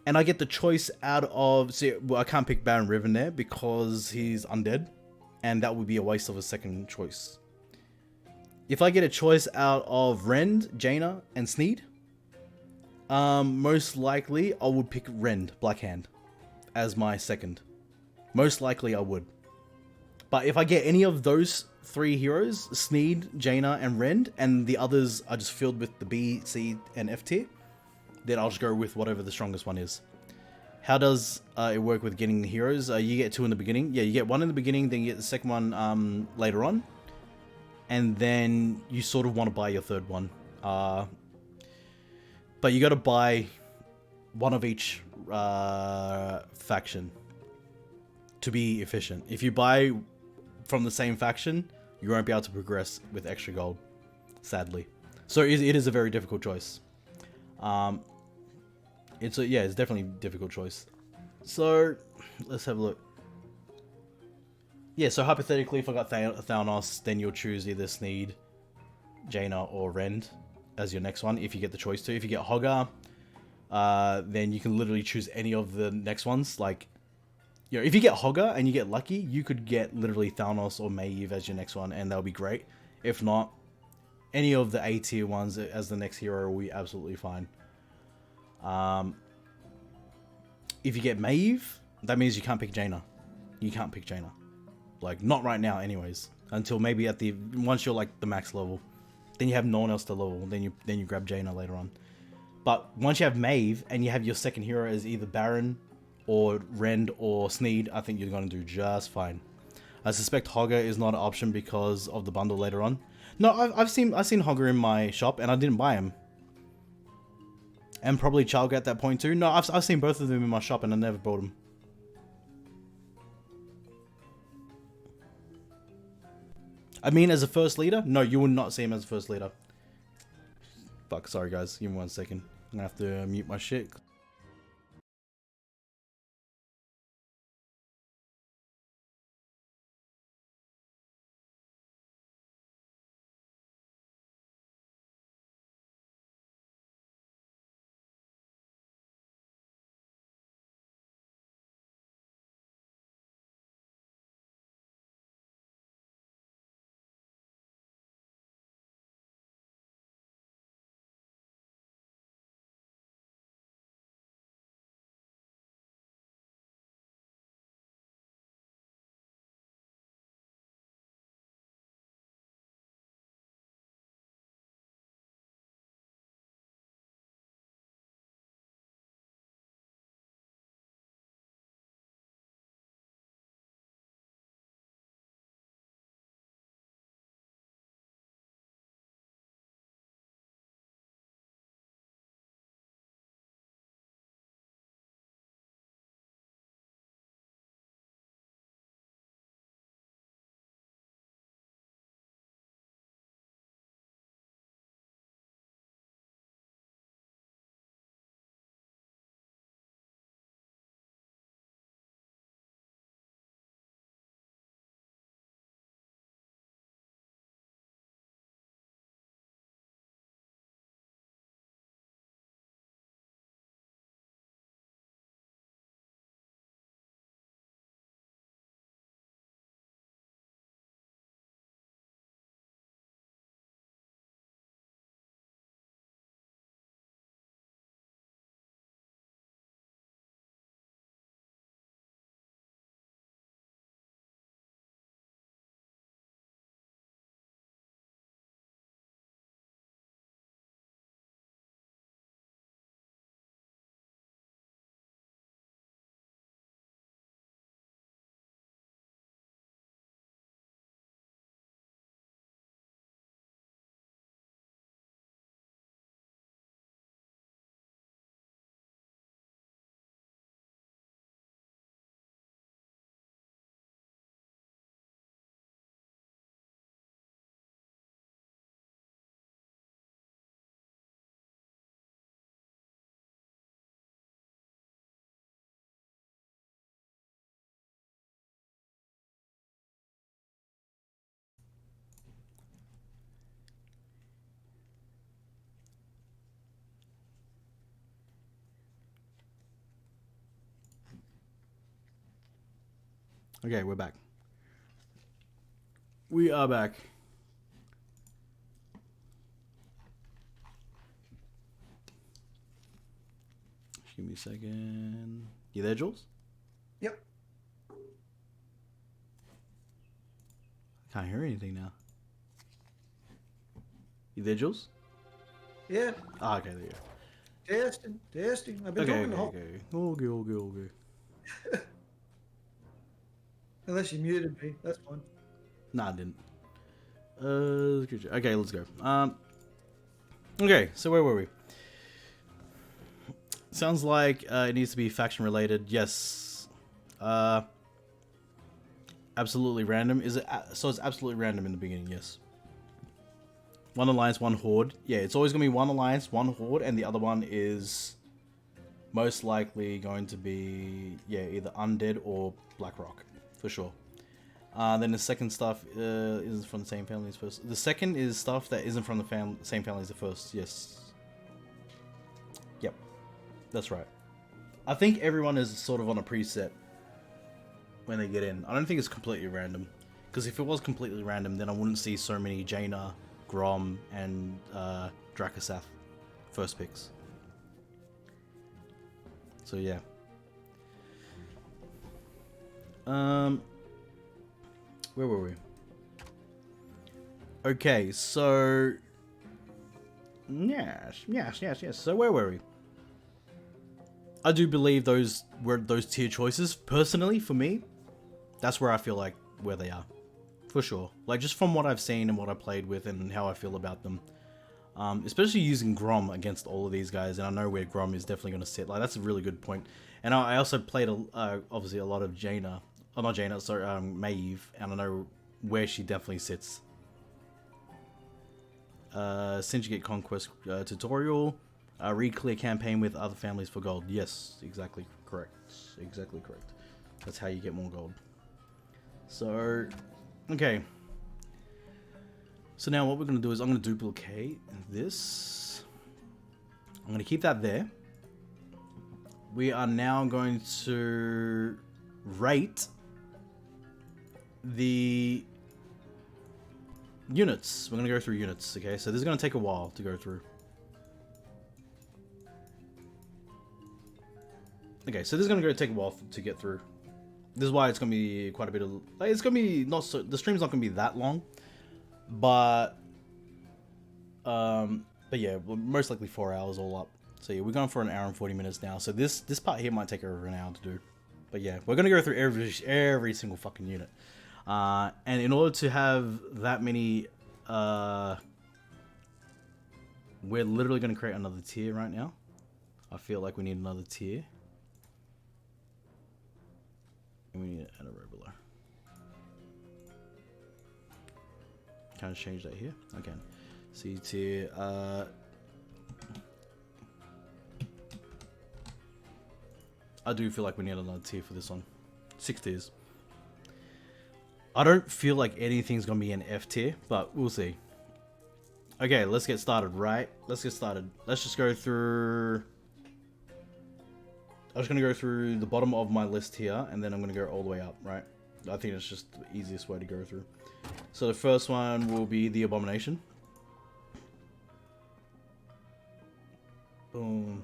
and I get the choice out of... See, well, I can't pick Baron Rivendare because he's undead, and that would be a waste of a second choice. If I get a choice out of Rend, Jaina, and Sneed, most likely I would pick Rend, Blackhand, as my second. Most likely I would. But if I get any of those three heroes, Sneed, Jaina, and Rend, and the others are just filled with the B, C, and F tier, then I'll just go with whatever the strongest one is. How does it work with getting the heroes? You get 2 in the beginning. Yeah, you get 1 in the beginning, then you get the second one later on. And then you sort of want to buy your third one. But you got to buy one of each faction to be efficient. If you buy from the same faction, you won't be able to progress with extra gold, sadly. So it is a very difficult choice. It's definitely a difficult choice. So let's have a look. Yeah, so hypothetically, if I got Thalnos, then you'll choose either Sneed, Jaina, or Rend as your next one if you get the choice to. If you get Hoggar, then you can literally choose any of the next ones. Like, you know, if you get Hoggar and you get lucky, you could get literally Thalnos or Maeve as your next one, and that'll be great. If not, any of the A tier ones as the next hero will be absolutely fine. If you get Maeve, that means you can't pick Jaina. You can't pick Jaina. Like, not right now anyways. Until maybe once you're like the max level. Then you have no one else to level. Then you grab Jaina later on. But once you have Maeve and you have your second hero as either Baron or Rend or Sneed, I think you're going to do just fine. I suspect Hogger is not an option because of the bundle later on. No, I've seen Hogger in my shop and I didn't buy him. And probably Chalga at that point too. No, I've seen both of them in my shop and I never bought them. I mean, as a first leader? No, you would not see him as a first leader. Fuck, sorry guys. Give me 1 second. I'm gonna have to mute my shit. Okay, we're back. We are back. Just give me a second. You there, Jules? Yep. Can't hear anything now. You there, Jules? Yeah. Ah, okay, there you go. Testing. I've been Okay, talking the whole. All good. Unless you muted me, that's fine. Nah, I didn't. Okay, let's go. Okay, so where were we? Sounds like it needs to be faction related. Yes. Absolutely random. Is it? So it's absolutely random in the beginning. Yes. One alliance, one horde. Yeah, it's always gonna be one alliance, one horde, and the other one is most likely going to be either undead or Blackrock for sure. Then the second stuff isn't from the same family as first. The second is stuff that isn't from the same family as the first. Yes. Yep, that's right. I think everyone is sort of on a preset when they get in. I don't think it's completely random, because if it was completely random, then I wouldn't see so many Jaina, Grom, and Dracosath first picks. So yeah. Where were we? Okay, so yes. So where were we? I do believe those were those tier choices. Personally, for me, that's where I feel like where they are, for sure. Like just from what I've seen and what I played with and how I feel about them. Especially using Grom against all of these guys, and I know where Grom is definitely going to sit. Like that's a really good point. And I also played obviously a lot of Jaina. Oh, not Jaina, sorry, Maeve, and I know where she definitely sits. Syndicate Conquest tutorial. Re-clear campaign with other families for gold. Yes, exactly correct. Exactly correct. That's how you get more gold. So, okay. So now what we're going to do is I'm going to duplicate this. I'm going to keep that there. We are now going to rate the units. We're going to go through units, okay? So this is going to take a while to go through. Okay, so this is going to take a while to get through. This is why it's going to be quite a bit of... Like, it's going to be not so... The stream's not going to be that long. But yeah, most likely 4 hours all up. So yeah, we're going for an hour and 40 minutes now. So this part here might take over an hour to do. But yeah, we're going to go through every single fucking unit. And in order to have that many, we're literally going to create another tier right now. I feel like we need another tier. And we need to add a row below. Can I change that here? I can. C tier. I do feel like we need another tier for this one. 6 tiers. I don't feel like anything's gonna be an F tier, but we'll see. Okay, let's get started, right? Let's get started. Let's just go through... I'm just gonna go through the bottom of my list here, and then I'm gonna go all the way up, right? I think it's just the easiest way to go through. So the first one will be the Abomination. Boom.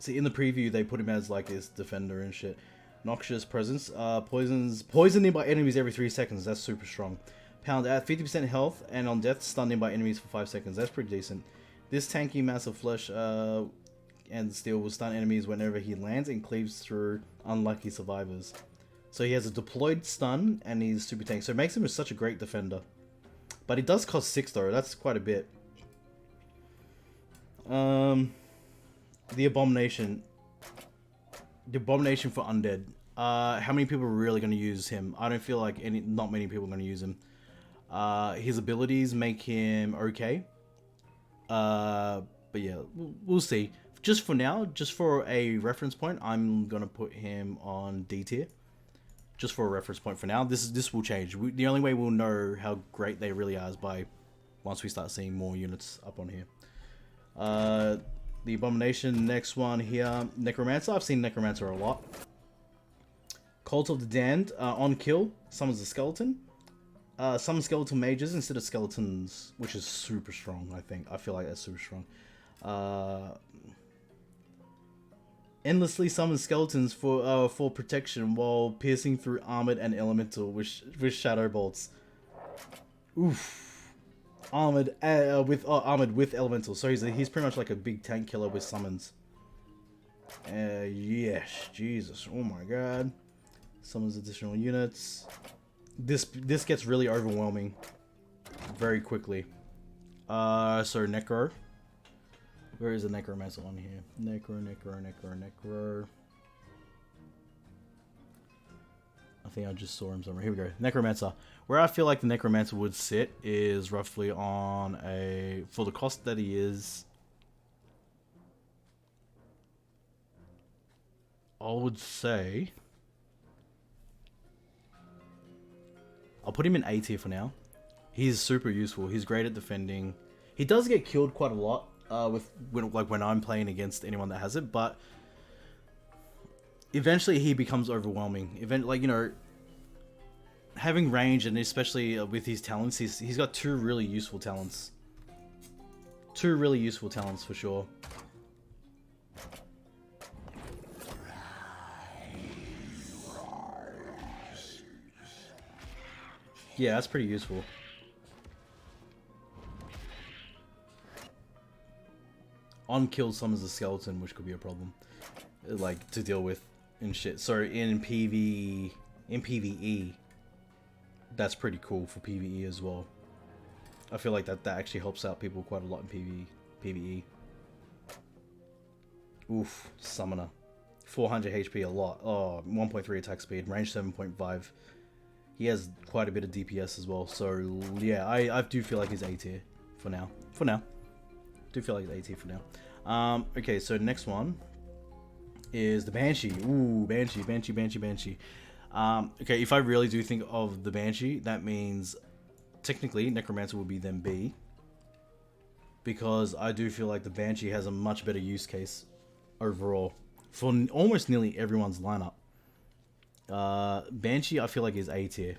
See, in the preview, they put him as like this defender and shit. Noxious presence. Poisoning by enemies every 3 seconds. That's super strong. Pound at 50% health, and on death, stunning by enemies for 5 seconds. That's pretty decent. This tanky mass of flesh and steel will stun enemies whenever he lands and cleaves through unlucky survivors. So he has a deployed stun, and he's super tank. So it makes him such a great defender. But it does cost 6 though. That's quite a bit. The Abomination. The Abomination for Undead. How many people are really going to use him? I don't feel like not many people are going to use him. His abilities make him okay. But yeah, we'll see. Just for now, just for a reference point, I'm going to put him on D tier. Just for a reference point for now. This will change. The only way we'll know how great they really are is by once we start seeing more units up on here. The Abomination, next one here. Necromancer. I've seen Necromancer a lot. Cult of the Damned, on kill, summons a skeleton. Summon skeletal mages instead of skeletons, which is super strong, I think. I feel like that's super strong. Endlessly summon skeletons for protection while piercing through armored and elemental with shadow bolts. Oof. Armored with elemental. So he's pretty much like a big tank killer with summons. Yes, Jesus. Oh my god. Summons additional units. This gets really overwhelming very quickly. So Necro. Where is the Necromancer on here? Necro. I think I just saw him somewhere. Here we go. Necromancer. Where I feel like the Necromancer would sit is roughly on a... For the cost that he is... I would say... I'll put him in A tier for now. He's super useful. He's great at defending. He does get killed quite a lot when I'm playing against anyone that has it, but eventually he becomes overwhelming. Having range, and especially with his talents, he's got two really useful talents. Two really useful talents for sure. Yeah, that's pretty useful. On kill summons a skeleton, which could be a problem, like, to deal with and shit. So in PvE, that's pretty cool for PvE as well. I feel like that actually helps out people quite a lot in PvE. Oof, summoner, 400 HP, a lot. Oh, 1.3 attack speed, range 7.5. He has quite a bit of DPS as well. So yeah, I do feel like he's A tier for now. Do feel like he's A tier for now. Okay, so next one is the Banshee. Ooh, Banshee. Okay, if I really do think of the Banshee, that means technically Necromancer would be then B, because I do feel like the Banshee has a much better use case overall for almost nearly everyone's lineup. Banshee, I feel like, is A tier.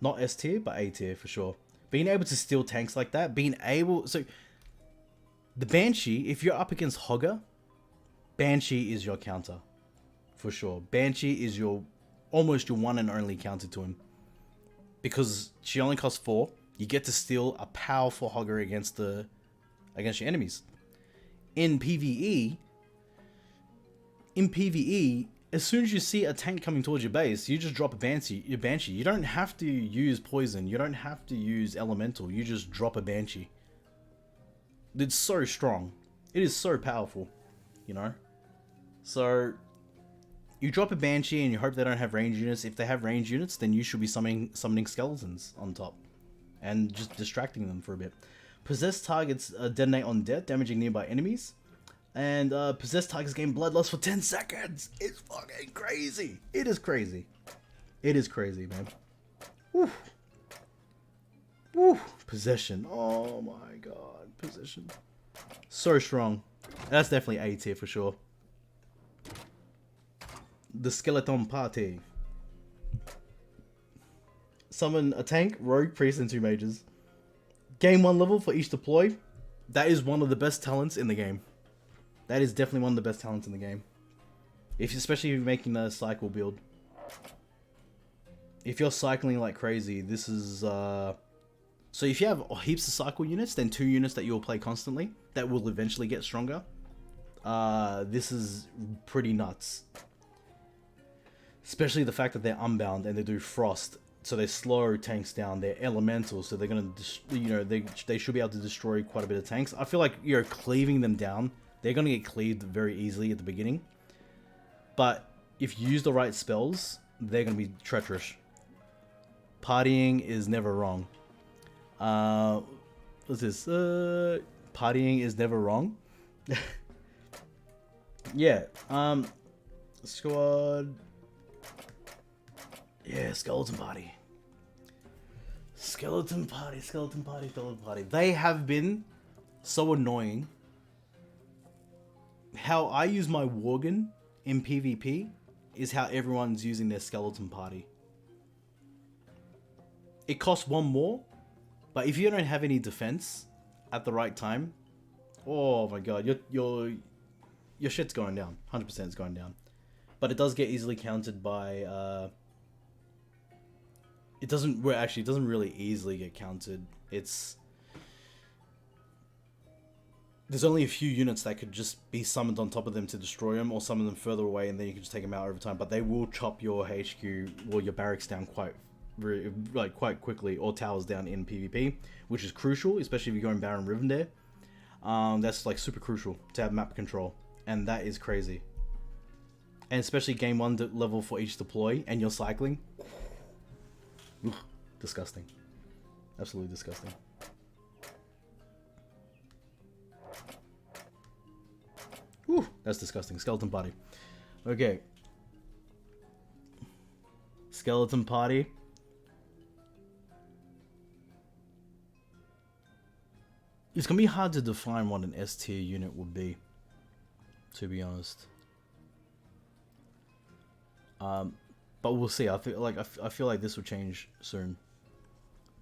Not S tier, but A tier for sure. Being able to steal tanks like that, so the Banshee, if you're up against Hogger, Banshee is your counter for sure. Banshee is almost your one and only counter to him, because she only costs 4. You get to steal a powerful Hogger against your enemies. In PvE, as soon as you see a tank coming towards your base, you just drop a Banshee. You don't have to use poison. You don't have to use elemental. You just drop a Banshee. It's so strong. It is so powerful, you know? So, you drop a Banshee and you hope they don't have range units. If they have range units, then you should be summoning skeletons on top and just distracting them for a bit. Possessed targets detonate on death, damaging nearby enemies. And possessed targets gain bloodlust for 10 seconds. It's fucking crazy. It is crazy. It is crazy, man. Woo. Woo. Possession. Oh my god. Possession. So strong. That's definitely A tier for sure. The Skeleton Party. Summon a tank, rogue, priest, and 2 mages. Gain 1 level for each deploy. That is one of the best talents in the game. That is definitely one of the best talents in the game. Especially if you're making a cycle build. If you're cycling like crazy, this is... So if you have heaps of cycle units, then 2 units that you'll play constantly, that will eventually get stronger. This is pretty nuts. Especially the fact that they're unbound and they do frost. So they slow tanks down. They're elemental, so they're gonna, they should be able to destroy quite a bit of tanks. I feel like you're cleaving them down. They're gonna get cleaved very easily at the beginning. But if you use the right spells, they're gonna be treacherous. Partying is never wrong. What's this? Partying is never wrong. Yeah. Squad. Yeah, Skeleton Party. Skeleton Party. They have been so annoying. How I use my Worgen in PvP is how everyone's using their skeleton party. It costs 1 more, but if you don't have any defense at the right time, oh my god, your shit's going down. 100% is going down. But it does get easily countered by it doesn't really easily get countered. There's only a few units that could just be summoned on top of them to destroy them, or summon them further away, and then you can just take them out over time. But they will chop your HQ or your barracks down quite quickly, or towers down in PvP, which is crucial, especially if you're going Baron Riven there. That's like super crucial to have map control, and that is crazy. And especially game 1 level for each deploy, and you're cycling. Ugh, disgusting. Absolutely disgusting. Whew, that's disgusting. Skeleton party. Okay. Skeleton party. It's gonna be hard to define what an S tier unit would be, to be honest. But we'll see. I feel like this will change soon.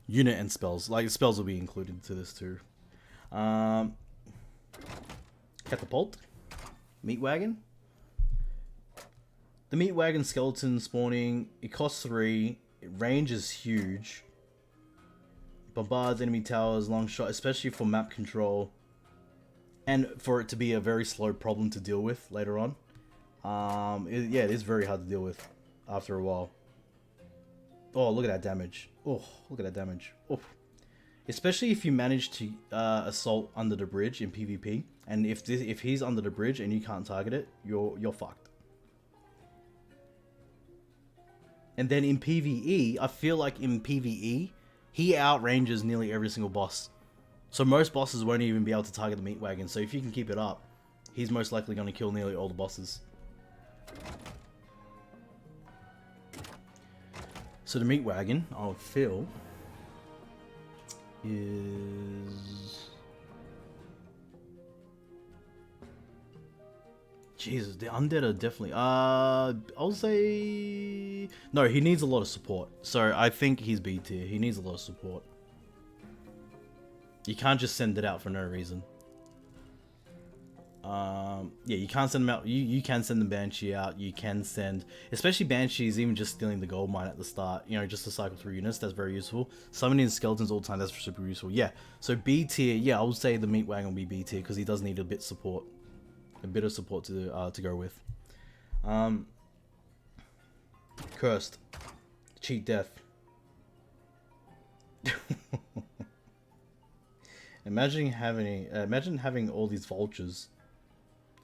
Unit and spells. Like spells will be included to this too. Catapult. Meat wagon. The meat wagon skeleton spawning. It costs 3. Range is huge. Bombards enemy towers, long shot, especially for map control, and for it to be a very slow problem to deal with later on. Yeah, it is very hard to deal with after a while. Oh, look at that damage. Oh, look at that damage. Oh. Especially if you manage to assault under the bridge in PvP, and if he's under the bridge and you can't target it, you're fucked. And then in PvE, I feel like in PvE, he outranges nearly every single boss. So most bosses won't even be able to target the meat wagon. So if you can keep it up, he's most likely going to kill nearly all the bosses. So the meat wagon, I feel, is... Jesus, the undead are definitely... I'll say... No, he needs a lot of support. So I think he's B tier. He needs a lot of support. You can't just send it out for no reason. Yeah, you can't send them out. You can send the Banshee out. You can send... Especially Banshees, even just stealing the gold mine at the start. You know, just to cycle through units. That's very useful. Summoning skeletons all the time. That's super useful. Yeah, so B tier. Yeah, I would say the meat wagon will be B tier because he does need a bit of support. A bit of support to go with. Cursed. Cheat death. Imagine having all these vultures.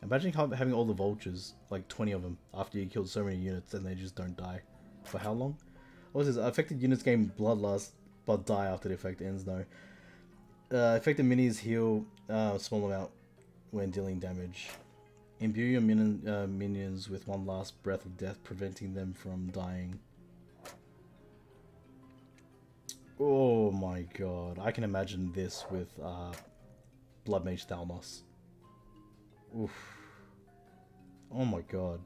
Imagine having all the vultures, like 20 of them, after you killed so many units and they just don't die. For how long? What is this? Affected units gain bloodlust but die after the effect ends. No. Affected minis heal small amount when dealing damage. Imbue your minions with one last breath of death, preventing them from dying. Oh my god. I can imagine this with Blood Mage Thalnos. Oof. Oh my god.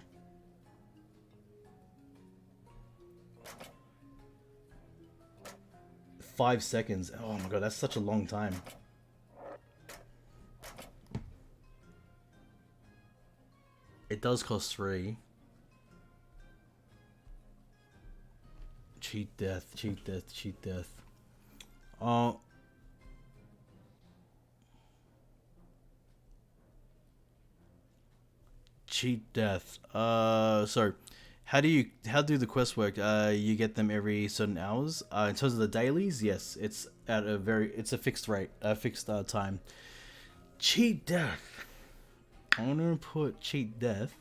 Five seconds. Oh my god, that's such a long time. It does cost 3. Cheat death, cheat death, cheat death. Cheat death. So how do the quests work? You get them every certain hours. In terms of the dailies, yes, it's at it's a fixed rate, a fixed time. Cheat death. I'm gonna put cheat death.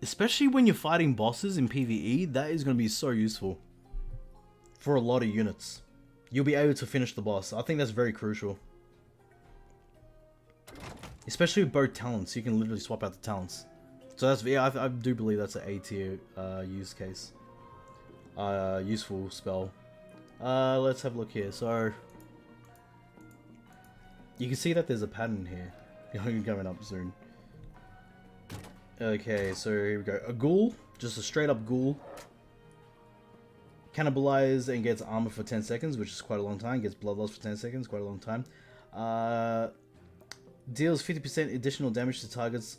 Especially when you're fighting bosses in PvE, that is going to be so useful for a lot of units. You'll be able to finish the boss. I think that's very crucial. Especially with both talents, you can literally swap out the talents. So that's, yeah, I do believe that's an A tier use case. Useful spell. Let's have a look here. So you can see that there's a pattern here. Coming up soon. Okay, so here we go. A ghoul, just a straight up ghoul. Cannibalize and gets armor for 10 seconds, which is quite a long time. Gets blood loss for 10 seconds, quite a long time. Deals 50% additional damage to targets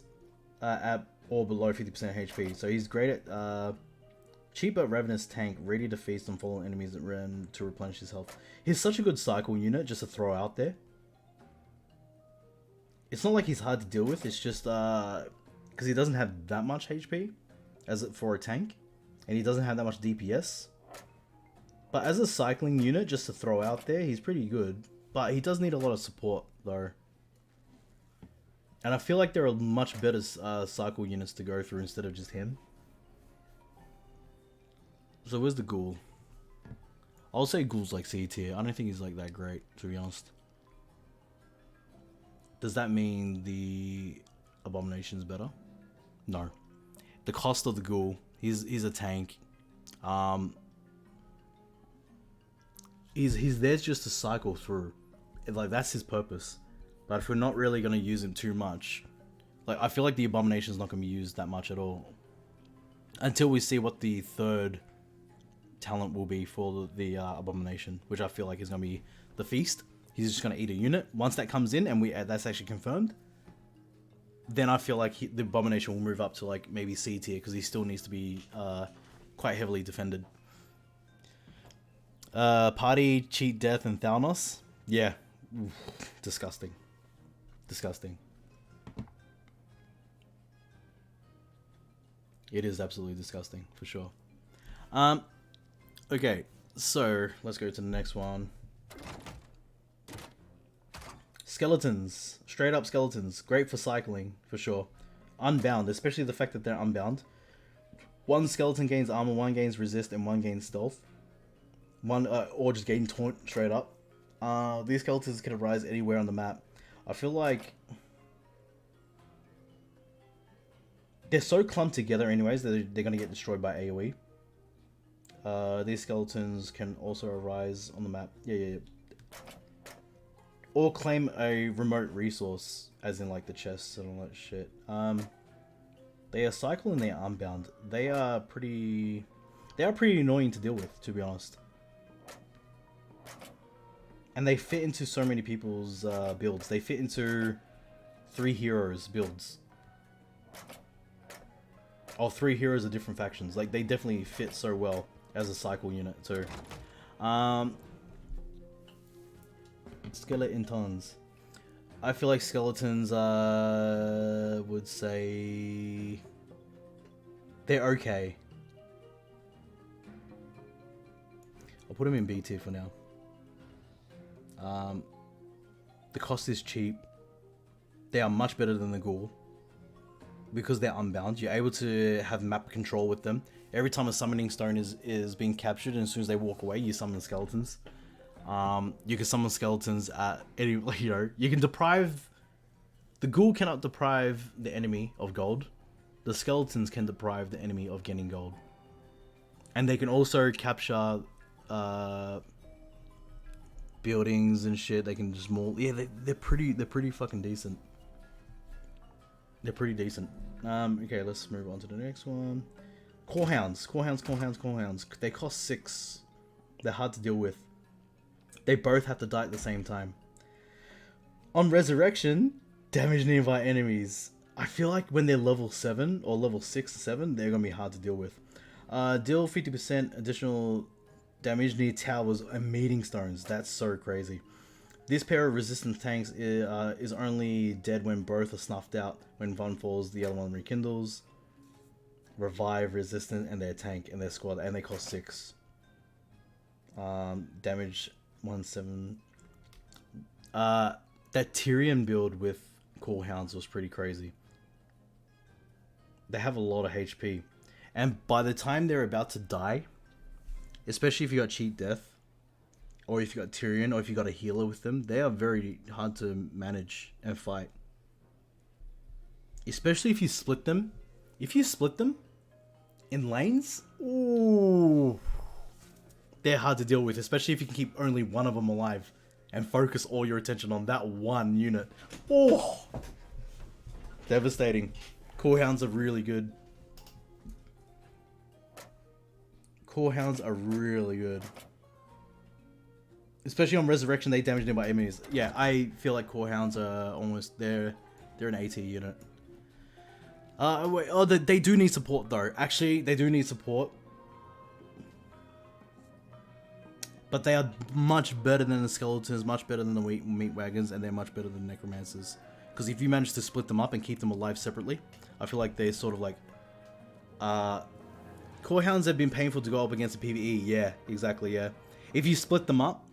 at or below 50% HP. So he's great at cheap but ravenous tank, ready to feast on fallen enemies that run to replenish his health. He's such a good cycle unit just to throw out there. It's not like he's hard to deal with, it's just because he doesn't have that much HP as for a tank, and he doesn't have that much DPS. But as a cycling unit, just to throw out there, he's pretty good. But he does need a lot of support though. And I feel like there are much better cycle units to go through instead of just him. So where's the ghoul? I'll say ghoul's like C tier. I don't think he's like that great, to be honest. Does that mean the abomination's better? No. The cost of the ghoul, he's a tank. He's there just to cycle through. Like, that's his purpose. But if we're not really going to use him too much, like, I feel like the abomination's not going to be used that much at all. Until we see what the third talent will be for the abomination, which I feel like is going to be the feast. He's just going to eat a unit. Once that comes in and that's actually confirmed, then I feel like the abomination will move up to like maybe C tier, because he still needs to be quite heavily defended. Party, cheat death, and Thalnos. Yeah. Oof. Disgusting. Disgusting. It is absolutely disgusting, for sure. Okay, so let's go to the next one. Skeletons. Straight up skeletons. Great for cycling, for sure. Unbound, especially the fact that they're unbound. One skeleton gains armor, one gains resist, and one gains stealth. Or just gain taunt straight up. These skeletons can arise anywhere on the map. I feel like they're so clumped together anyways that they're going to get destroyed by AoE. These skeletons can also arise on the map. Yeah. Or claim a remote resource, as in like the chests and all that shit. They are cycle and they are unbound. They are pretty annoying to deal with, to be honest. And they fit into so many people's builds. They fit into 3 heroes builds. Or 3 heroes of different factions. Like, they definitely fit so well as a cycle unit too. Skeletons. I feel like skeletons would say they're okay. I'll put them in B tier for now. The cost is cheap. They are much better than the ghoul because they're unbound. You're able to have map control with them. Every time a summoning stone is being captured, and as soon as they walk away, you summon skeletons. You can summon skeletons at any, you can deprive. The ghoul cannot deprive the enemy of gold. The skeletons can deprive the enemy of getting gold, and they can also capture buildings and shit. They can just maul. Yeah, they're pretty fucking decent. They're pretty decent. Okay, let's move on to the next one. Corehounds. They cost 6. They're hard to deal with. They both have to die at the same time. On resurrection, damage nearby enemies. I feel like when they're level 7 or level 6 or 7, they're gonna be hard to deal with. Deal 50% additional damage near towers and meeting stones. That's so crazy. This pair of resistance tanks is only dead when both are snuffed out. When one falls, the other one rekindles. Revive, resistant, and their tank and their squad, and they cost 6. Damage 1-7. That Tyrion build with Corehounds was pretty crazy. They have a lot of HP, and by the time they're about to die, especially if you got cheat death, or if you got Tyrion, or if you got a healer with them, they are very hard to manage and fight. Especially if you split them. If you split them in lanes, ooh, they're hard to deal with, especially if you can keep only one of them alive and focus all your attention on that one unit. Oh, Devastating. Core hounds are really good. Core hounds are really good. Especially on resurrection, they damage nearby enemies. Yeah, I feel like core hounds are almost they're an AT unit. Wait, oh, they do need support though. Actually, they do need support. But they are much better than the skeletons, much better than the meat wagons, and they're much better than necromancers. Because if you manage to split them up and keep them alive separately, I feel like they're sort of like... Core hounds have been painful to go up against the PvE. Yeah, exactly, yeah. If you split them up,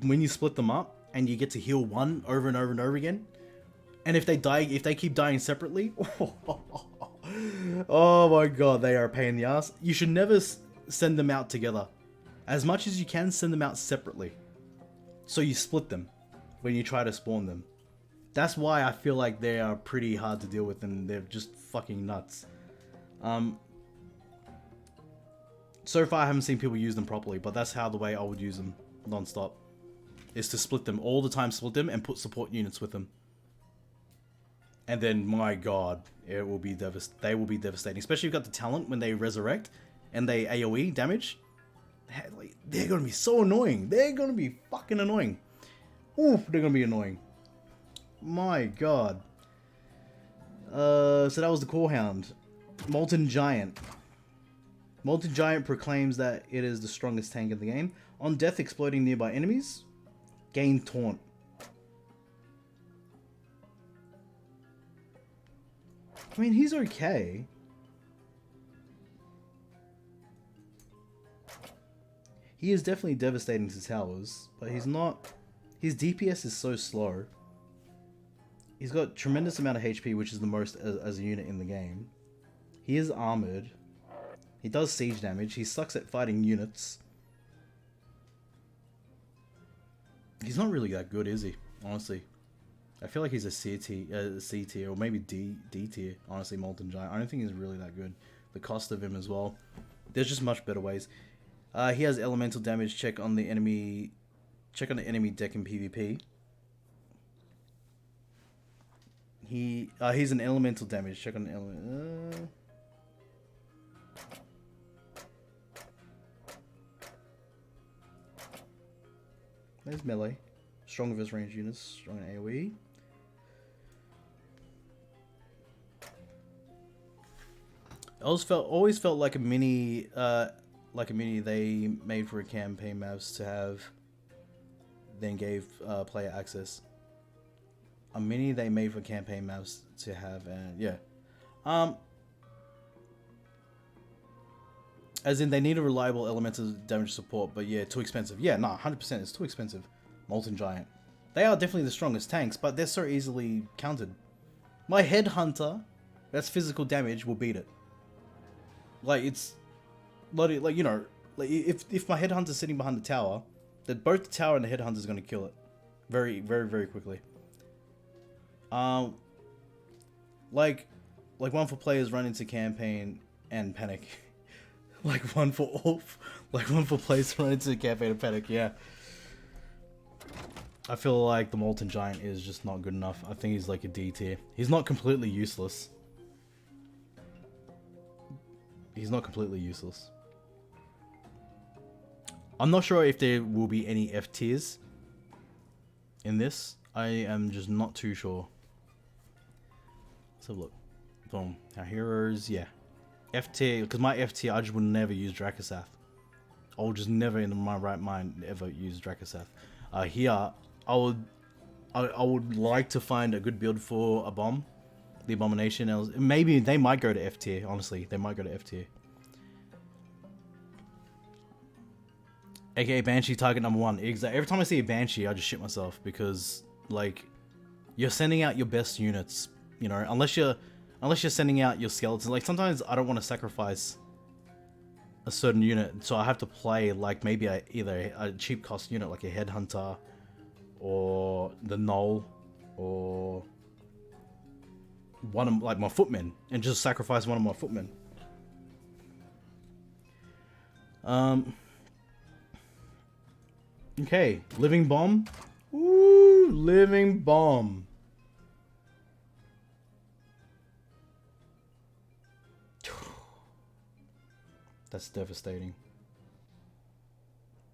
when you split them up, and you get to heal one over and over and over again, and if they keep dying separately, oh my god, they are a pain in the ass. You should never send them out together. As much as you can, send them out separately. So you split them when you try to spawn them. That's why I feel like they are pretty hard to deal with and they're just fucking nuts. So far I haven't seen people use them properly, but that's how the way I would use them non-stop. Is to split them, all the time split them and put support units with them. And then, my god, it will be they will be devastating. Especially if you've got the talent when they resurrect and they AoE damage. They're gonna be so annoying. They're gonna be fucking annoying. Oof, they're gonna be annoying. My god. So that was the Core Hound. Molten Giant. Molten Giant proclaims that it is the strongest tank in the game. On death, exploding nearby enemies. Gain Taunt. I mean, he's okay. He is definitely devastating to towers, but he's not... His DPS is so slow. He's got tremendous amount of HP, which is the most as a unit in the game. He is armored. He does siege damage. He sucks at fighting units. He's not really that good, is he? Honestly. I feel like he's a C tier, or maybe D tier, honestly, Molten Giant. I don't think he's really that good. The cost of him as well. There's just much better ways. He has elemental damage. Check on the enemy deck in PvP. He's an elemental damage. Check on the element. There's melee. Strong versus ranged units. Strong in AoE. Always felt like a mini they made for a campaign maps to have, then gave player access. A mini they made for campaign maps to have, and yeah, as in they need a reliable elemental damage support, but yeah, too expensive. Yeah, nah, 100%, it's too expensive. Molten Giant, they are definitely the strongest tanks, but they're so easily countered. My Headhunter, that's physical damage, will beat it. Like, it's like, you know, like if my Headhunter's sitting behind the tower, then both the tower and the Headhunter is going to kill it very, very, very quickly. Like one for players run into campaign and panic. like one for players run into campaign and panic. Yeah. I feel like the Molten Giant is just not good enough. I think he's like a D tier. He's not completely useless. He's not completely useless. I'm not sure if there will be any F tiers in this. I am just not too sure. Let's have a look. Boom. Our heroes, yeah. F tier, because my F tier, I just would never use Dracosath. I would just never in my right mind ever use Dracosath. Here, I would like to find a good build for a bomb. The Abomination. Maybe they might go to F tier, honestly. They might go to F tier. AKA Banshee target number 1. Exactly. Every time I see a Banshee, I just shit myself because, like, you're sending out your best units, you know, unless you're sending out your skeletons. Like, sometimes I don't want to sacrifice a certain unit, so I have to play, like, maybe either a cheap cost unit, like a Headhunter, or the Knoll, or one of, like, my Footmen, and just sacrifice one of my Footmen. Okay, Living Bomb. Ooh, Living Bomb. That's devastating.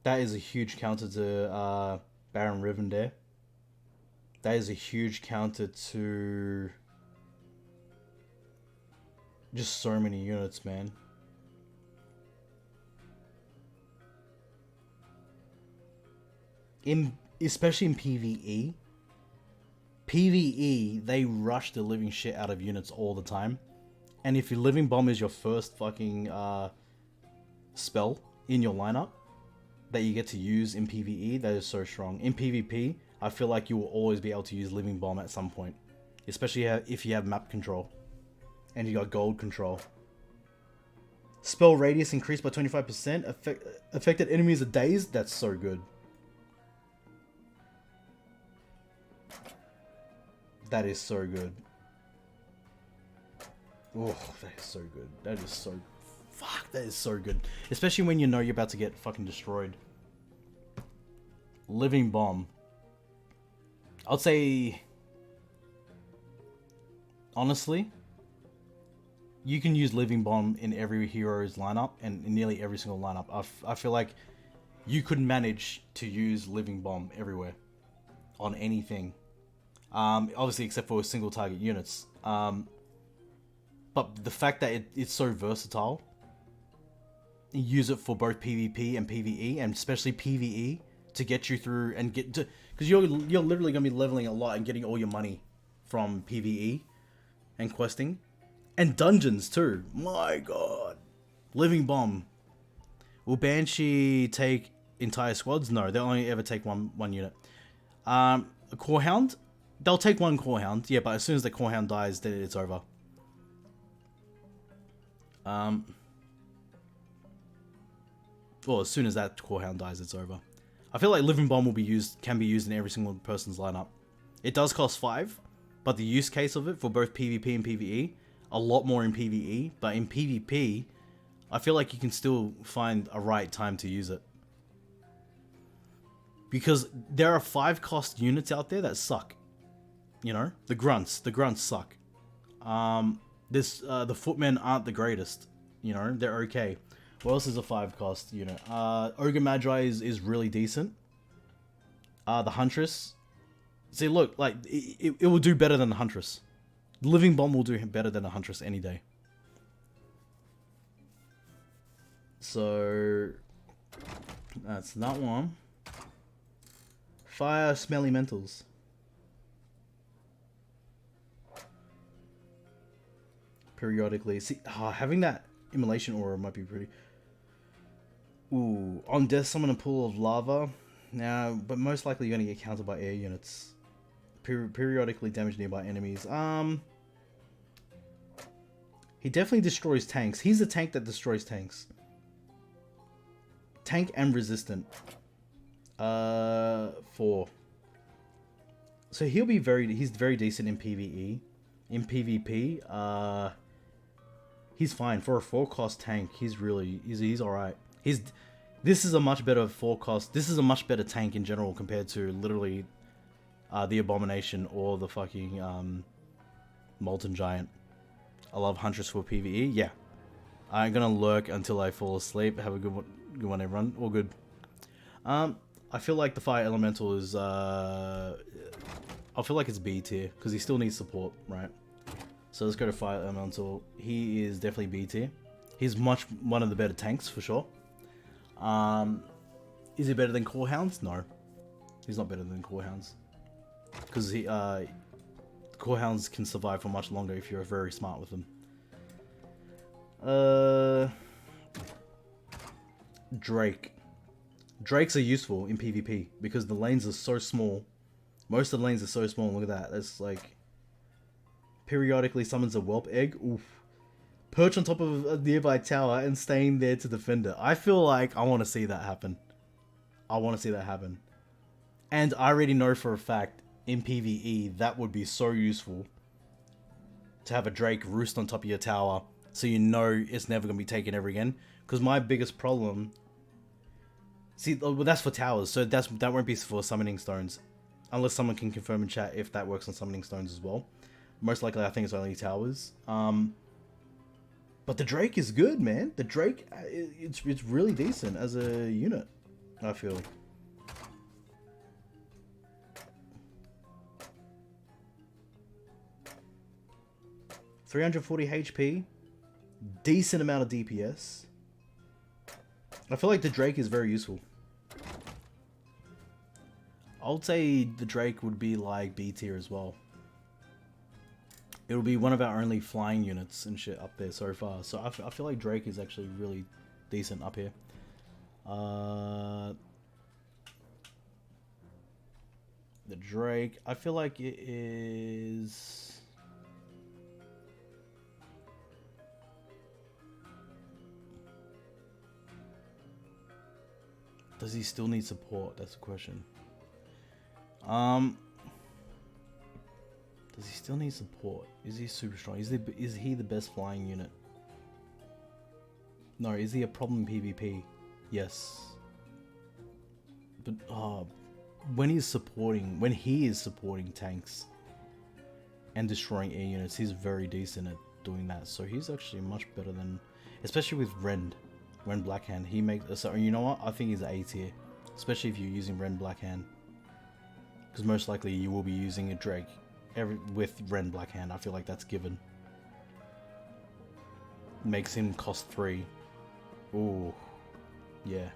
That is a huge counter to Baron Riven there. That is a huge counter to just so many units, man. Especially in PvE. PvE, they rush the living shit out of units all the time. And if your Living Bomb is your first fucking spell in your lineup that you get to use in PvE, that is so strong. In PvP, I feel like you will always be able to use Living Bomb at some point. Especially if you have map control. And you got gold control. Spell radius increased by 25%. Affected enemies are dazed. That's so good. That is so good. Oh, that is so good. That is so... Fuck, that is so good. Especially when you know you're about to get fucking destroyed. Living Bomb. I'd say... Honestly, you can use Living Bomb in every hero's lineup and in nearly every single lineup. I feel like you could manage to use Living Bomb everywhere. On anything. Obviously, except for single target units. But the fact that it's so versatile, you use it for both PvP and PvE, and especially PvE to get you through and get to, because you're literally gonna be leveling a lot and getting all your money from PvE and questing and dungeons too. My God, Living Bomb. Will Banshee take entire squads? No, they'll only ever take one unit. A Core Hound. They'll take one Core Hound, yeah, but as soon as the Core Hound dies, then it's over. Well, as soon as that Core Hound dies, it's over. I feel like Living Bomb can be used in every single person's lineup. It does cost 5, but the use case of it for both PvP and PvE, a lot more in PvE, but in PvP, I feel like you can still find a right time to use it. Because there are 5-cost units out there that suck. You know, the grunts suck. The footmen aren't the greatest. You know, they're okay. What else is a 5-cost unit? Ogre Magi is really decent. The Huntress. See, look, like it will do better than the Huntress. Living Bomb will do better than a Huntress any day. So that's that one. Fire Smelly Mentals. Periodically. See, having that immolation aura might be pretty... Ooh, on death summon a pool of lava. Now, but most likely you're going to get countered by air units. Periodically damage nearby enemies. He definitely destroys tanks. He's a tank that destroys tanks. Tank and resistant. 4. So he's very decent in PvE. In PvP, he's fine for a 4-cost tank. He's alright. This is a much better 4-cost. This is a much better tank in general compared to literally the Abomination or the fucking Molten Giant. I love Huntress for PvE. Yeah, I'm gonna lurk until I fall asleep. Have a good one, everyone. All good. I feel like the Fire Elemental is I feel like it's B tier because he still needs support, right? So let's go to Fire Elemental. He is definitely B tier. He's one of the better tanks for sure. Is he better than Core Hounds? No, he's not better than Core Hounds because Core Hounds can survive for much longer if you're very smart with them. Drakes are useful in PvP because the lanes are so small. Most of the lanes are so small. Look at that. That's like... Periodically summons a whelp egg. Oof. Perch on top of a nearby tower and staying there to defend it. I feel like I want to see that happen. I want to see that happen. And I already know for a fact, in PvE, that would be so useful. To have a Drake roost on top of your tower. So you know it's never going to be taken ever again. Because my biggest problem... See, well, that's for towers. So that won't be for summoning stones. Unless someone can confirm in chat if that works on summoning stones as well. Most likely, I think it's only towers. But the Drake is good, man. The Drake, it's really decent as a unit, I feel. $340 HP, decent amount of DPS. I feel like the Drake is very useful. I would say the Drake would be like B tier as well. It will be one of our only flying units and shit up there so far. So I feel like Drake is actually really decent up here. The Drake, I feel like it is... Does he still need support? That's the question. Does he still need support? Is he super strong? Is he the best flying unit? No, is he a problem in PvP? Yes. But when he is supporting tanks and destroying air units, he's very decent at doing that. So he's actually much better than, especially with Ren Blackhand. He makes, so you know what? I think he's A tier, especially if you're using Ren Blackhand, because most likely you will be using a Drake with Ren Blackhand. I feel like that's given. Makes him cost 3. Ooh, yeah.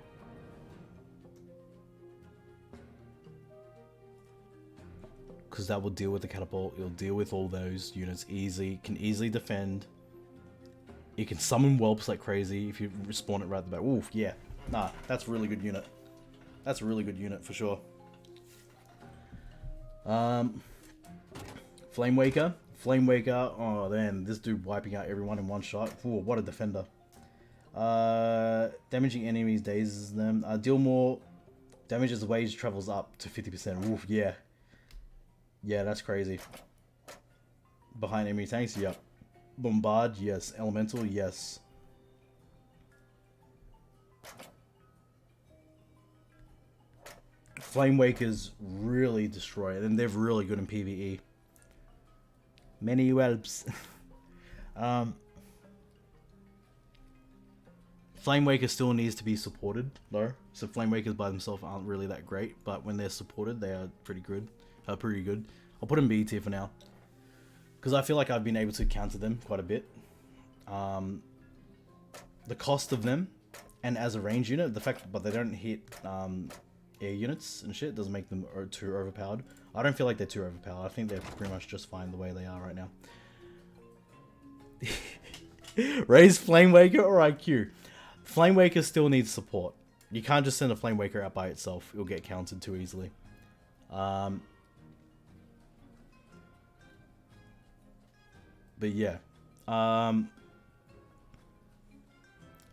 Because that will deal with the catapult. It'll deal with all those units easily. Can easily defend. You can summon whelps like crazy if you respawn it right at the back. Oof, yeah. Nah, that's a really good unit. That's a really good unit for sure. Flamewaker. Flamewaker. Oh, man. This dude wiping out everyone in one shot. Ooh, what a defender. Damaging enemies dazes them. Deal more damage as the wage travels up to 50%. Oof, yeah. Yeah, that's crazy. Behind enemy tanks, yep. Bombard, yes. Elemental, yes. Flamewakers really destroy it, and they're really good in PvE. Many whelps. Flamewaker still needs to be supported, though. So Flamewakers by themselves aren't really that great, but when they're supported, they are pretty good. I'll put them B tier for now, because I feel like I've been able to counter them quite a bit. The cost of them, and as a range unit, the fact, but they don't hit air units and shit, doesn't make them too overpowered. I don't feel like they're too overpowered. I think they're pretty much just fine the way they are right now. Raise Flamewaker or IQ? Flamewaker still needs support. You can't just send a Flamewaker out by itself. It'll get countered too easily. But yeah.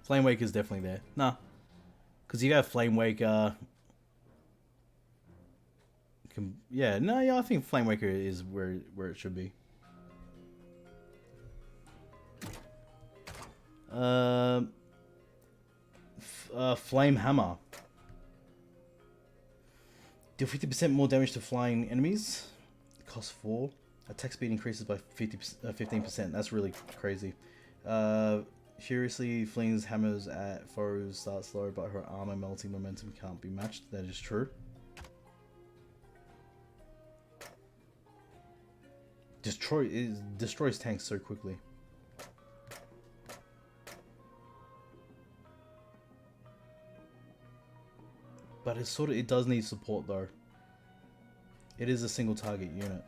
Flamewaker's definitely there. Nah. Because you have Flamewaker... Yeah, no, yeah, I think Flamewaker is where it should be. Flame Hammer. Deal 50% more damage to flying enemies. Cost 4. Attack speed increases by 15%. That's really crazy. Furiously flings hammers at foes. Starts slow, but her armor melting momentum can't be matched. That is true. Destroys tanks so quickly. But it does need support though. It is a single target unit.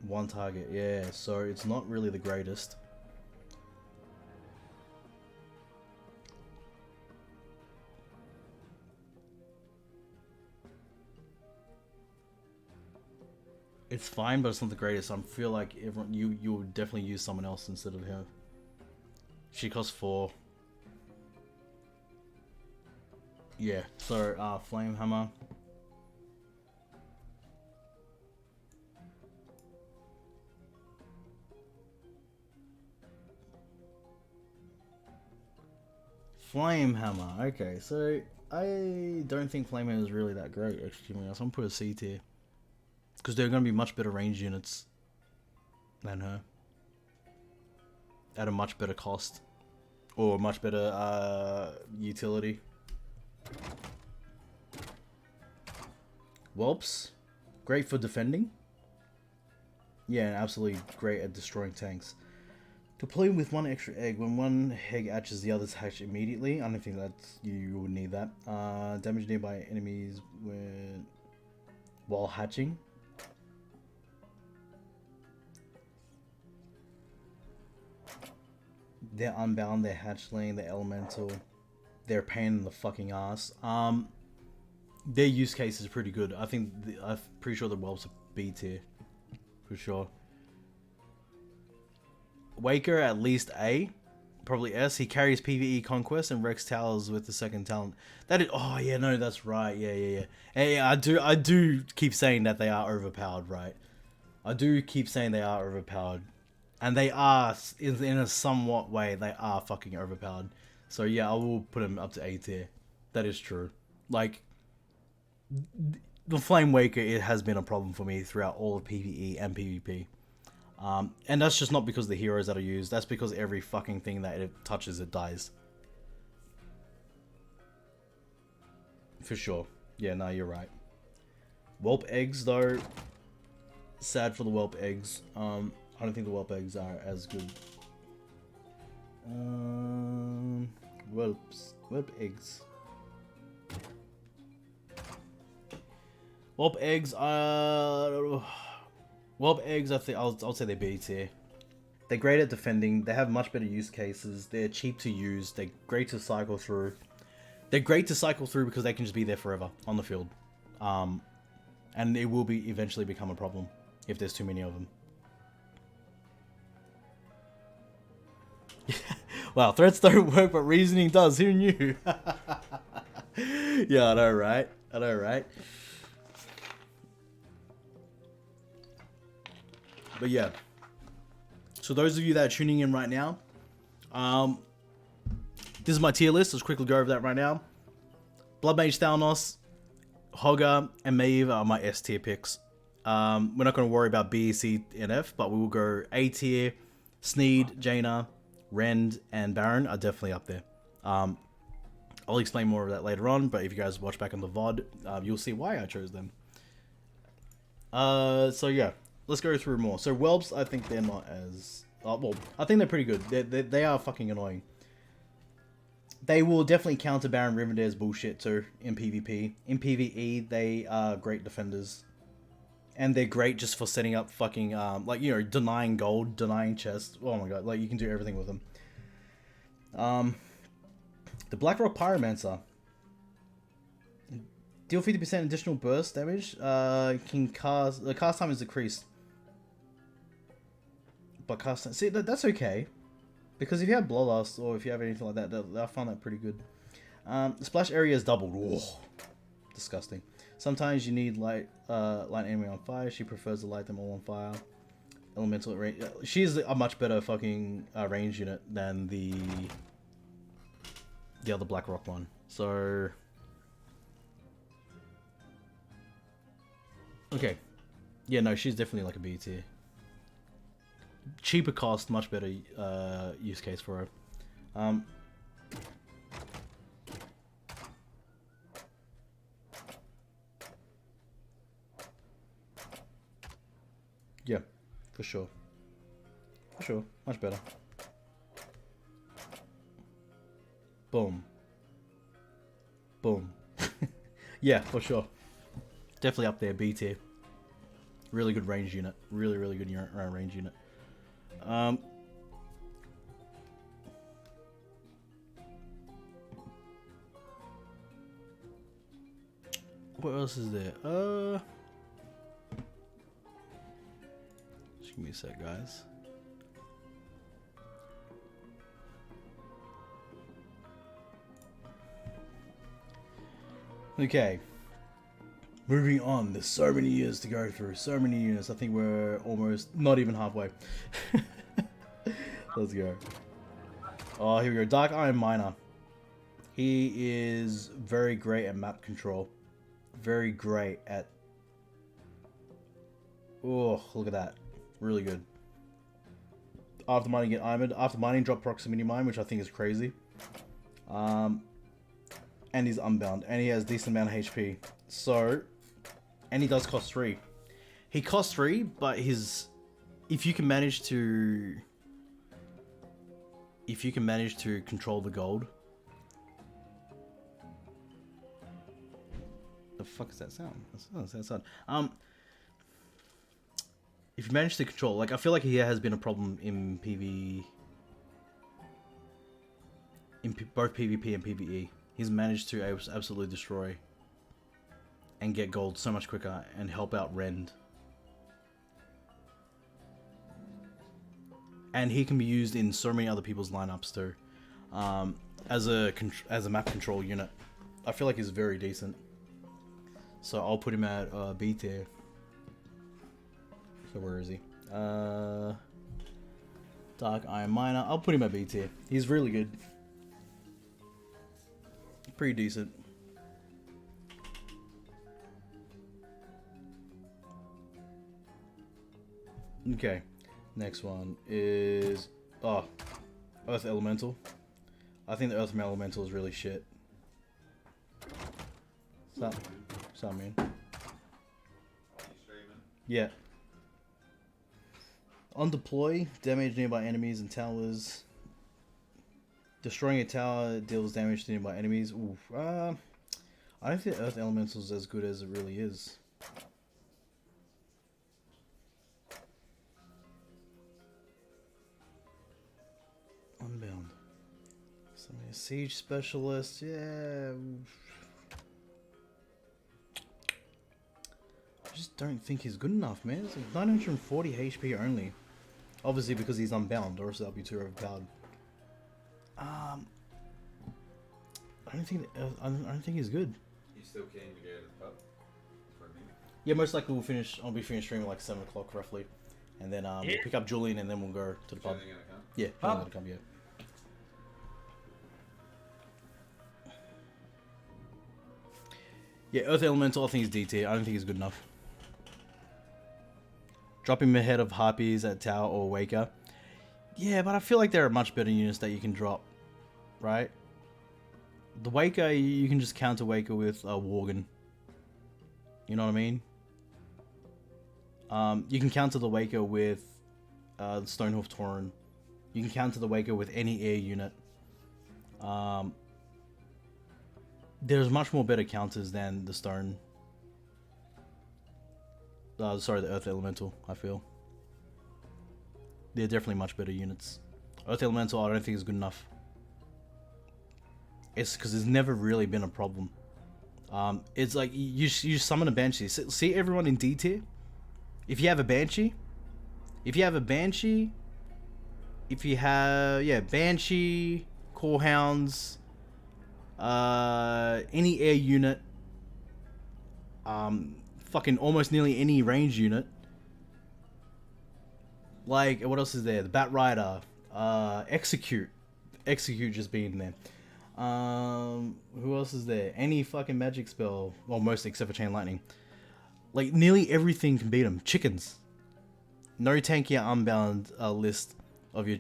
One target, yeah, so it's not really the greatest. It's fine, but it's not the greatest. I feel like everyone you would definitely use someone else instead of her. She costs 4. Yeah, so Flame Hammer. Flame Hammer. Okay, so I don't think Flame Hammer is really that great. Actually, I'm gonna put a C tier. Because they're going to be much better range units than her. at a much better cost or much better utility. Whelps, great for defending. Yeah, and absolutely great at destroying tanks. Deploy with one extra egg. When one egg hatches, the others hatch immediately. I don't think that's you would need that. Damage nearby enemies while hatching. They're unbound, they're hatchling, they're elemental. They're a pain in the fucking ass. Their use case is pretty good. I'm pretty sure the whelps are B tier. For sure. Waker at least A. Probably S. He carries PvE Conquest and Rex Towers with the second talent. That is... Oh, yeah, no, that's right. Yeah. Hey, I do keep saying that they are overpowered, right? I do keep saying they are overpowered. And they are, in a somewhat way, they are fucking overpowered. So yeah, I will put them up to A tier. That is true. Like, the Flame Waker, it has been a problem for me throughout all of PvE and PvP. And that's just not because of the heroes that are used. That's because every fucking thing that it touches, it dies. For sure. Yeah, no, you're right. Whelp eggs, though. Sad for the whelp eggs. I don't think the whelp eggs are as good. Whelp eggs. Whelp eggs are... Whelp eggs, I think I'll say they're B tier. They're great at defending. They have much better use cases. They're cheap to use. They're great to cycle through. They're great to cycle through because they can just be there forever on the field. And it will be eventually become a problem if there's too many of them. Wow, threats don't work, but reasoning does. Who knew? Yeah, I know, right? I know, right? But yeah. So those of you that are tuning in right now, this is my tier list. Let's quickly go over that right now. Blood Mage Thalnos, Hogger, and Maeve are my S tier picks. We're not going to worry about B, C, and F, but we will go A tier. Sneed, Jaina, Rend, and Baron are definitely up there. I'll explain more of that later on, but if you guys watch back on the VOD, you'll see why I chose them. So yeah, let's go through more. So Whelps, I think they're not as... well, I think they're pretty good. They are fucking annoying. They will definitely counter Baron Rivendare's bullshit too in PvP. In PvE, they are great defenders. And they're great just for setting up fucking, like, you know, denying gold, denying chests. Oh my god, like, you can do everything with them. The Blackrock Pyromancer. Deal 50% additional burst damage. Can cast... The cast time is decreased. But cast time... See, that's okay. Because if you have Bloodlust, or if you have anything like that, they'll find that pretty good. The splash area is doubled. Whoa. Disgusting. Sometimes you need light enemy on fire. She prefers to light them all on fire. Elemental range. She's a much better fucking range unit than the other Blackrock one. So okay, yeah, no, she's definitely like a B tier. Cheaper cost, much better use case for her. Yeah, for sure. For sure. Much better. Boom. Boom. Yeah, for sure. Definitely up there, B tier. Really good range unit. Really, really good range unit. What else is there? Just give me a sec, guys. Okay. Moving on. There's so many years to go through. So many units. I think we're almost not even halfway. Let's go. Oh, here we go. Dark Iron Miner. He is very great at map control. Very great at... Oh, look at that. Really good. after mining get armored. After mining, drop proximity mine, which I think is crazy. And he's unbound, and he has decent amount of HP. So, and he does cost 3. He costs 3, but if you can manage to control the gold. The fuck is that sound? That's that sound. If you manage to control, like, I feel like he has been a problem in both PvP and PvE. He's managed to absolutely destroy and get gold so much quicker and help out Rend. And he can be used in so many other people's lineups too, as a map control unit. I feel like he's very decent. So I'll put him at B tier. So where is he? Dark Iron Miner. I'll put him at B tier. He's really good. Pretty decent. Okay. Next one is Earth Elemental. I think the Earth Elemental is really shit. What's up, man? Yeah. On deploy, damage nearby enemies and towers. Destroying a tower deals damage to nearby enemies. Oof. I don't think Earth Elemental is as good as it really is. Unbound. Somebody, siege specialist, yeah. I just don't think he's good enough, man. It's like 940 HP only. Obviously because he's unbound, or else that'll be too overpowered. I don't think he's good. You still keen to go to the pub for a minute? Yeah, most likely I'll be finished streaming like 7 o'clock roughly, and then we'll pick up Julian and then we'll go to the pub. Julian gonna come? Yeah, Julian gonna come. Yeah. Yeah, Earth Elemental, I think he's D tier. I don't think he's good enough. Drop him ahead of Harpies at Tower or Waker. Yeah, but I feel like there are much better units that you can drop, right? The Waker, you can just counter Waker with Worgen. You know what I mean? You can counter the Waker with the Stonehoof Tauren. You can counter the Waker with any air unit. There's much more better counters than the Stone. Sorry, the Earth Elemental, I feel. They're definitely much better units. Earth Elemental, I don't think is good enough. It's because it's never really been a problem. It's like you summon a Banshee. See everyone in D tier? If you have a Banshee, Banshee, Core Hounds, any air unit, fucking almost nearly any range unit. Like, what else is there? The Bat Rider, Execute just being there. Who else is there? Any fucking magic spell, well, mostly except for Chain Lightning. Like, nearly everything can beat them. Chickens. No tankier unbound list of your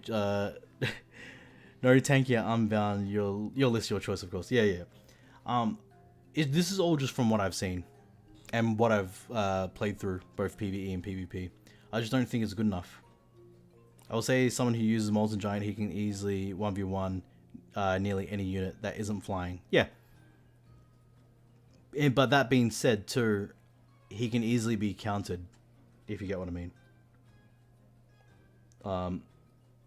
no tankier unbound your list your choice, of course. Yeah. This is all just from what I've seen and what I've played through both PvE and PvP. I just don't think it's good enough. I will say someone who uses Molten Giant, he can easily 1v1 nearly any unit that isn't flying. Yeah. But that being said too, he can easily be countered, if you get what I mean.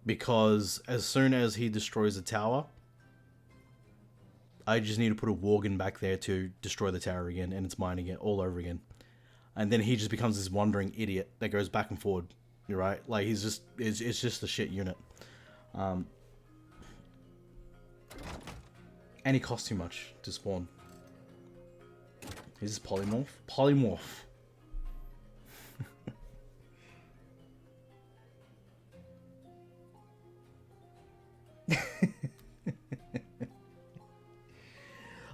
Because as soon as he destroys a tower, I just need to put a Worgen back there to destroy the tower again, and it's mining it all over again. And then he just becomes this wandering idiot that goes back and forward. You're right. Like, it's just a shit unit. And he costs too much to spawn. Is this polymorph? Polymorph.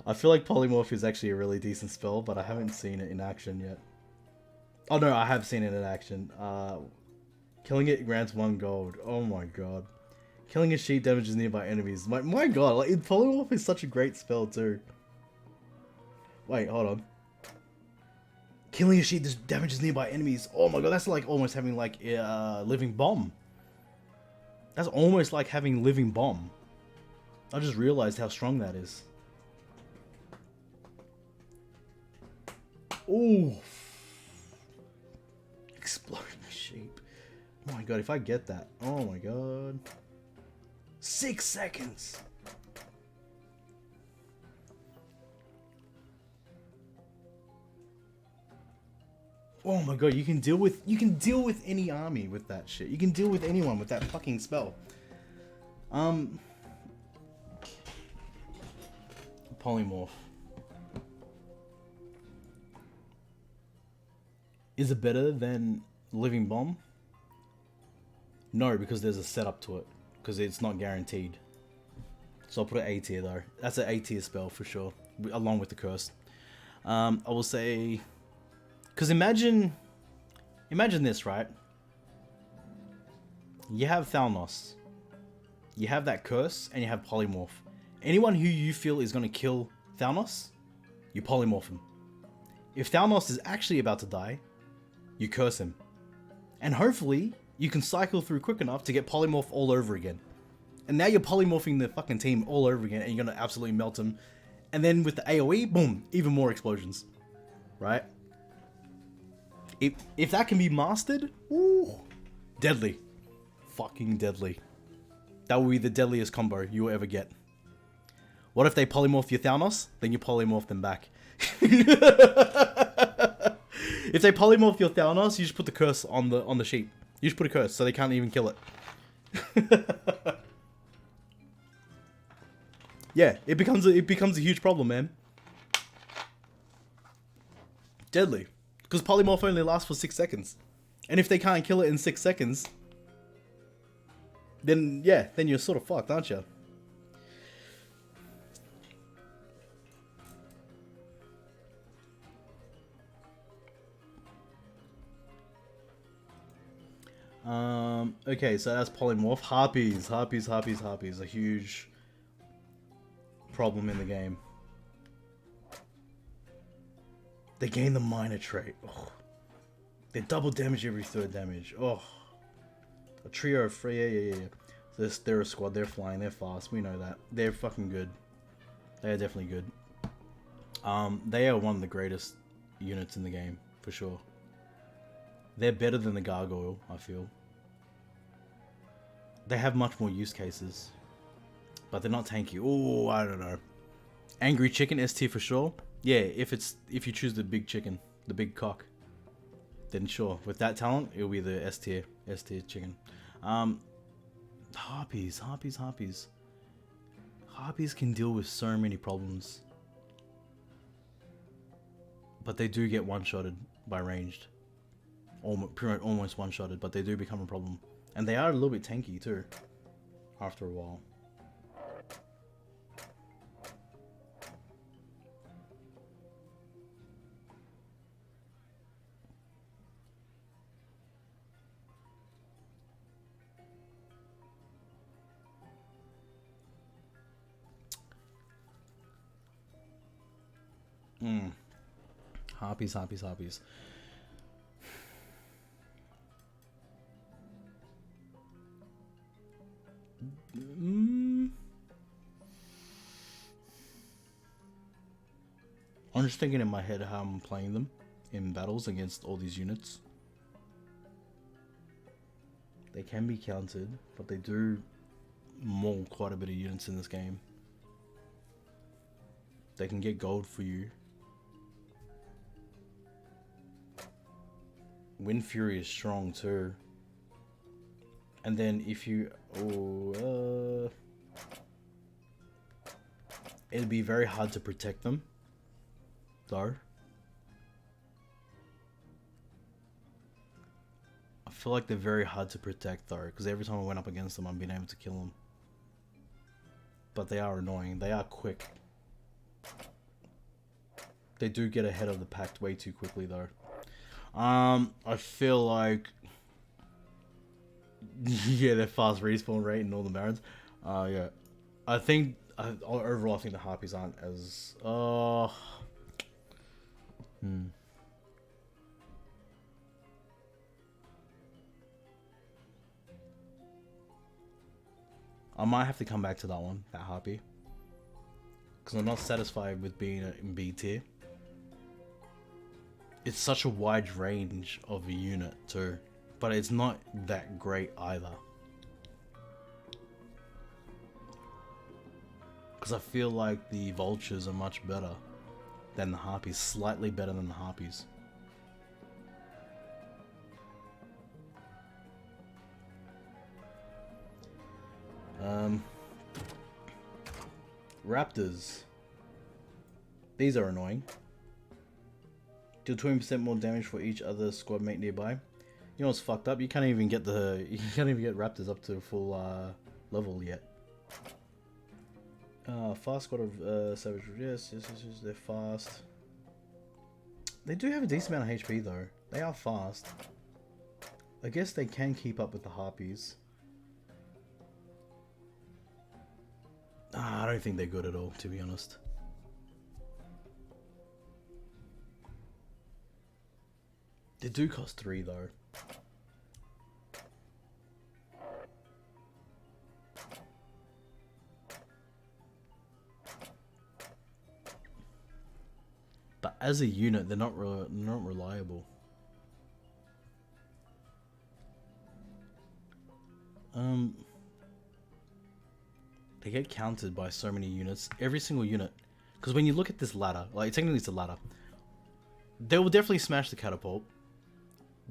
I feel like polymorph is actually a really decent spell, but I haven't seen it in action yet. Oh no, I have seen it in action. Killing it grants 1 gold. Oh my god. Killing a sheep damages nearby enemies. My god, like, polymorph is such a great spell too. Wait, hold on. Killing a sheep damages nearby enemies. Oh my god, that's like almost having like living bomb. That's almost like having living bomb. I just realized how strong that is. Ooh. Exploding sheep. Oh my god, if I get that. Oh my god. 6 seconds. Oh my god, you can deal with any army with that shit. You can deal with anyone with that fucking spell. Polymorph. Is it better than Living Bomb? No, because there's a setup to it. Because it's not guaranteed. So I'll put it A tier though. That's an A tier spell for sure. Along with the curse. I will say... Because imagine this, right? You have Thalnos. You have that curse, and you have Polymorph. Anyone who you feel is going to kill Thalnos, you polymorph him. If Thalnos is actually about to die, you curse him. And hopefully, you can cycle through quick enough to get polymorph all over again. And now you're polymorphing the fucking team all over again, and you're going to absolutely melt him. And then with the AoE, boom, even more explosions. Right? If that can be mastered, ooh, deadly. Fucking deadly. That will be the deadliest combo you will ever get. What if they polymorph your Thalnos? Then you polymorph them back. If they polymorph your Thalnos, you just put the curse on the sheep. You just put a curse so they can't even kill it. Yeah, it becomes a huge problem, man. Deadly. Because polymorph only lasts for 6 seconds. And if they can't kill it in 6 seconds, then yeah, then you're sort of fucked, aren't you? Okay, so that's polymorph. Harpies. A huge problem in the game. They gain the minor trait. Oh. They double damage every 3rd damage. Oh. A trio of 3. Yeah. They're a squad. They're flying. They're fast. We know that. They're fucking good. They are definitely good. They are one of the greatest units in the game, for sure. They're better than the Gargoyle, I feel. They have much more use cases. But they're not tanky. Oh, I don't know. Angry Chicken, S tier for sure. Yeah, if you choose the big chicken, the big cock, then sure. With that talent, it'll be the S tier chicken. Harpies. Harpies can deal with so many problems. But they do get one-shotted by ranged. Almost one-shotted, but they do become a problem. And they are a little bit tanky too, after a while. Harpies. I'm just thinking in my head how I'm playing them in battles against all these units. They can be countered, but they do maul quite a bit of units in this game. They can get gold for you. Wind Fury is strong too. And then if you... it'd be very hard to protect them, though. I feel like they're very hard to protect, though, because every time I went up against them, I've been able to kill them. But they are annoying. They are quick. They do get ahead of the pack way too quickly, though. I feel like Yeah, their fast respawn rate in Northern Barrens. Yeah. I think, overall, I think the Harpies aren't as... I might have to come back to that one, that Harpy. Because I'm not satisfied with being in B tier. It's such a wide range of a unit too. But it's not that great either. Because I feel like the Vultures are much better than the Harpies. Slightly better than the Harpies. Raptors. These are annoying. Do 20% more damage for each other squad mate nearby. You know what's fucked up? You can't even get Raptors up to full level yet. Fast squad of Savage. Yes, they're fast. They do have a decent amount of HP though. They are fast. I guess they can keep up with the Harpies. I don't think they're good at all, to be honest. They do cost 3 though. But as a unit, they're not reliable. They get countered by so many units. Every single unit. Because when you look at this ladder, like technically it's a ladder. They will definitely smash the catapult.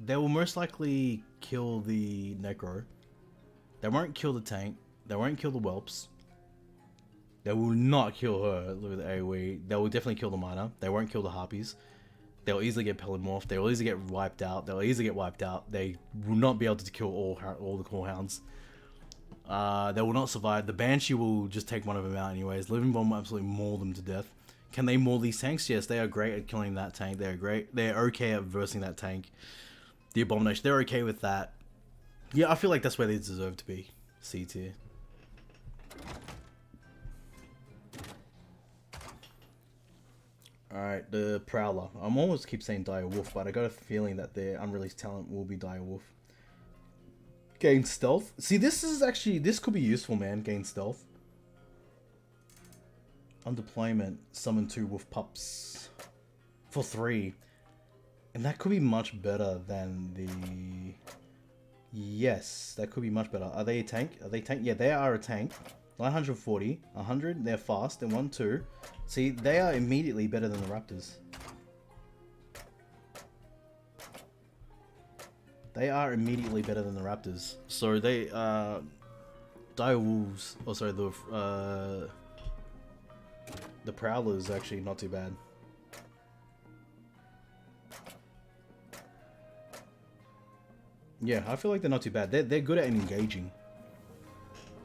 They will most likely kill the Necro. They won't kill the tank. They won't kill the Whelps. They will not kill her with AoE. They will definitely kill the Miner. They won't kill the Harpies. They'll easily get polymorphed. They will easily get wiped out. They'll easily get wiped out. They will not be able to kill all the core hounds. They will not survive. The Banshee will just take one of them out anyways. Living Bomb will absolutely maul them to death. Can they maul these tanks? Yes, they are great at killing that tank. They're great. They're okay at versing that tank. The Abomination, they're okay with that. Yeah, I feel like that's where they deserve to be. C tier. Alright, the Prowler. I'm almost keep saying Dire Wolf, but I got a feeling that their unreleased talent will be Dire Wolf. Gain Stealth. See, this could be useful, man. Gain Stealth. On deployment, summon 2 Wolf Pups. For 3. And that could be much better than the... Yes, that could be much better. Are they a tank? Are they tank? Yeah, they are a tank. 940, 100, they're fast, and 1, 2. See, they are immediately better than the Raptors. They are immediately better than the Raptors. So they, Dire Wolves, oh sorry, the Prowler is actually not too bad. Yeah, I feel like they're not too bad. They're good at engaging.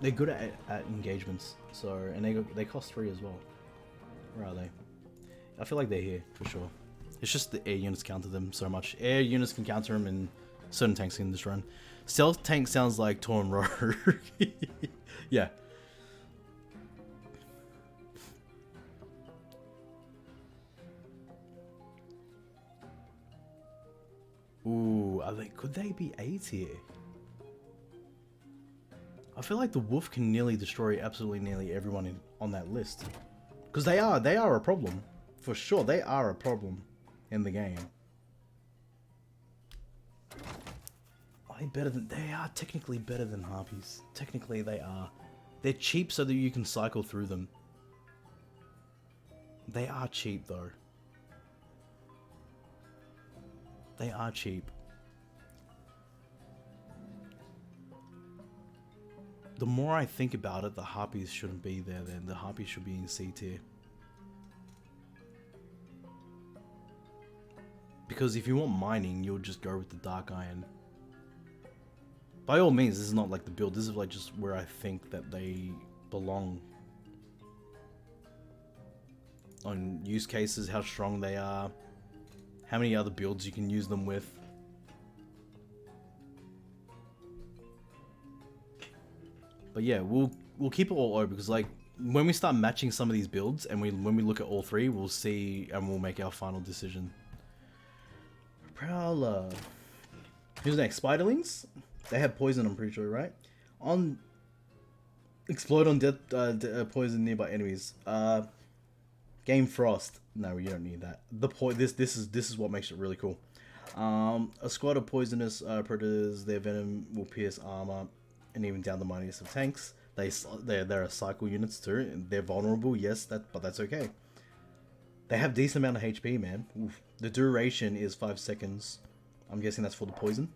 They're good at engagements. So, and they cost 3 as well. Where are they? I feel like they're here for sure. It's just the air units counter them so much. Air units can counter them, and certain tanks in this run. Stealth tank sounds like Torn Rogue. Yeah. Ooh, could they be A tier? I feel like the Wolf can nearly destroy absolutely nearly everyone on that list. Because they are a problem. For sure, they are a problem in the game. They are technically better than Harpies. Technically they are. They're cheap so that you can cycle through them. They are cheap though. They are cheap. The more I think about it, the Harpies shouldn't be there then. The Harpies should be in C tier. Because if you want mining, you'll just go with the Dark Iron. By all means, this is not like the build. This is like just where I think that they belong. On use cases, how strong they are. How many other builds you can use them with. But yeah, we'll keep it all over because like when we start matching some of these builds and when we look at all three, we'll see and we'll make our final decision. Prowler. Who's next? Spiderlings? They have poison, I'm pretty sure, right? On explode on poison nearby enemies. Game Frost. No, you don't need that. This is what makes it really cool. A squad of poisonous predators. Their venom will pierce armor and even down the mightiest of tanks. There are cycle units too. And they're vulnerable, yes, but that's okay. They have decent amount of HP, man. Oof. The duration is 5 seconds. I'm guessing that's for the poison.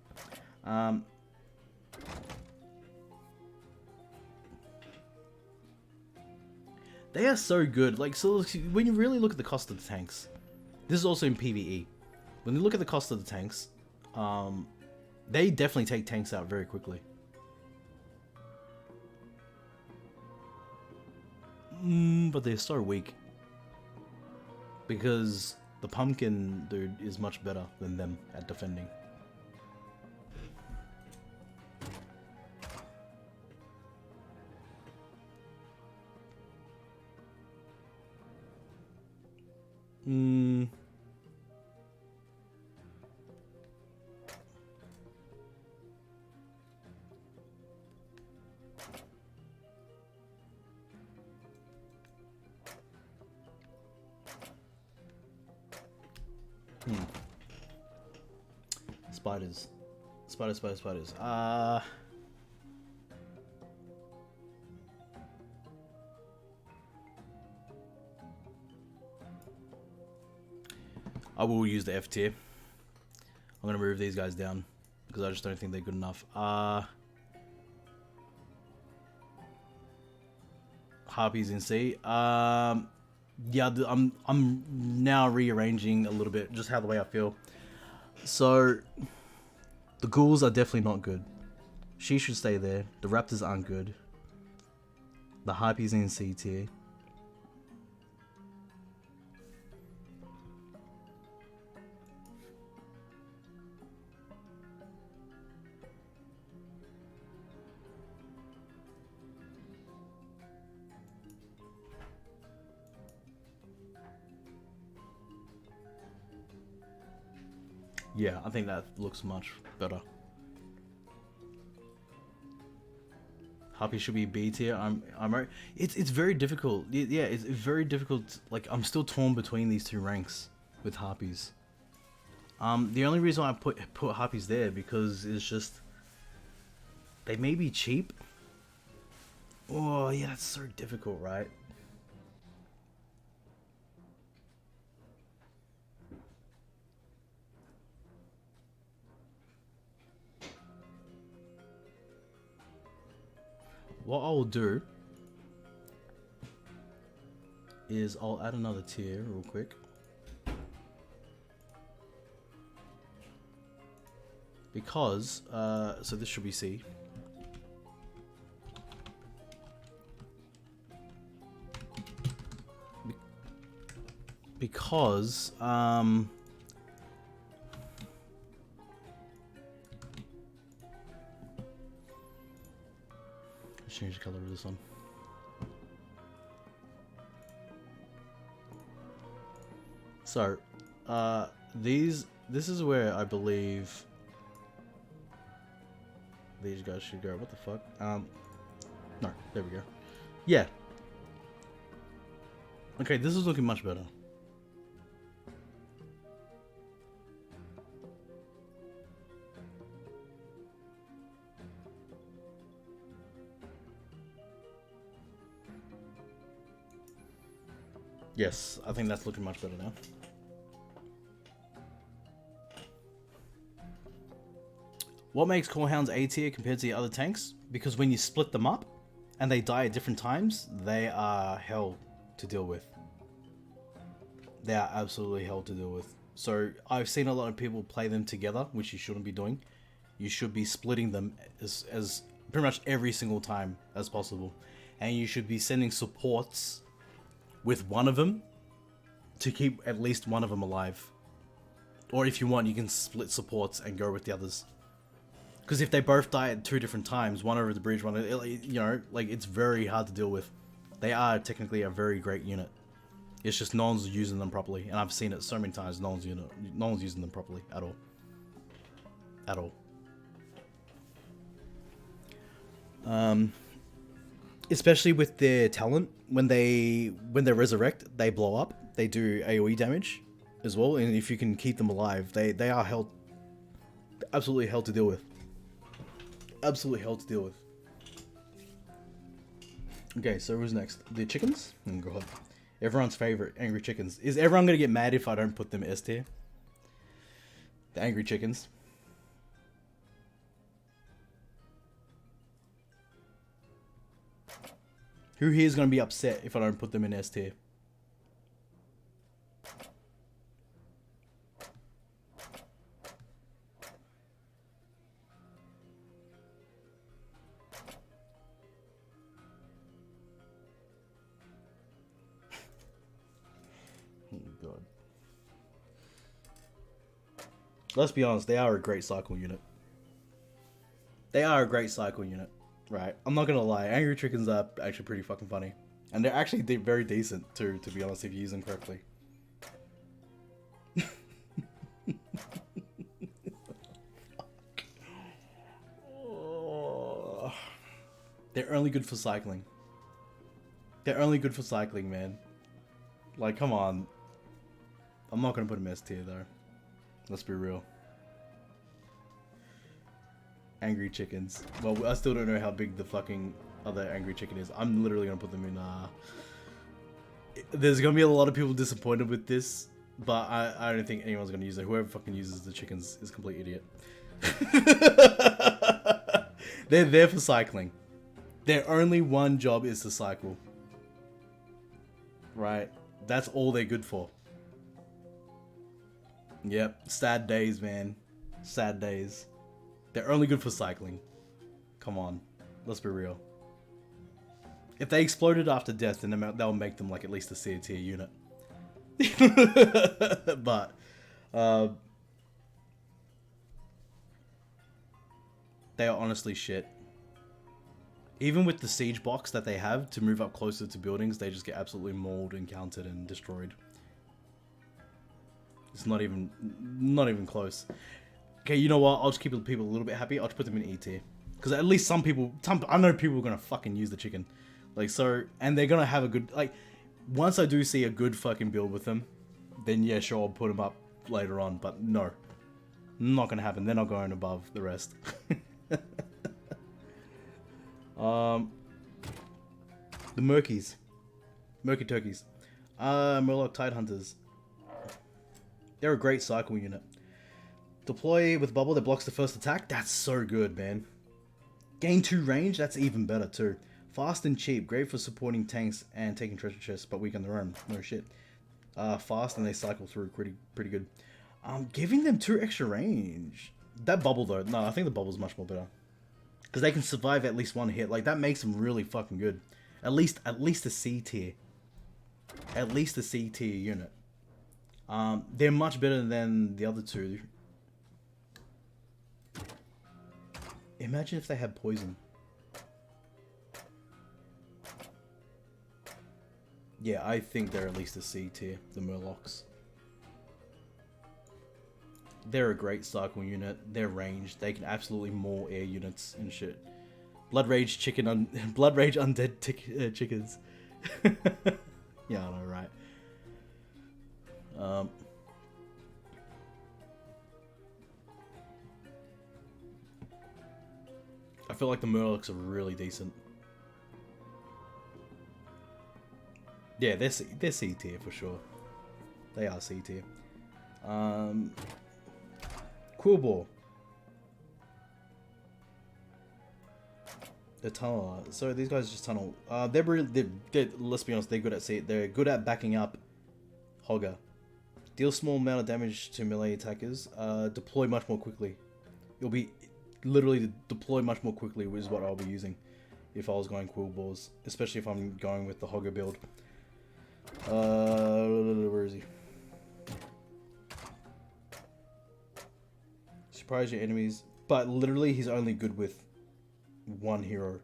They are so good. Like, so when you really look at the cost of the tanks, this is also in PvE. When you look at the cost of the tanks, they definitely take tanks out very quickly. But they're so weak. Because the pumpkin dude is much better than them at defending. Spiders. Spiders. I will use the F tier. I'm gonna move these guys down because I just don't think they're good enough. Harpies in C. Yeah, I'm now rearranging a little bit just how the way I feel. So the ghouls are definitely not good. She should stay there. The raptors aren't good. The harpies in C tier. Yeah, I think that looks much better. Harpy should be B tier. It's very difficult. Yeah, it's very difficult. Like, I'm still torn between these two ranks with harpies. The only reason I put harpies there because it's just they may be cheap. Oh yeah, that's so difficult, right? What I'll do is I'll add another tier real quick. Because, so this should be C. Because, change the color of this one. So, this is where I believe these guys should go. What the fuck? No, there we go. Yeah. Okay, this is looking much better. Yes, I think that's looking much better now. What makes Corehounds A tier compared to the other tanks? Because when you split them up and they die at different times, they are hell to deal with. They are absolutely hell to deal with. So I've seen a lot of people play them together, which you shouldn't be doing. You should be splitting them as pretty much every single time as possible. And you should be sending supports with one of them to keep at least one of them alive. Or if you want, you can split supports and go with the others. Because if they both die at 2 different times, one over the bridge, one, you know, like it's very hard to deal with. They are technically a very great unit. It's just no one's using them properly, and I've seen it so many times. No one's using them properly at all. At all. Especially with their talent, when they resurrect, they blow up. They do AoE damage as well, and if you can keep them alive, they are hell, absolutely hell to deal with. Absolutely hell to deal with. Okay, so who's next? The chickens? Oh god. Everyone's favorite, angry chickens. Is everyone gonna get mad if I don't put them S tier? The angry chickens. Who here is gonna be upset if I don't put them in S tier? God. Let's be honest, they are a great cycle unit. They are a great cycle unit, right? I'm not gonna lie, angry chickens are actually pretty fucking funny. And they're actually very decent too, to be honest, if you use them correctly. They're only good for cycling. They're only good for cycling, man. Like, come on. I'm not gonna put them S tier though. Let's be real. Angry chickens. Well, I still don't know how big the fucking other angry chicken is. I'm literally gonna put them in. There's gonna be a lot of people disappointed with this, but I don't think anyone's gonna use it. Whoever fucking uses the chickens is a complete idiot. They're there for cycling. Their only one job is to cycle. Right? That's all they're good for. Yep. Sad days, man. Sad days. They're only good for cycling. Come on. Let's be real. If they exploded after death, then that'll make them like at least a C tier unit. But they are honestly shit. Even with the siege box that they have to move up closer to buildings, they just get absolutely mauled and countered and destroyed. It's not even close. Okay, you know what? I'll just keep people a little bit happy. I'll just put them in E tier. Because at least some people, I know people are going to fucking use the chicken. Like, so, and they're going to have a good, like, once I do see a good fucking build with them, then yeah, sure, I'll put them up later on. But no, not going to happen. They're not going above the rest. The Murkies. Murky Turkeys. Murloc Tidehunters. They're a great cycle unit. Deploy with bubble that blocks the first attack. That's so good, man. Gain 2 range. That's even better too. Fast and cheap. Great for supporting tanks and taking treasure chests, but weak on their own. No shit. Fast and they cycle through pretty good. Giving them 2 extra range. That bubble though. No, I think the bubble's much more better. Because they can survive at least 1 hit. Like, that makes them really fucking good. At least a C tier. At least a C tier unit. They're much better than the other 2. Imagine if they had poison. Yeah, I think they're at least a C tier, the Murlocs. They're a great cycle unit. They're ranged. They can absolutely maul air units and shit. Blood Rage chicken Blood Rage undead chickens. Yeah, I know, right? I feel like the Murlocs are really decent. Yeah, they're C tier for sure. They are C tier. Cool Ball. The tunneler. So these guys just tunnel. They're let's be honest, they're good at they're good at backing up Hogger. Deal small amount of damage to melee attackers. Deploy much more quickly. You'll be literally deploy much more quickly, which is what I'll be using if I was going Quill Balls, especially if I'm going with the Hogger build. Where is he? Surprise your enemies But literally, he's only good with one hero.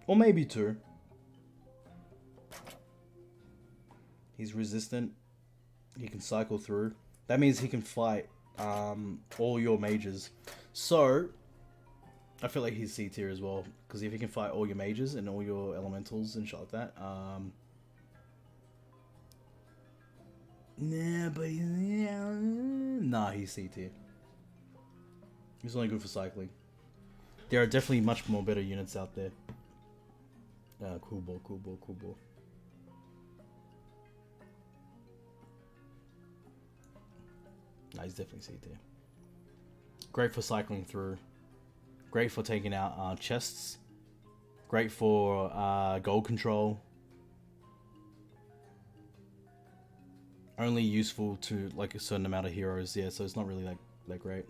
Or maybe two. He's resistant. He can cycle through. That means he can fight all your mages. So, I feel like he's C tier as well. Because if he can fight all your mages and all your elementals and shit like that. Nah, he's C tier. He's only good for cycling. There are definitely much more better units out there. Cool ball, cool ball, cool ball. Nah, he's definitely C tier. Great for cycling through. Great for taking out chests. Great for gold control. Only useful to like a certain amount of heroes, yeah. So it's not really that great.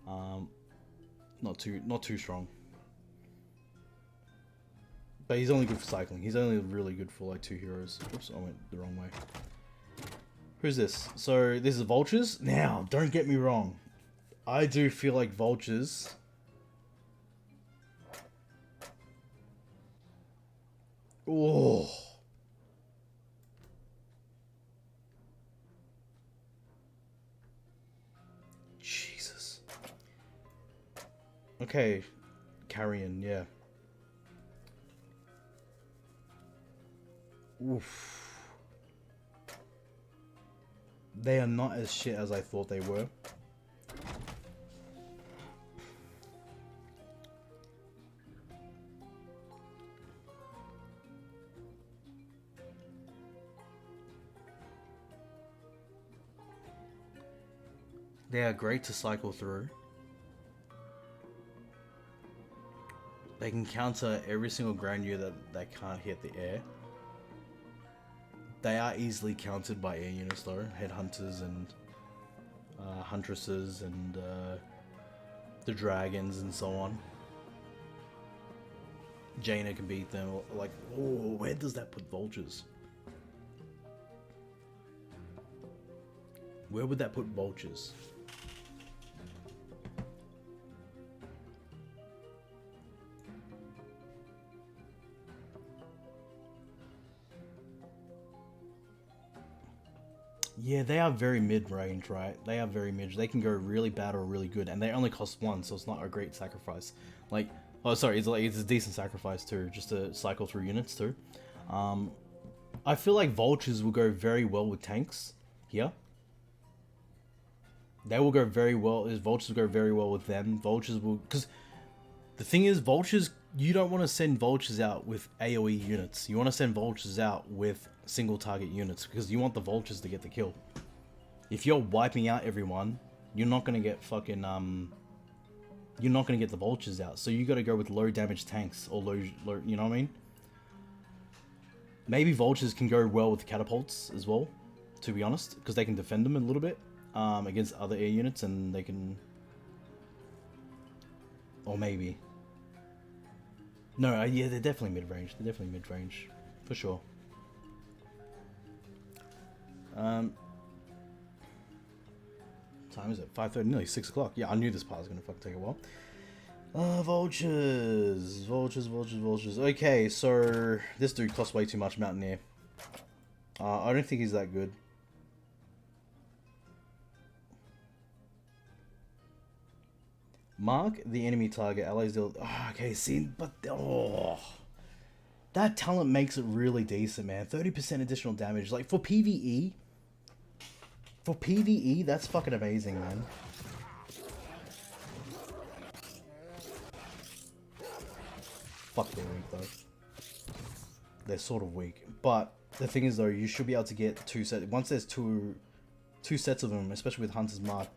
Not too strong. But he's only good for cycling. He's only really good for like 2 heroes. Oops, I went the wrong way. Who's this? So this is vultures. Now, don't get me wrong. I do feel like vultures. Oh. Jesus. Okay. Carrion, yeah. Oof. They are not as shit as I thought they were. They are great to cycle through. They can counter every single ground unit that can't hit the air. They are easily countered by air units though. Headhunters and huntresses and the dragons and so on. Jaina can beat them. Like, oh, where does that put vultures? Where would that put vultures? Yeah, they are very mid-range, right? They are very mid. They can go really bad or really good, and they only cost 1, so it's not a great sacrifice. Like, oh, sorry, it's a decent sacrifice too, just to cycle through units too. I feel like vultures will go very well with tanks here. They will go very well. Vultures will go very well with them. Vultures will, because the thing is, vultures. You don't want to send vultures out with AoE units. You want to send vultures out with single target units because you want the vultures to get the kill. If you're wiping out everyone, you're not gonna get fucking you're not gonna get the vultures out. So you got to go with low damage tanks or low, you know what I mean? Maybe vultures can go well with catapults as well, to be honest, because they can defend them a little bit against other air units, and they can, or maybe. No, yeah, they're definitely mid-range. They're definitely mid-range, for sure. Time is it? 5:30, nearly 6 o'clock. Yeah, I knew this part was gonna fucking take a while. Vultures. Okay, so this dude costs way too much, Mountaineer. I don't think he's that good. Mark the enemy target. Allies deal. Oh, okay, see, but that talent makes it really decent, man. 30% additional damage, like for PvE. For PvE, that's fucking amazing, man. Fuck, they're weak though. They're sort of weak, but the thing is though, you should be able to get 2 sets. Once there's two sets of them, especially with Hunter's Mark.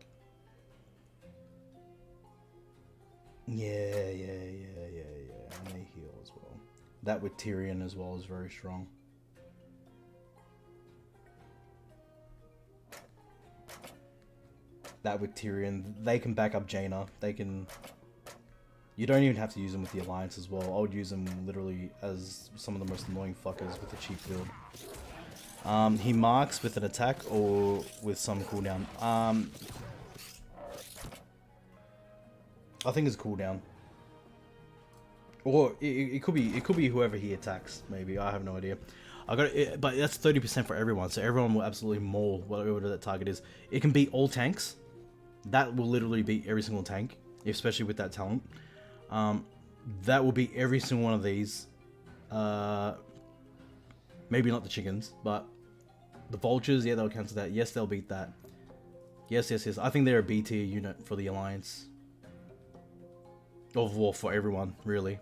Yeah, and they heal as well. That with Tyrion as well is very strong. That with Tyrion, they can back up Jaina. They can. You don't even have to use them with the Alliance as well. I would use them literally as some of the most annoying fuckers with a cheap build. He marks with an attack or with some cooldown. I think it's cooldown. Or it could be whoever he attacks. Maybe I have no idea. I got it, but that's 30% for everyone. So everyone will absolutely maul whatever that target is. It can beat all tanks. That will literally beat every single tank, especially with that talent. That will beat every single one of these. Maybe not the chickens, but the vultures. Yeah, they'll cancel that. Yes, they'll beat that. Yes, yes, yes. I think they're a B tier unit for the alliance. Or for everyone, really.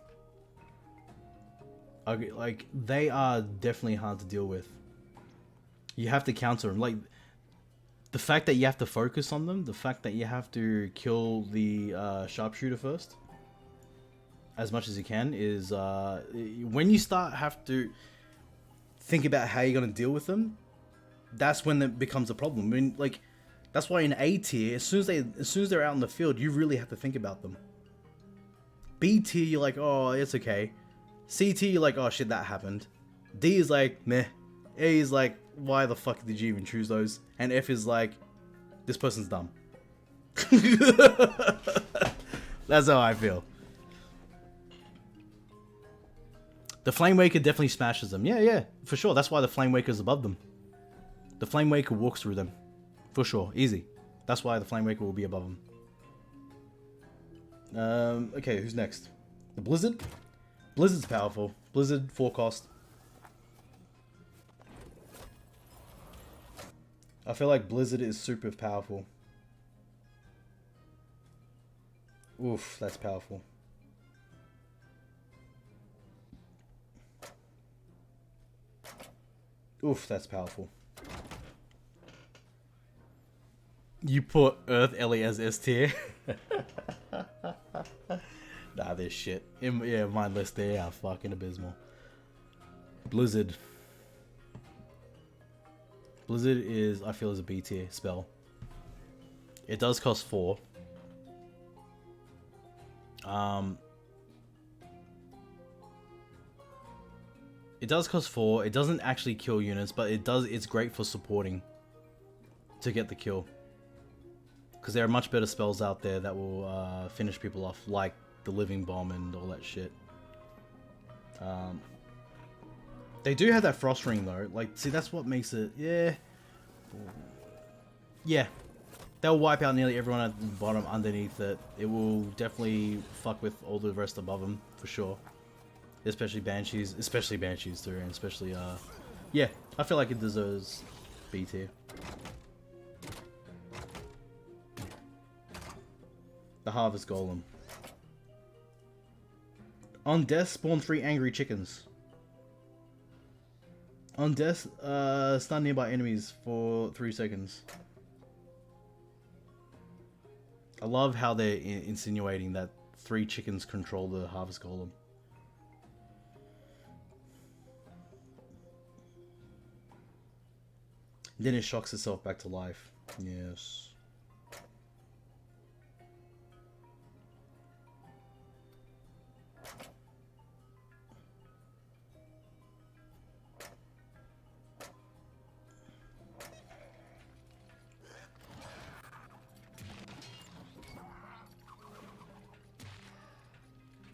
Okay, like, they are definitely hard to deal with. You have to counter them. Like, the fact that you have to focus on them, the fact that you have to kill the sharpshooter first, as much as you can, is when you have to think about how you're gonna deal with them. That's when it becomes a problem. I mean, like, that's why in A tier, as soon as they're out in the field, you really have to think about them. B tier, you're like, oh, it's okay. C tier, you're like, oh shit, that happened. D is like, meh. A is like, why the fuck did you even choose those? And F is like, this person's dumb. That's how I feel. The Flame Waker definitely smashes them. Yeah, for sure. That's why the Flame Waker's above them. The Flame Waker walks through them. For sure. Easy. That's why the Flame Waker will be above them. Okay, who's next? The Blizzard? Blizzard's powerful. Blizzard, 4 cost. I feel like Blizzard is super powerful. Oof, that's powerful. Oof, that's powerful. You put Earth Ellie as S tier? Nah, this shit. Yeah, mindless, they are fucking abysmal. Blizzard. Blizzard is, I feel, is a B tier spell. It does cost 4. It does cost 4. It doesn't actually kill units, but it's great for supporting to get the kill. Because there are much better spells out there that will finish people off, like the Living Bomb and all that shit. They do have that Frost Ring though. Like, see, that's what makes it. Yeah. They'll wipe out nearly everyone at the bottom underneath it. It will definitely fuck with all the rest above them for sure. Especially Banshees too, and especially yeah. I feel like it deserves B tier. The Harvest Golem. On death, spawn 3 angry chickens. On death, stun nearby enemies for 3 seconds. I love how they're insinuating that 3 chickens control the Harvest Golem. Then it shocks itself back to life. Yes.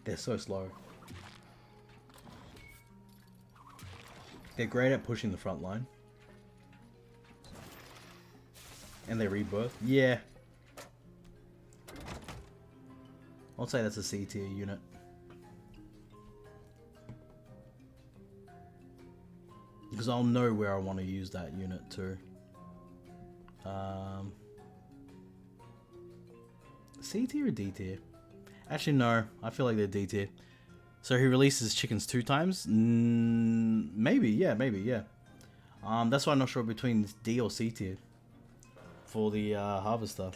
They're so slow. They're great at pushing the front line. And they rebirth. Yeah. I'll say that's a C tier unit. Because I'll know where I want to use that unit too. C tier or D tier? Actually, no. I feel like they're D tier. So he releases chickens 2 times? Maybe, yeah. That's why I'm not sure between D or C tier for the harvester.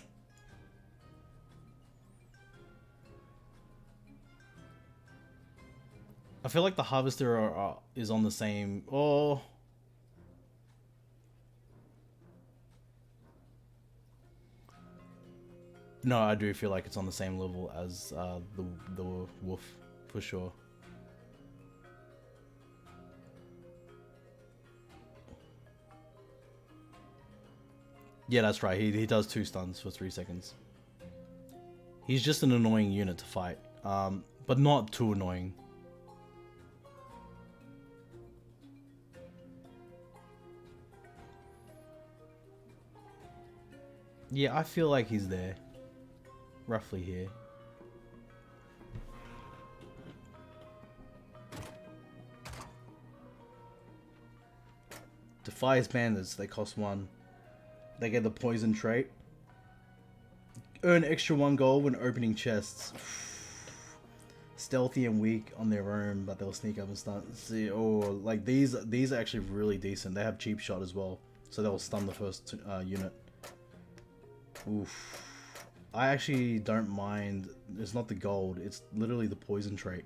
I feel like the harvester is on the same. Oh. No, I do feel like it's on the same level as the wolf, for sure. Yeah, that's right. He does 2 stuns for 3 seconds. He's just an annoying unit to fight, but not too annoying. Yeah, I feel like he's there. Roughly here. Defies bandits, they cost 1. They get the poison trait. Earn extra 1 gold when opening chests. Stealthy and weak on their own, but they'll sneak up and stun. See, oh, like these are actually really decent. They have cheap shot as well, so they'll stun the first unit. Oof. I actually don't mind. It's not the gold. It's literally the poison trait.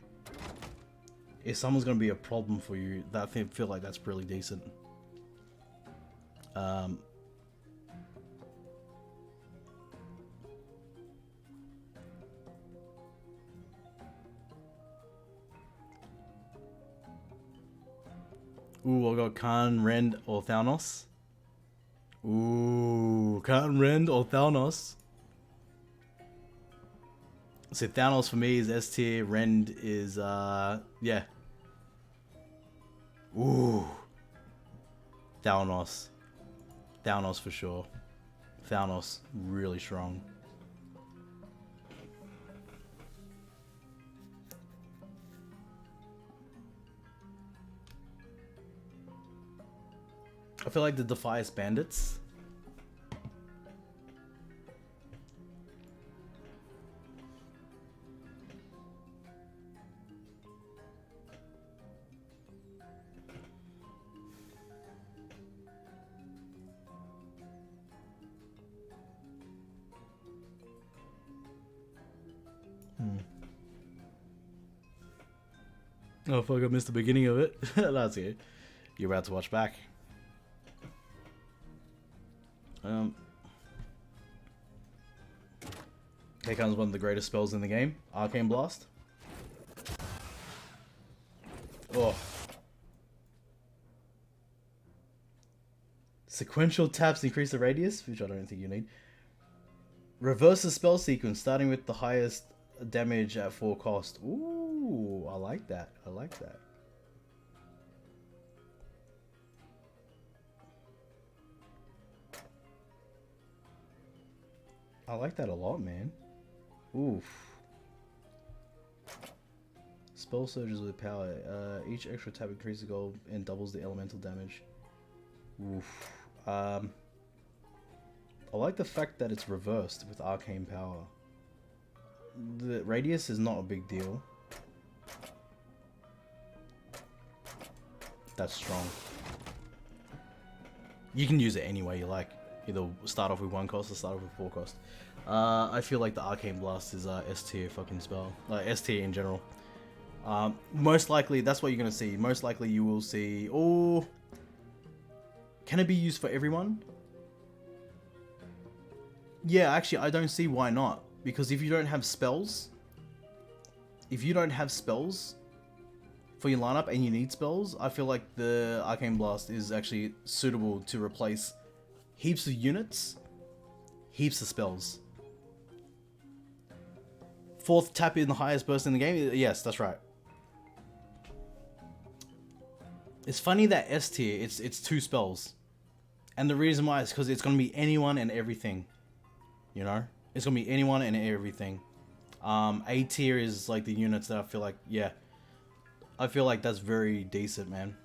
If someone's gonna be a problem for you, I feel like that's really decent. Ooh, I got Khan, Rend, or Thanos. Ooh, Khan, Rend, or Thanos. So Thanos for me is S tier, Rend is, yeah. Ooh. Thanos. Thanos for sure. Thanos, really strong. I feel like the Defias bandits. Oh fuck, I missed the beginning of it. That's good. You're about to watch back. Here comes one of the greatest spells in the game, Arcane Blast. Oh. Sequential taps increase the radius, which I don't think you need. Reverse the spell sequence, starting with the highest damage at full cost. Ooh, I like that. I like that. I like that a lot, man. Oof. Spell surges with power. Each extra tap increases gold and doubles the elemental damage. Oof. I like the fact that it's reversed with arcane power. The radius is not a big deal. That's strong. You can use it any way you like. Either start off with 1 cost or start off with 4 cost. I feel like the Arcane Blast is S tier fucking spell. S tier in general. Most likely, that's what you're going to see. Most likely you will see... Oh, can it be used for everyone? Yeah, actually, I don't see why not. Because if you don't have spells... If you don't have spells for your lineup and you need spells, I feel like the Arcane Blast is actually suitable to replace heaps of units, heaps of spells. 4th tap in the highest burst in the game? Yes, that's right. It's funny that S tier, it's 2 spells. And the reason why is because it's going to be anyone and everything. You know? It's going to be anyone and everything. A tier is like the units that I feel like, yeah. I feel like that's very decent, man.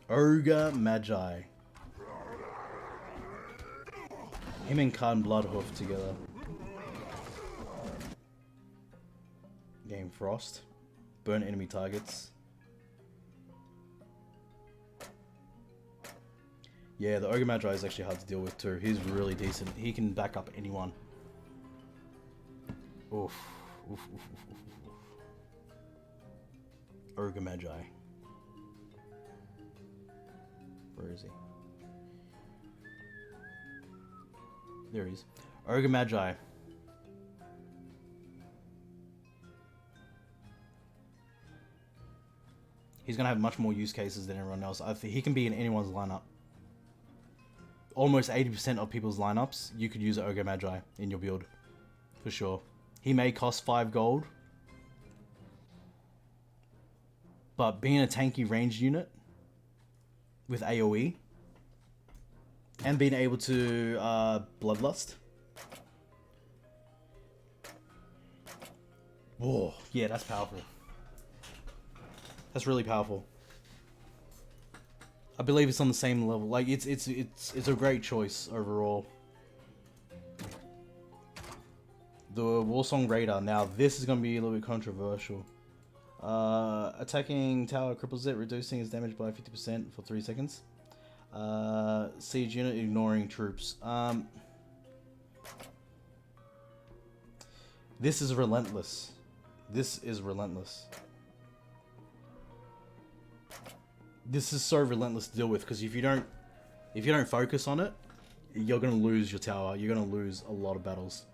Ogre Magi. Him and Khan Bloodhoof together. Game Frost. Burn enemy targets. Yeah, the Ogre Magi is actually hard to deal with too. He's really decent. He can back up anyone. Oof. Oof, oof, oof, oof, oof. Ogre Magi. Where is he? There he is. Ogre Magi. He's going to have much more use cases than everyone else. I think he can be in anyone's lineup. almost 80% of people's lineups, you could use an Ogre Magi in your build. For sure. He may cost 5 gold. But being a tanky ranged unit with AoE and being able to Bloodlust. Whoa, yeah, that's powerful. That's really powerful. I believe it's on the same level. Like it's a great choice overall. The Warsong Raider. Now this is gonna be a little bit controversial. Attacking tower cripples it, reducing its damage by 50% for 3 seconds. Siege unit ignoring troops. This is relentless. This is relentless. This is so relentless to deal with because if you don't focus on it, you're gonna lose your tower. You're gonna lose a lot of battles.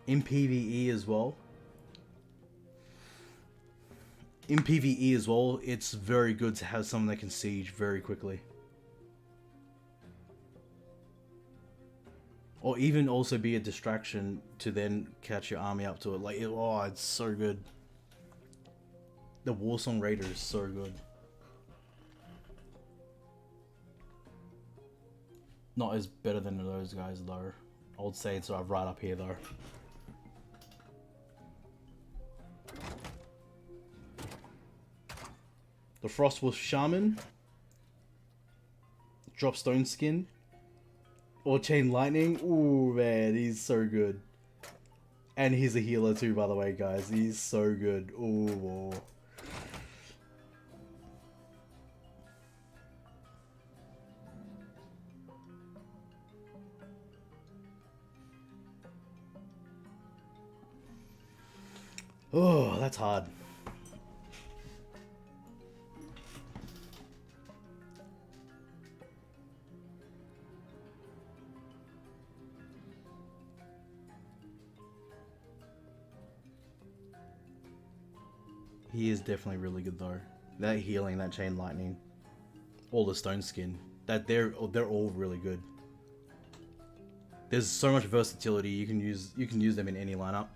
In PvE as well. In PvE as well, it's very good to have someone that can siege very quickly. Or even also be a distraction to then catch your army up to it. Like, oh, it's so good. The Warsong Raider is so good. Not as better than those guys though. I would say it's right up here though. The Frostwolf Shaman. Drop Stone Skin. Or Chain Lightning. Ooh man, he's so good. And he's a healer too, by the way, guys. He's so good. Ooh. Oh, that's hard. He is definitely really good though. That healing, that chain lightning, all the stone skin, that they're all really good. There's so much versatility. You can use them in any lineup.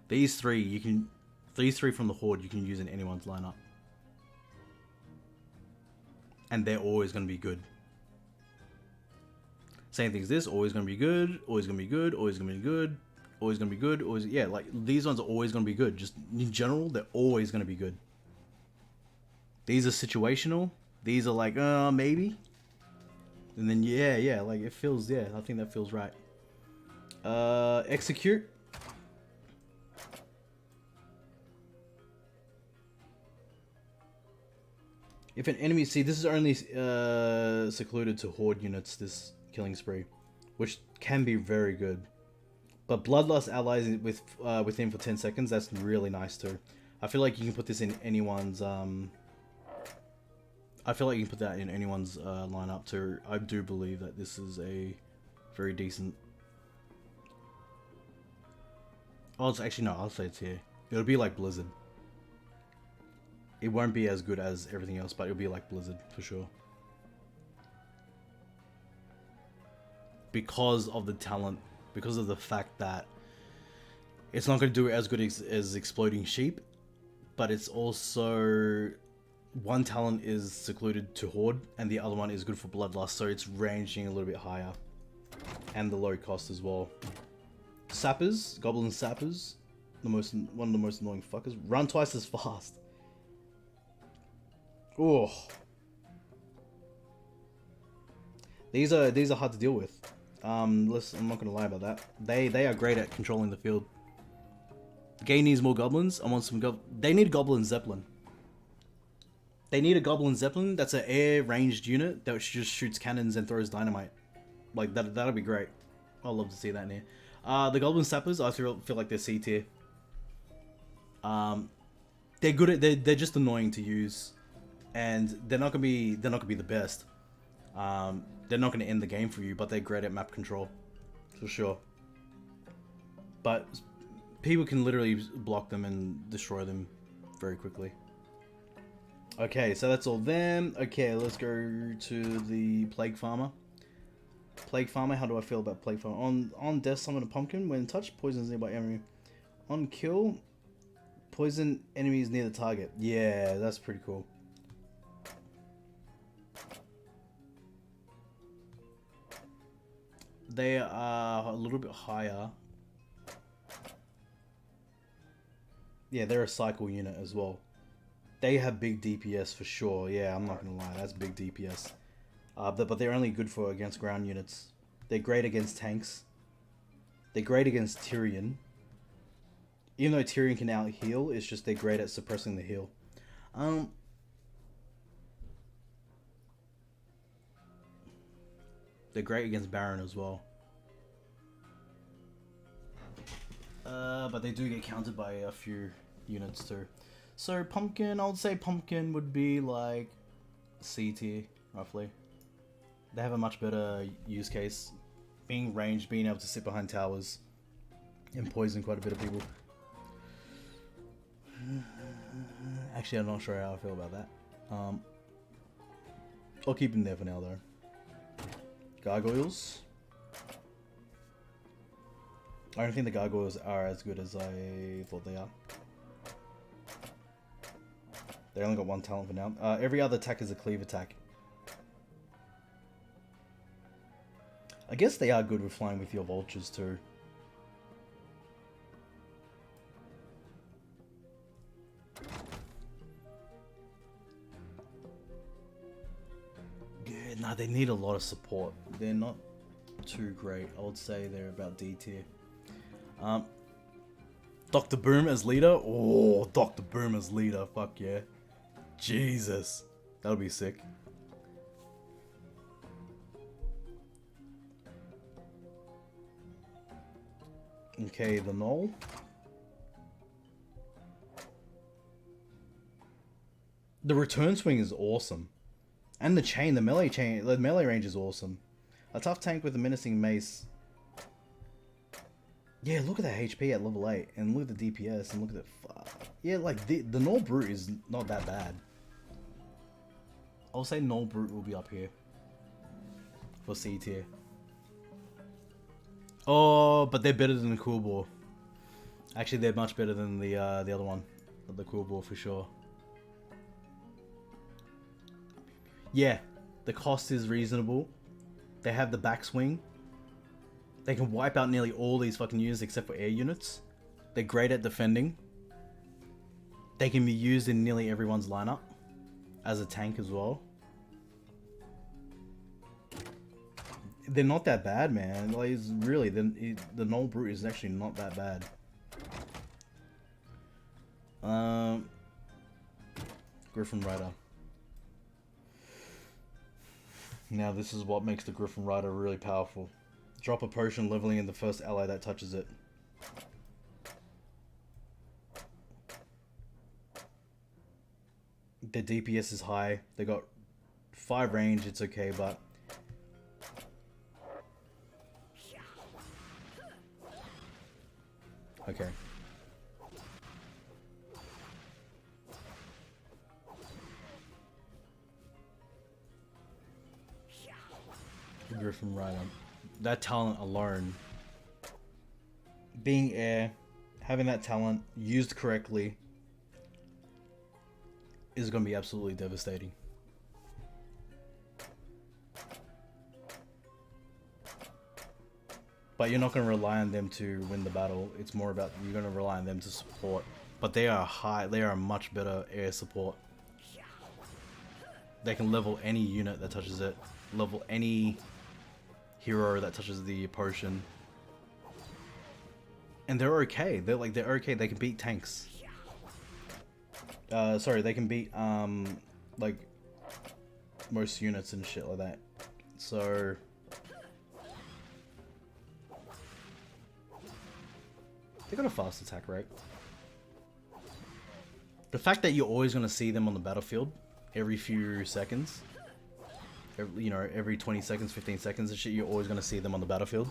These three from the Horde you can use in anyone's lineup. And they're always going to be good. Same thing as this, always going to be good, always going to be good, always going to be good, always going to be good, always, yeah, like these ones are always going to be good. Just in general, they're always going to be good. These are situational. These are like, maybe. And then, yeah, like it feels, yeah, I think that feels right. Execute. If an enemy, see, this is only secluded to Horde units, this killing spree, which can be very good. But Bloodlust allies with him for 10 seconds, that's really nice too. I feel like you can put this in anyone's, I feel like you can put that in anyone's lineup too. I do believe that this is a very decent... Oh, it's actually, no, I'll say it's here. It'll be like Blizzard. It won't be as good as everything else, but it'll be like Blizzard for sure. Because of the talent, because of the fact that it's not going to do it as good as Exploding Sheep, but it's also... One talent is secluded to Horde, and the other one is good for Bloodlust, so it's ranging a little bit higher. And the low cost as well. Sappers, Goblin Sappers, one of the most annoying fuckers. Run twice as fast. Oh, these are hard to deal with. I'm not gonna lie about that. They are great at controlling the field. The game needs more goblins. I want some They need Goblin Zeppelin. They need a Goblin Zeppelin that's an air ranged unit that just shoots cannons and throws dynamite. Like that'll be great. I'd love to see that in here. The Goblin Sappers, I feel like they're C tier. They're good at they're just annoying to use. And they're not gonna be the best. They're not gonna end the game for you, but they're great at map control, for sure. But people can literally block them and destroy them very quickly. Okay, so that's all them. Okay, let's go to the Plague Farmer. Plague Farmer, how do I feel about Plague Farmer? On death, summon a pumpkin. When touched, poisons nearby enemy. On kill, poison enemies near the target. Yeah, that's pretty cool. They are a little bit higher. Yeah, they're a cycle unit as well. They have big DPS for sure. Yeah, I'm not gonna lie, that's big DPS. But they're only good for against ground units. They're great against tanks. They're great against Tyrion. Even though Tyrion can out heal, it's just they're great at suppressing the heal. They're great against Baron as well. But they do get countered by a few units too. So Pumpkin, I would say Pumpkin would be like C tier, roughly. They have a much better use case. Being ranged, being able to sit behind towers, and poison quite a bit of people. Actually, I'm not sure how I feel about that. I'll keep him there for now though. Gargoyles. I don't think the gargoyles are as good as I thought they are. They only got one talent for now. Every other attack is a cleave attack. I guess they are good with flying with your vultures too. Yeah, nah, they need a lot of support. They're not too great. I would say they're about D tier. Dr. Boom as leader? Oh, Dr. Boom as leader. Fuck yeah. Jesus. That would be sick. Okay, the Knoll. The return swing is awesome. And the chain, the melee range is awesome. A tough tank with a menacing mace. Yeah, look at that HP at level 8, and look at the DPS, and look at the... Yeah, like, the Null Brute is not that bad. I'll say Null Brute will be up here. For C tier. Oh, but they're better than the Cool Bore. Actually, they're much better than the other one. The Cool Bore, for sure. Yeah, the cost is reasonable. They have the backswing. They can wipe out nearly all these fucking units except for air units. They're great at defending. They can be used in nearly everyone's lineup. As a tank as well. They're not that bad, man. Like, it's really, the Null Brute is actually not that bad. Griffin Rider. Now this is what makes the Griffin Rider really powerful. Drop a potion, leveling in the first ally that touches it. Their DPS is high. They got 5 range, it's okay, but... Okay. Griffin Rider. That talent alone, being air, having that talent used correctly, is going to be absolutely devastating. But you're not going to rely on them to win the battle. It's more about you're going to rely on them to support. But they are a much better air support. They can level any unit that touches it, level any hero that touches the potion, and they're okay. They're okay. They can beat tanks. Sorry, they can beat like most units and shit like that. So they got a fast attack rate. The fact that you're always gonna see them on the battlefield every few seconds. You know, every 20 seconds, 15 seconds and shit, you're always going to see them on the battlefield.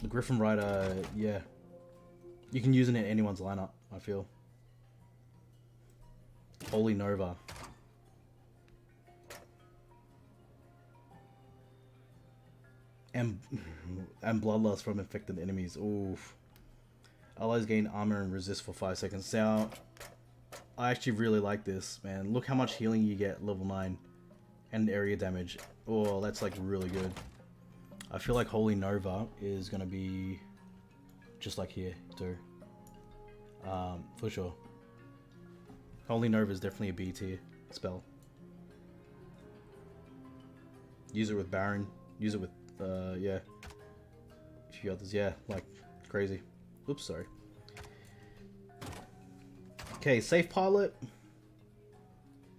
The Griffin Rider, yeah. You can use it in anyone's lineup, I feel. Holy Nova. And Bloodlust from infected enemies. Oof. Allies gain armor and resist for 5 seconds. Now, I actually really like this, man. Look how much healing you get level 9. And area damage. Oh, that's like really good. I feel like Holy Nova is gonna be just like here too. For sure. Holy Nova is definitely a B tier spell. Use it with Baron. Use it with yeah. A few others, yeah, like crazy. Oops, sorry. Okay, safe pilot.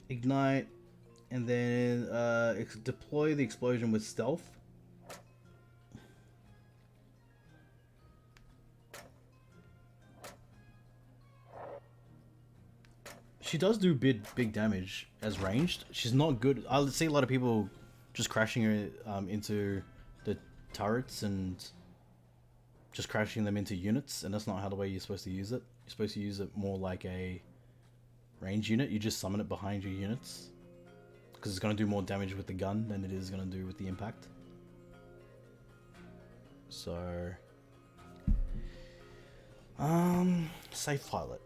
Ignite. And then deploy the explosion with stealth. She does do big damage as ranged. She's not good. I see a lot of people just crashing her into the turrets and just crashing them into units, and that's not how the way you're supposed to use it. You're supposed to use it more like a range unit. You just summon it behind your units. Because it's going to do more damage with the gun than it is going to do with the impact. So... safe pilot.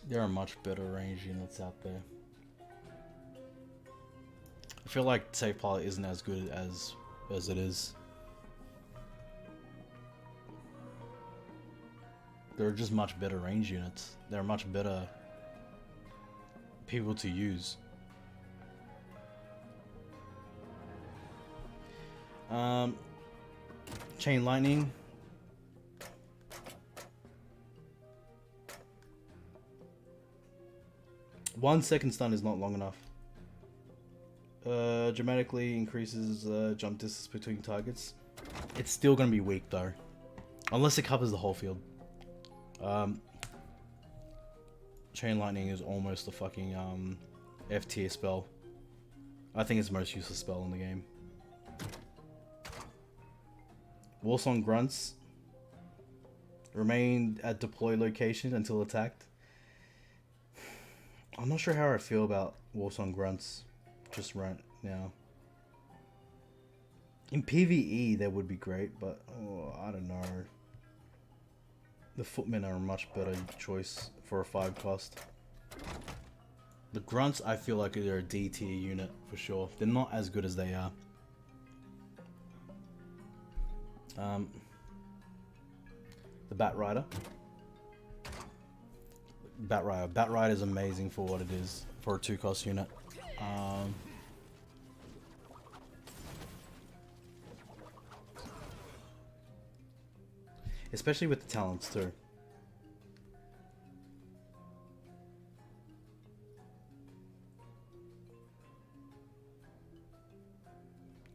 There are much better range units out there. I feel like safe pilot isn't as good as it is. There are just much better range units. There are much better people to use. Chain lightning. One second stun is not long enough. Dramatically increases jump distance between targets. It's still gonna be weak though, unless it covers the whole field. Chain lightning is almost a fucking F tier spell. I think it's the most useless spell in the game. Warsong grunts remain at deploy location until attacked. I'm not sure how I feel about Warsong grunts just right now. In PvE, that would be great, but oh, I don't know. The footmen are a much better choice for a 5 cost. The grunts, I feel like they're a D tier unit for sure. They're not as good as they are. The Bat Rider. Bat Rider is amazing for what it is for a 2 cost unit. Especially with the talents too.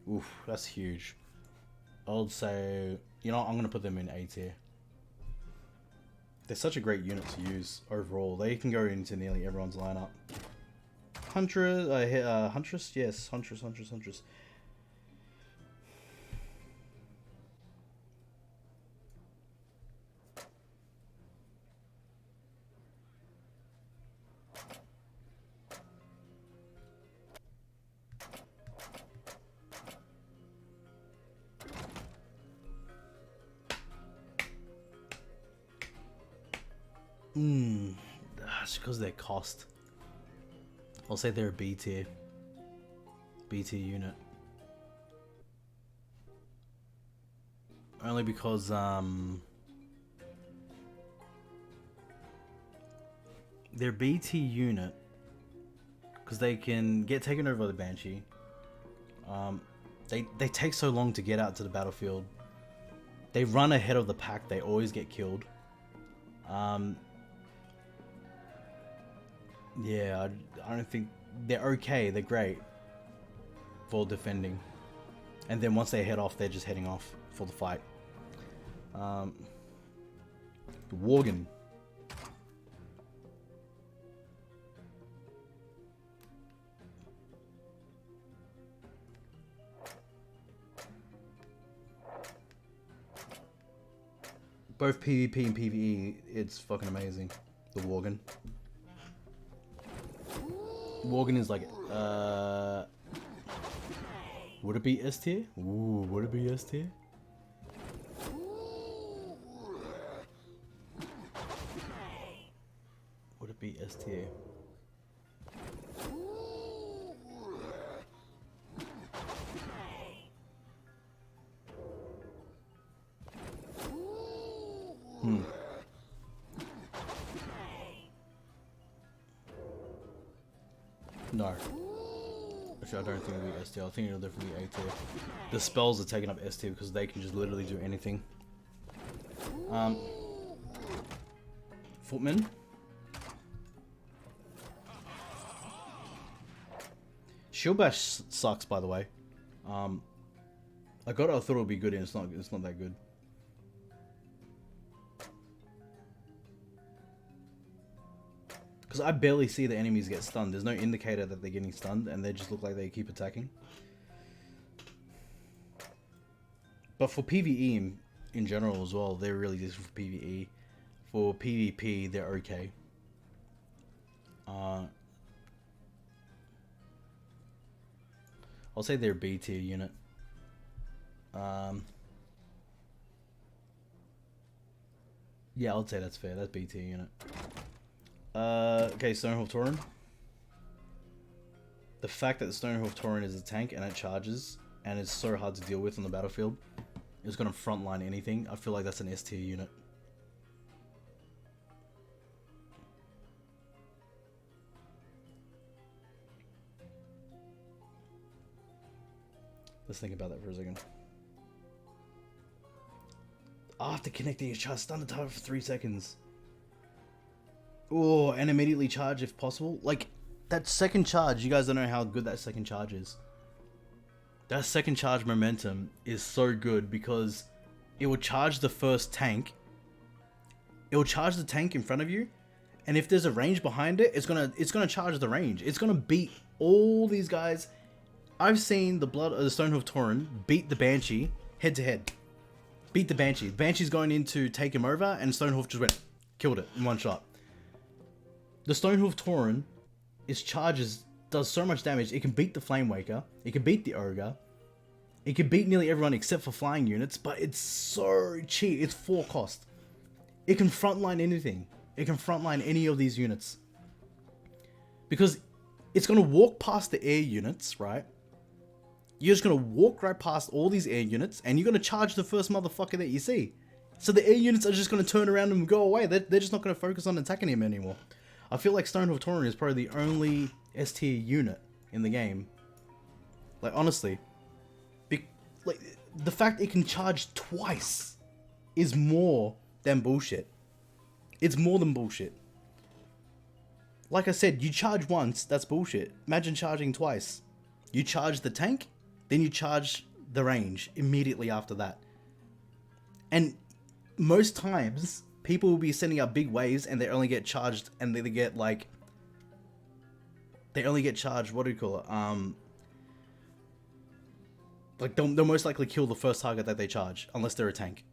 Oof, that's huge. I would say, you know, I'm gonna put them in A tier. They're such a great unit to use overall. They can go into nearly everyone's lineup. Huntress, yes, Huntress. That's because they cost. I'll say they're a B tier unit. Only because they're B tier unit because they can get taken over by the Banshee. They take so long to get out to the battlefield. They run ahead of the pack. They always get killed. Yeah, I don't think they're okay. They're great for defending, and then once they head off, they're just heading off for the fight. The Worgen. both PvP and PvE, it's fucking amazing. The Worgen. Worgen is like, would it be S tier? Ooh, would it be S tier? Would it be S tier? No. Actually, I don't think it'll be S tier. I think it'll definitely be A tier. The spells are taking up S tier because they can just literally do anything. Footman. Shield Bash sucks, by the way. I thought it would be good, and it's not that good. Because I barely see the enemies get stunned. There's no indicator that they're getting stunned, and they just look like they keep attacking. But for PvE in general as well, they're really useful for PvE. For PvP, they're okay. I'll say they're B tier unit. Yeah, I'd say that's fair. That's B tier unit. Okay, Stonehoof Tauren. The fact that the Stonehoof Tauren is a tank and it charges and it's so hard to deal with on the battlefield, it's gonna frontline anything. I feel like that's an S tier unit. Let's think about that for a second. After connecting your charge, stun the target for 3 seconds. Oh, and immediately charge if possible. Like, that second charge, you guys don't know how good that second charge is. That second charge momentum is so good because it will charge the first tank. It will charge the tank in front of you, and if there's a range behind it, it's gonna charge the range. It's gonna beat all these guys. I've seen the Stonehoof Tauren beat the Banshee head to head. Beat the Banshee. The Banshee's going in to take him over, and Stonehoof just went, killed it in one shot. The Stonehoof Tauren, its charges does so much damage. It can beat the Flame Waker. It can beat the Ogre. It can beat nearly everyone except for flying units, but it's so cheap. It's 4 cost. It can frontline anything. It can frontline any of these units. Because it's going to walk past the air units, right? You're just going to walk right past all these air units, and you're going to charge the first motherfucker that you see. So the air units are just going to turn around and go away. They're just not going to focus on attacking him anymore. I feel like Stonehoof Tauren is probably the only S tier unit in the game. Like, honestly. Like, the fact it can charge twice is more than bullshit. It's more than bullshit. Like I said, you charge once, that's bullshit. Imagine charging twice. You charge the tank, then you charge the range immediately after that. And most times, people will be sending out big waves and they only get charged, and they get like... They only get charged, what do you call it? Like, they'll most likely kill the first target that they charge, unless they're a tank.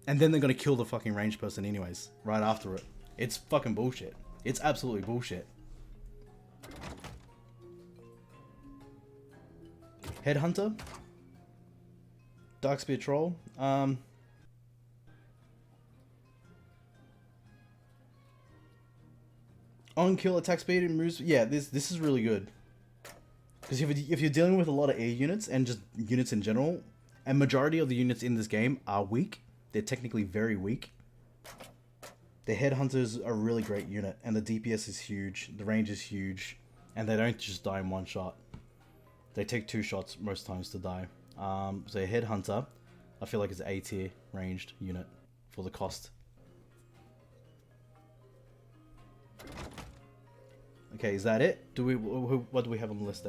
And then they're gonna kill the fucking ranged person anyways, right after it. It's fucking bullshit. It's absolutely bullshit. Headhunter? Darkspear Troll? On kill attack speed and moves. Yeah, this is really good. Because if you're dealing with a lot of air units and just units in general, and majority of the units in this game are weak, they're technically very weak. The Headhunters are a really great unit, and the DPS is huge, the range is huge, and they don't just die in one shot. They take 2 shots most times to die. So Headhunter, I feel like it's an A tier ranged unit for the cost. Okay, is that it? What do we have on the list?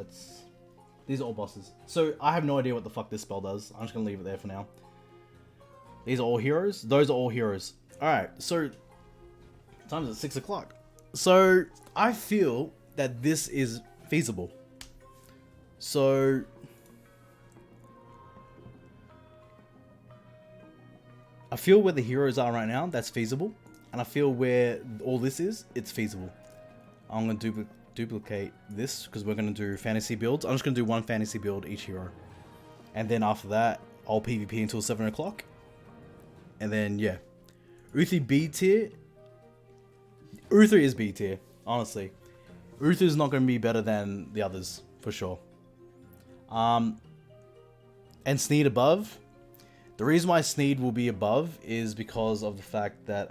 These are all bosses. So I have no idea what the fuck this spell does. I'm just gonna leave it there for now. These are all heroes. Those are all heroes. All right. So time's at 6 o'clock. So I feel that this is feasible. So I feel where the heroes are right now, that's feasible. And I feel where all this is, it's feasible. I'm going to duplicate this because we're going to do fantasy builds. I'm just going to do one fantasy build each hero. And then after that, I'll PvP until 7 o'clock. And then, yeah. Uthi B tier. Uther is B tier, honestly. Uther is not going to be better than the others, for sure. And Sneed above. The reason why Sneed will be above is because of the fact that,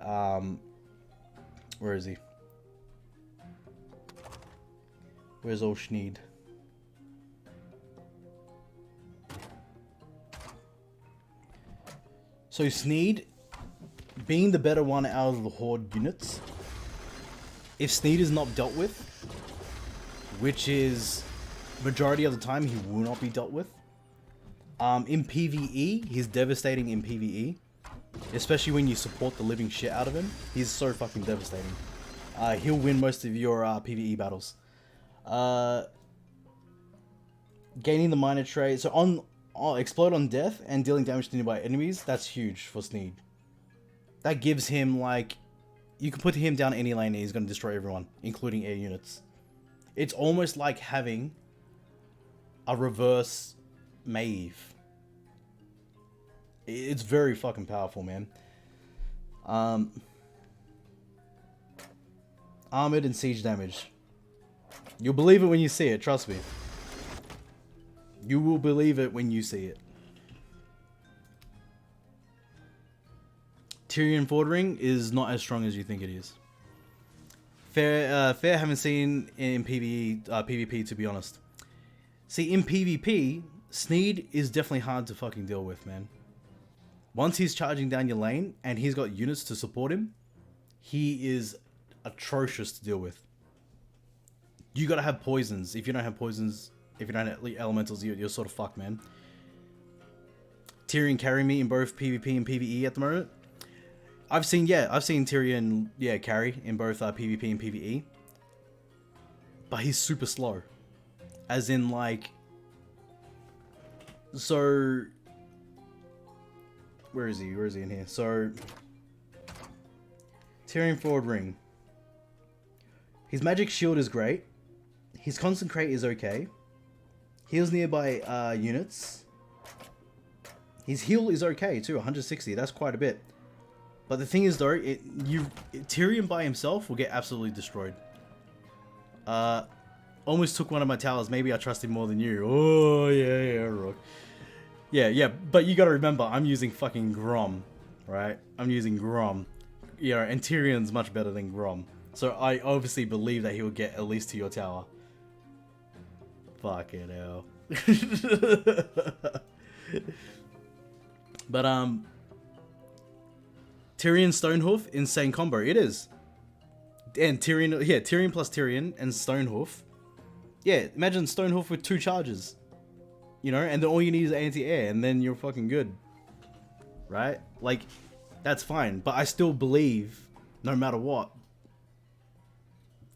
where is he? Where's old Sneed? So Sneed, being the better one out of the Horde units, if Sneed is not dealt with, which is majority of the time he will not be dealt with, in PvE, he's devastating in PvE. Especially when you support the living shit out of him. He's so fucking devastating. He'll win most of your PvE battles. Gaining the minor trait. So on explode on death and dealing damage to nearby enemies, that's huge for Sneed. That gives him, like... You can put him down any lane and he's going to destroy everyone, including air units. It's almost like having a reverse Maeve. It's very fucking powerful, man. Armored and siege damage. You'll believe it when you see it, trust me. You will believe it when you see it. Tyrion Fordring is not as strong as you think it is. Fair haven't seen in PvP, to be honest. See, in PvP, Sneed is definitely hard to fucking deal with, man. Once he's charging down your lane and he's got units to support him, he is atrocious to deal with. You gotta have poisons. If you don't have poisons, if you don't have elementals, you're sort of fucked, man. Tyrion carry me in both PvP and PvE at the moment. I've seen Tyrion, carry in both PvP and PvE. But he's super slow. As in, like... So... Where is he? Where is he in here? So... Tyrion Forward Ring. His magic shield is great. His concentrate is okay. Heals nearby units. His heal is okay too, 160. That's quite a bit. But the thing is though, Tyrion by himself will get absolutely destroyed. Almost took one of my towers. Maybe I trust him more than you. Oh yeah, Rook. Yeah, but you gotta remember, I'm using fucking Grom, right? I'm using Grom. Yeah, and Tyrion's much better than Grom. So I obviously believe that he'll get at least to your tower. Fucking hell. But Tyrion Stonehoof, insane combo. It is. And Tyrion plus Tyrion and Stonehoof. Yeah, imagine Stonehoof with 2 charges. You know, and then all you need is anti-air, and then you're fucking good. Right? Like, that's fine. But I still believe, no matter what,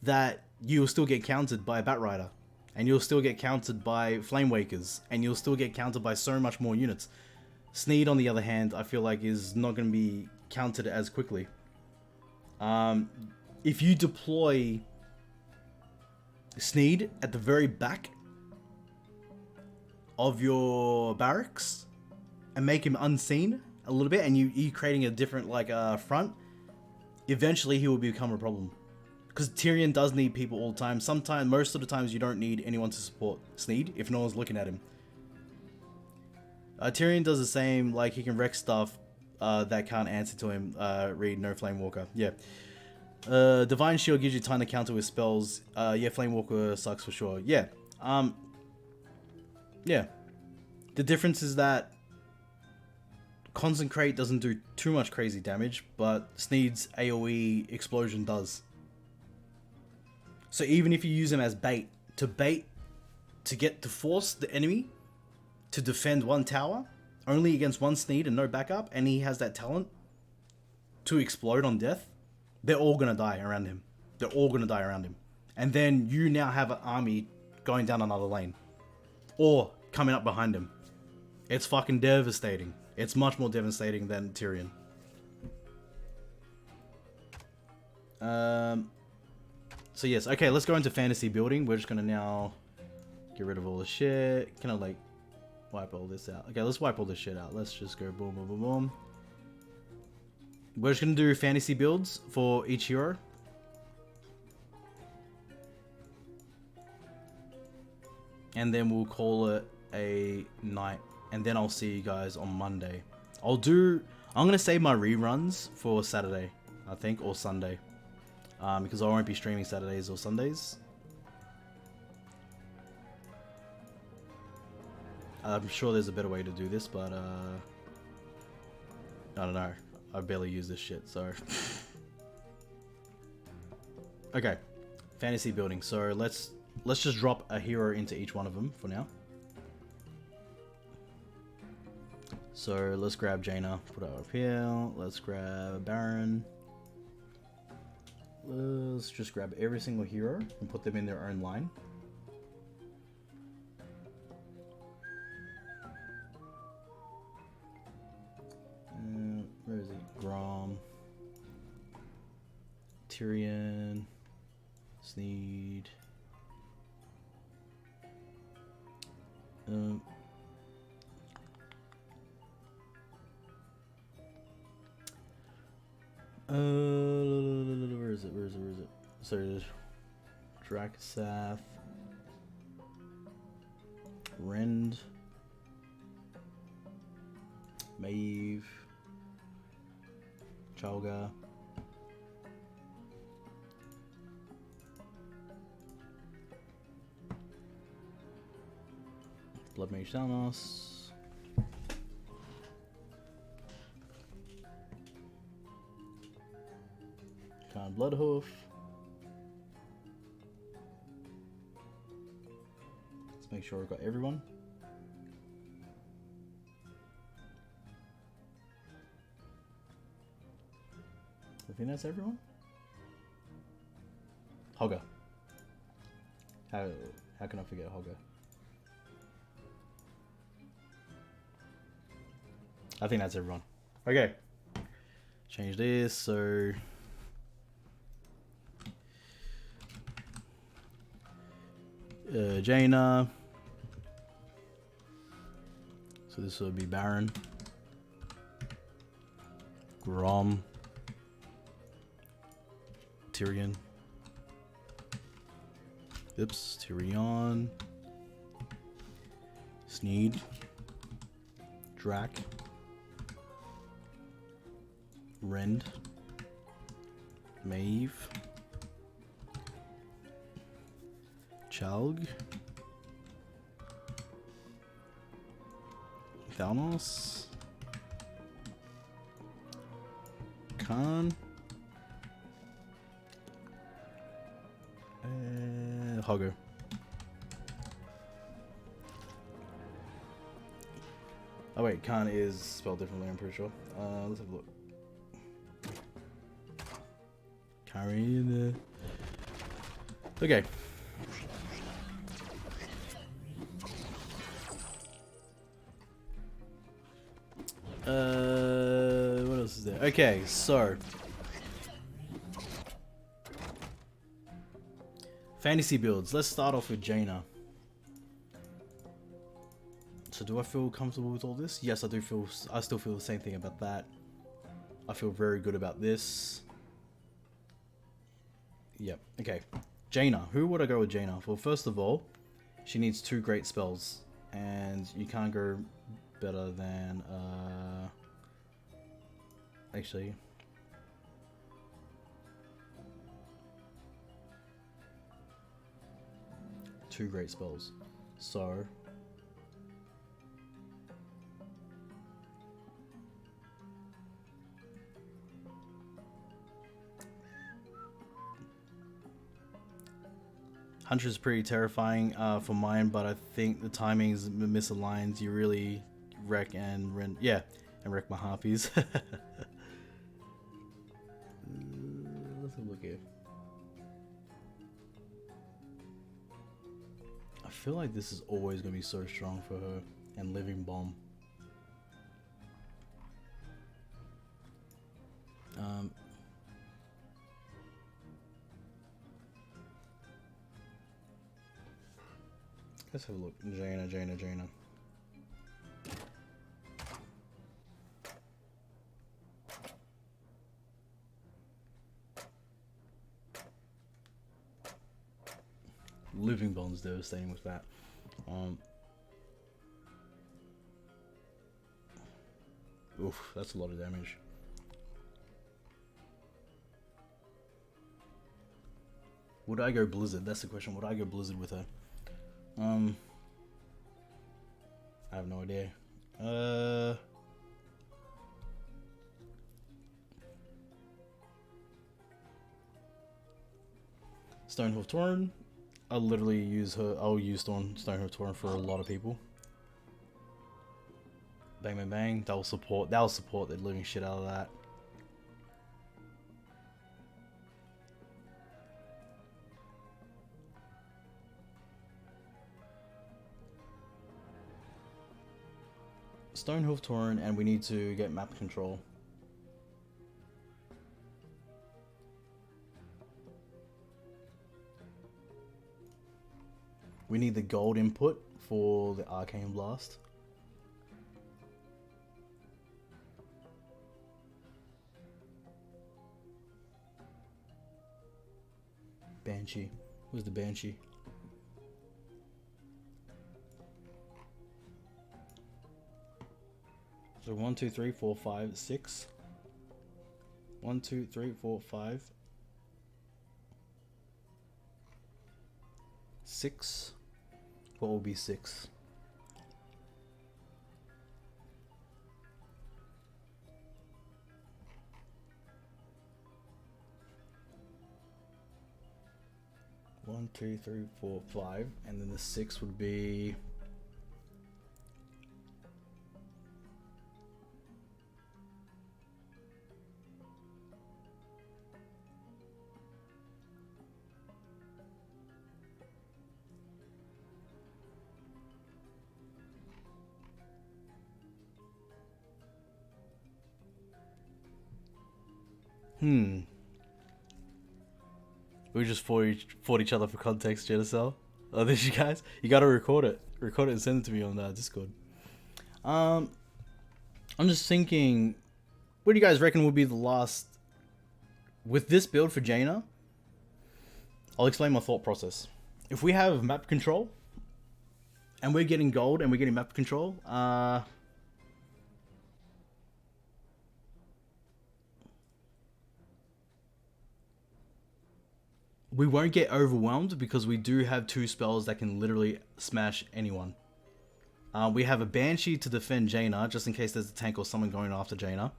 that you'll still get countered by a Batrider. And you'll still get countered by Flamewakers. And you'll still get countered by so much more units. Sneed, on the other hand, I feel like is not going to be countered as quickly. If you deploy Sneed at the very back of your barracks and make him unseen a little bit, and you creating a different front, eventually he will become a problem. Because Tyrion does need people all the time. Sometimes, most of the times, you don't need anyone to support Sneed if no one's looking at him. Tyrion does the same, like he can wreck stuff that can't answer to him. Read no Flamewalker. Yeah. Divine Shield gives you time to counter with spells. Yeah, Flamewalker sucks for sure. Yeah. Yeah. The difference is that Concentrate doesn't do too much crazy damage, but Sneed's AoE explosion does. So even if you use him as bait to get to force the enemy to defend one tower, only against one Sneed and no backup, and he has that talent to explode on death, they're all gonna die around him. They're all gonna die around him. And then you now have an army going down another lane. Or coming up behind him. It's fucking devastating. It's much more devastating than Tyrion. So yes, okay, let's go into fantasy building. We're just gonna now get rid of all the shit. Can I like wipe all this out? Okay, let's wipe all this shit out. Let's just go boom, boom, boom, boom. We're just gonna do fantasy builds for each hero. And then we'll call it a night. And then I'll see you guys on Monday. I'm gonna save my reruns for Saturday, I think, or Sunday. Because I won't be streaming Saturdays or Sundays. I'm sure there's a better way to do this, but I don't know. I barely use this shit, so. Okay, fantasy building. So let's just drop a hero into each one of them for now. So let's grab Jaina, put her up here. Let's grab Baron. Let's just grab every single hero and put them in their own line. Where is he? Grom, Tyrion, Sneed. Where is it? So there's Drakasath, Rend, Maeve, Chalga, Blood Mage Thanos. Khan Bloodhoof. Let's make sure we've got everyone. I think that's everyone. Hogger. How can I forget Hogger? I think that's everyone. Okay. Change this, so Jaina. So this will be Baron. Grom. Tyrion. Oops, Tyrion. Sneed. Drac. Rend. Maeve. Chalg. Thanos. Khan. Hogger. Oh wait, Khan is spelled differently, I'm pretty sure. Let's have a look. Carry okay. What else is there? Okay, so fantasy builds. Let's start off with Jaina. So do I feel comfortable with all this? Yes, I do feel. I still feel the same thing about that. I feel very good about this. Yep. Okay. Jaina. Who would I go with Jaina? Well, first of all, she needs 2 great spells, and you can't go better than actually. Two great spells. So Hunter is pretty terrifying for mine, but I think the timing's misaligned. You really wreck and wreck my harpies. Let's have a look here. I feel like this is always going to be so strong for her. And Living Bomb. Let's have a look. Jaina. Living Bond's devastating with that. Oof, that's a lot of damage. Would I go Blizzard? That's the question. Would I go Blizzard with her? I have no idea. Stonehoof Tauren. I'll literally use her. I'll use Stonehoof Tauren for a lot of people. Bang bang bang. That will support the living shit out of that. Stonehoof Tauren, and we need to get map control. We need the gold input for the Arcane Blast. Banshee. Where's the Banshee? So 1, 2, 3, 4, 5, 6. 1, 2, 3, 4, 5. 6. What will be 6? One, two, three, four, 5, and then the 6 would be We just fought each other for context, Genicel. Oh, did you guys? You gotta record it. Record it and send it to me on Discord. I'm just thinking, what do you guys reckon would be the last... With this build for Jaina, I'll explain my thought process. If we have map control, and we're getting gold and we're getting map control, we won't get overwhelmed because we do have 2 spells that can literally smash anyone. We have a Banshee to defend Jaina, just in case there's a tank or someone going after Jaina.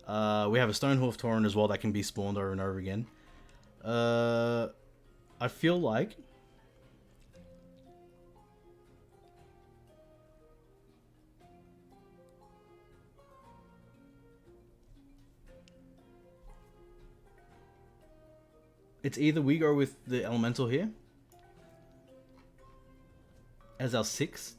We have a Stonehoof Tauren as well that can be spawned over and over again. I feel like... It's either we go with the Elemental here as our 6th.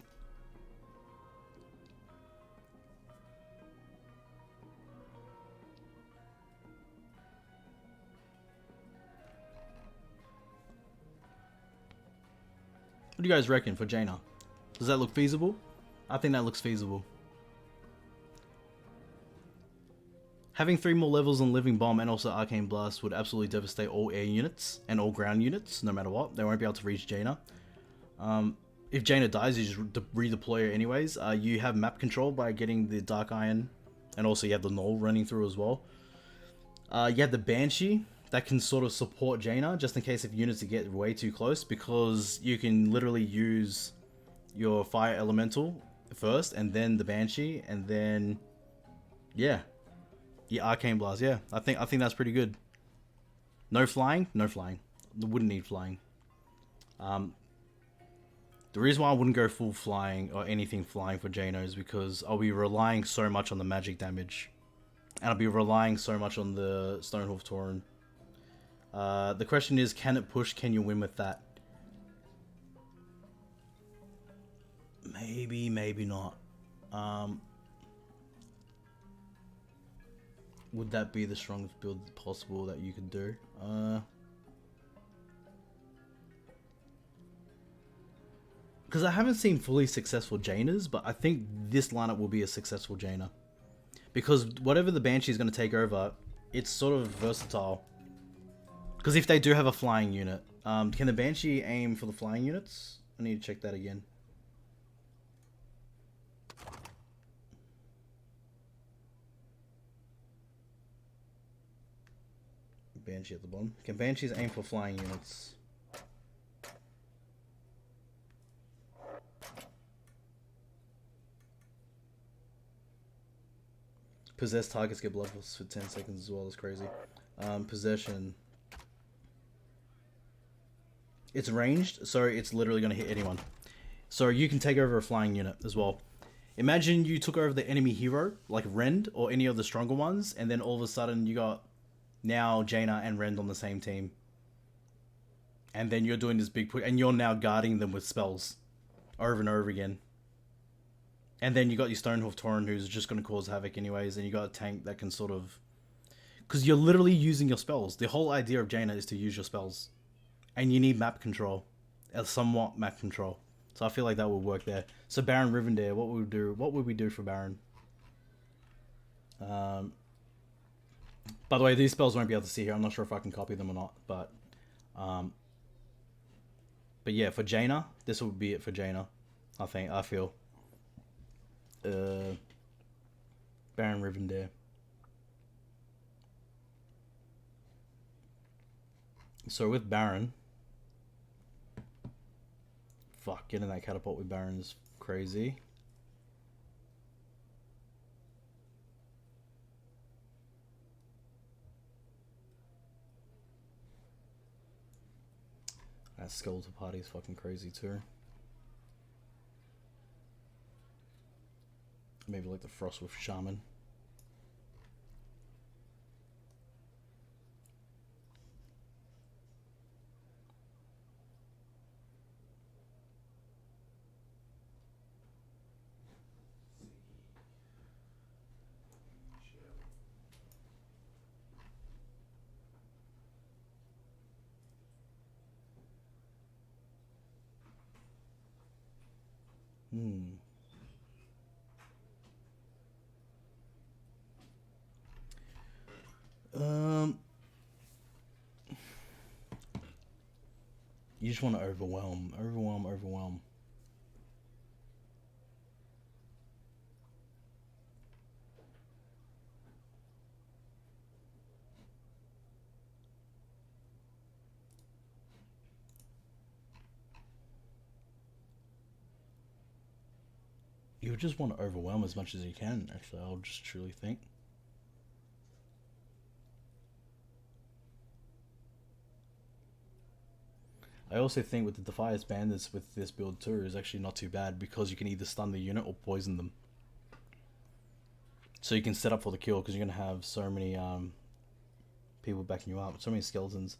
What do you guys reckon for Jaina? Does that look feasible? I think that looks feasible. Having 3 more levels on Living Bomb and also Arcane Blast would absolutely devastate all air units and all ground units, no matter what. They won't be able to reach Jaina. If Jaina dies, you just redeploy her anyways. You have map control by getting the Dark Iron, and also you have the Null running through as well. You have the Banshee that can sort of support Jaina, just in case if units get way too close, because you can literally use your Fire Elemental first, and then the Banshee, and then... yeah. Yeah, Arcane Blast, yeah. I think that's pretty good. No flying? No flying. Wouldn't need flying. The reason why I wouldn't go full flying or anything flying for Jaina is because I'll be relying so much on the magic damage. And I'll be relying so much on the Stonehoof Tauren. The question is, can it push? Can you win with that? Maybe, maybe not. Would that be the strongest build possible that you could do? because I haven't seen fully successful Jainers, but I think this lineup will be a successful Jaina. Because whatever the Banshee is going to take over, it's sort of versatile. Because if they do have a flying unit, can the Banshee aim for the flying units? I need to check that again. Banshee at the bottom. Can Banshees aim for flying units? Possessed targets get blood for 10 seconds as well. That's crazy. Possession. It's ranged, so it's literally going to hit anyone. So you can take over a flying unit as well. Imagine you took over the enemy hero, like Rend or any of the stronger ones, and then all of a sudden you got now Jaina and Rend on the same team. And then you're doing this big push, and you're now guarding them with spells over and over again. And then you got your Stonehoof Tauren, who's just going to cause havoc anyways, and you got a tank that can sort of... Because you're literally using your spells. The whole idea of Jaina is to use your spells. And you need map control. Somewhat map control. So I feel like that would work there. So Baron Rivendare, what would we do? What would we do for Baron? By the way, these spells won't be able to see here. I'm not sure if I can copy them or not. But yeah, for Jaina, this would be it for Jaina. I feel. Baron Rivendare. So with Baron, fuck, getting that catapult with Baron is crazy. That skeletal party is fucking crazy too. Maybe like the Frostwolf Shaman. You just want to overwhelm. You just want to overwhelm as much as you can, actually, I'll just truly think. I also think with the Defiance Bandits with this build too is actually not too bad because you can either stun the unit or poison them. So you can set up for the kill because you're going to have so many people backing you up, so many skeletons.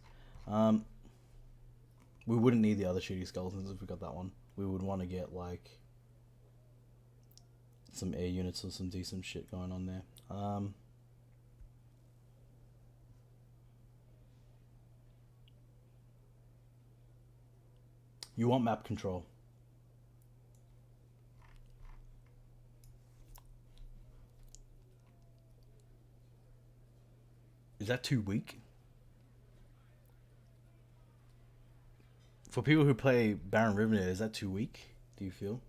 We wouldn't need the other shooty skeletons if we got that one. We would want to get like some air units or some decent shit going on there. You want map control. Is that too weak? For people who play Baron Rivendare, is that too weak? Do you feel?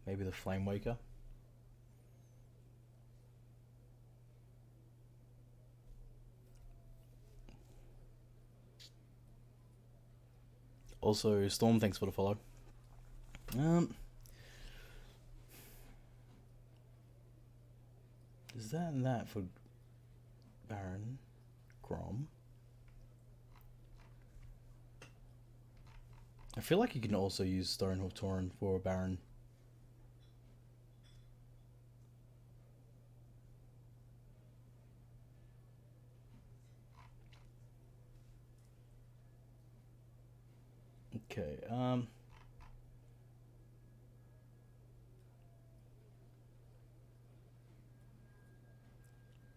Maybe the Flame Waker. Also, Storm, thanks for the follow. Is that and that for Baron Grom? I feel like you can also use Stonehoof Tauren for Baron. Okay.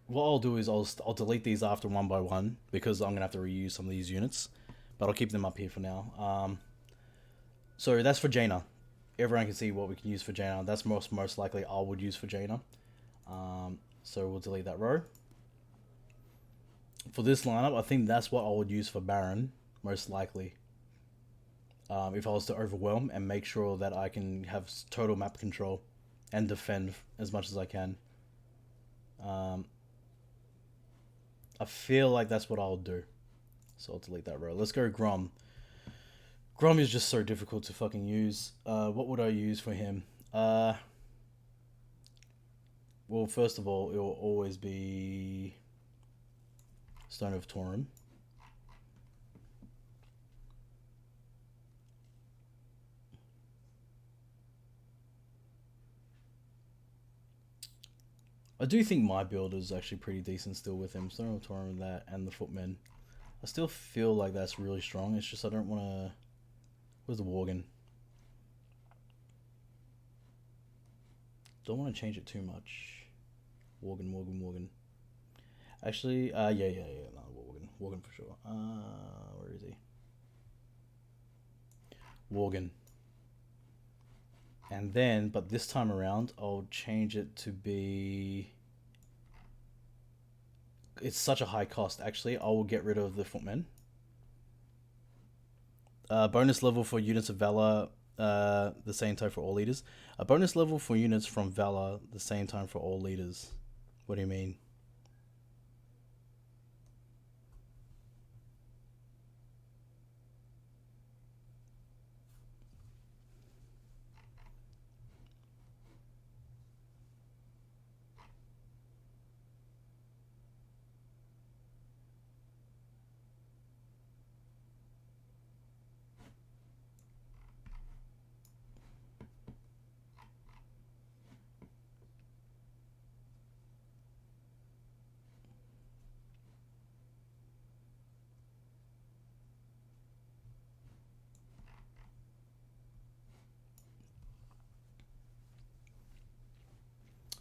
What I'll do is I'll delete these after one by one because I'm gonna have to reuse some of these units, but I'll keep them up here for now. So that's for Jaina. Everyone can see what we can use for Jaina. That's most likely I would use for Jaina. So we'll delete that row. For this lineup, I think that's what I would use for Baron, most likely. If I was to overwhelm and make sure that I can have total map control and defend as much as I can. I feel like that's what I'll do. So I'll delete that row. Let's go Grom. Grom is just so difficult to fucking use. What would I use for him? Well, first of all, it will always be Stone of Tauren. I do think my build is actually pretty decent still with him. Stone of Tauren with that and the Footmen. I still feel like that's really strong. It's just I don't want to... Where's the Worgen? Don't want to change it too much. Worgen. Actually, yeah. No, Worgen for sure. Where is he? Worgen. And then, but this time around, I'll change it to be... It's such a high cost, actually. I will get rid of the Footmen. Bonus level for units of Valor, the same time for all leaders. A bonus level for units from Valor, the same time for all leaders. What do you mean?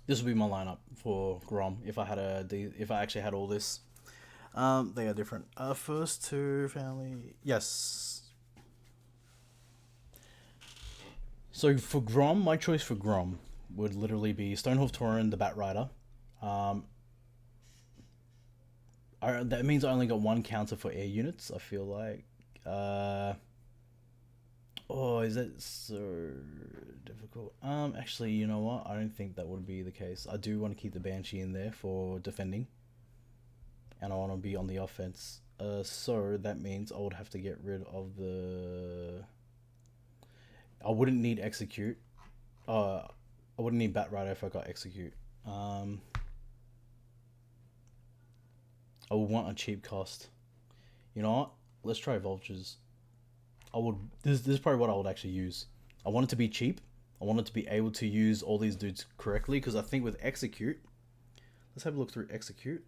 This would be my lineup for Grom if I actually had all this. They are different. First two family, yes. So for Grom, my choice for Grom would literally be Stonehoof Tauren, the Bat Rider. That means I only got one counter for air units. I feel like. Oh, is that so difficult? Actually, you know what? I don't think that would be the case. I do want to keep the Banshee in there for defending. And I want to be on the offense. So that means I would have to get rid of the... I wouldn't need Execute. I wouldn't need Bat Rider if I got Execute. I would want a cheap cost. You know what? Let's try Vultures. This is probably what I would actually use. I want it to be cheap. I want it to be able to use all these dudes correctly, because I think with Execute, let's have a look through Execute.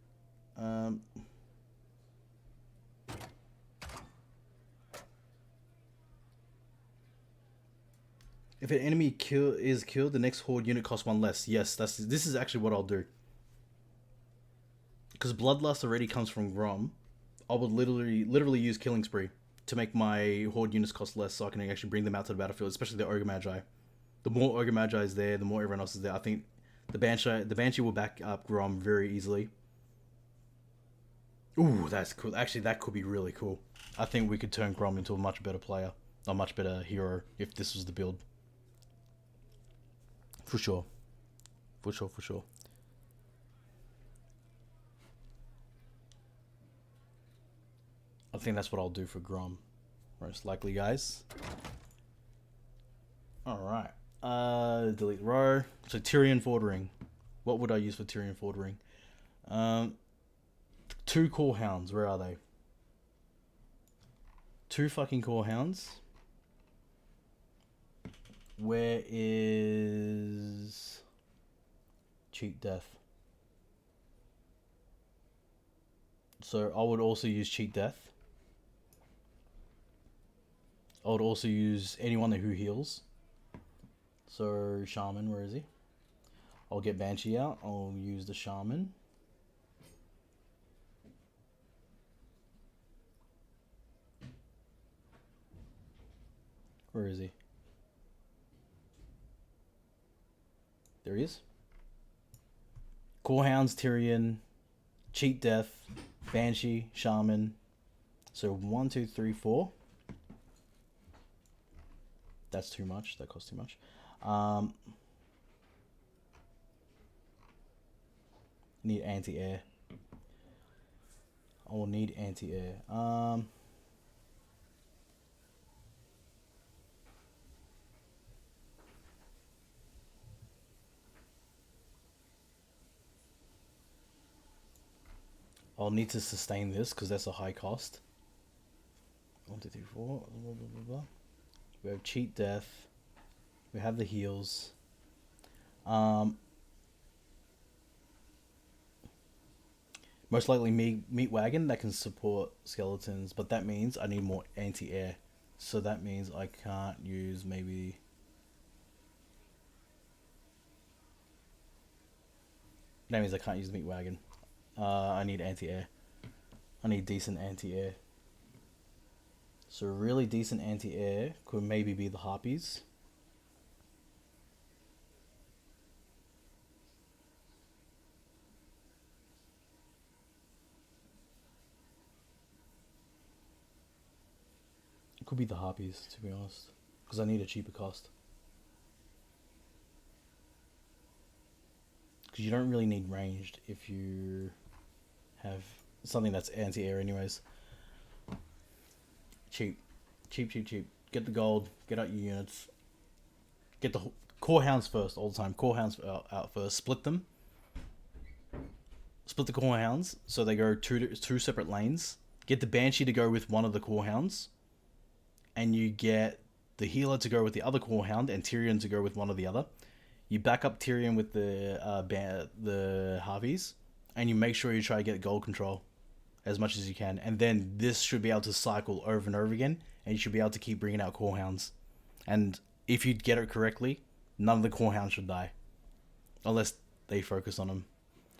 If an enemy is killed, the next horde unit costs one less. Yes, this is actually what I'll do. Because Bloodlust already comes from Grom, I would literally use Killing Spree to make my horde units cost less, so I can actually bring them out to the battlefield, especially the Ogre Magi. The more Ogre Magi is there, the more everyone else is there. I think the Banshee will back up Grom very easily. Ooh, that's cool. Actually, that could be really cool. I think we could turn Grom into a much better player, a much better hero, if this was the build. For sure. For sure. I think that's what I'll do for Grom, most likely, guys. Alright. Delete row. So Tyrion Fordring. What would I use for Tyrion Fordring? 2 Core Hounds. Where are they? 2 fucking Core Hounds. Where is Cheat Death? So I would also use Cheat Death. I would also use anyone who heals. So Shaman, where is he? I'll get Banshee out. I'll use the Shaman. Where is he? There he is. Corehounds, Tyrion, Cheat Death, Banshee, Shaman. So 1, 2, 3, 4. That's too much. That costs too much. Need anti-air. I will need anti-air. I'll need to sustain this because that's a high cost. 1, 2, 3, 4. Blah, blah, blah, blah. We have Cheat Death. We have the heals. Most likely meat wagon that can support skeletons, but that means I need more anti-air. So that means I can't use maybe... That means I can't use meat wagon. I need anti-air. I need decent anti-air. So really decent anti-air could maybe be the Harpies. It could be the Harpies, to be honest. Because I need a cheaper cost. Because you don't really need ranged if you have something that's anti-air anyways. Cheap. Cheap, cheap, cheap. Get the gold. Get out your units. Get the core hounds first all the time. Core hounds out first. Split them. Split the core hounds so they go two separate lanes. Get the Banshee to go with one of the core hounds. And you get the healer to go with the other core hound and Tyrion to go with one of the other. You back up Tyrion with the Harveys, and you make sure you try to get gold control as much as you can. And then this should be able to cycle over and over again, and you should be able to keep bringing out core hounds. And if you get it correctly, none of the core hounds should die, unless they focus on them.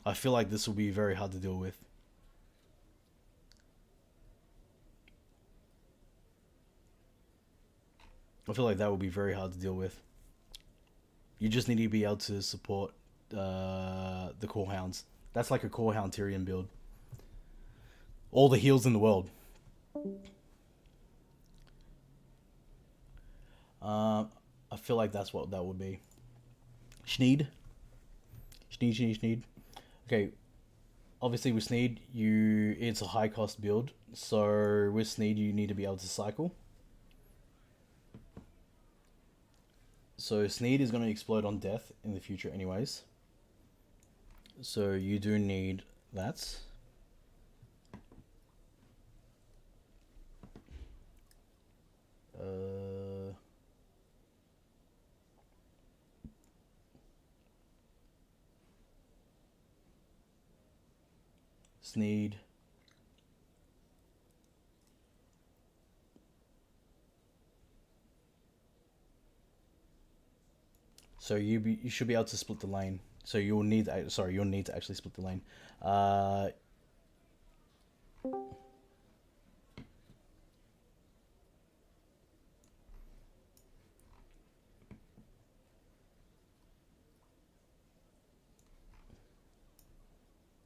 I feel like this will be very hard to deal with. I feel like that will be very hard to deal with. You just need to be able to support the core hounds. That's like a core hound Tyrion build. All the heals in the world. I feel like that's what that would be. Schneed. Schneed. Okay. Obviously with Sneed, it's a high cost build. So with Sneed, you need to be able to cycle. So Sneed is going to explode on death in the future anyways. So you do need that. Sneed. So you should be able to split the lane. So you'll need to actually split the lane.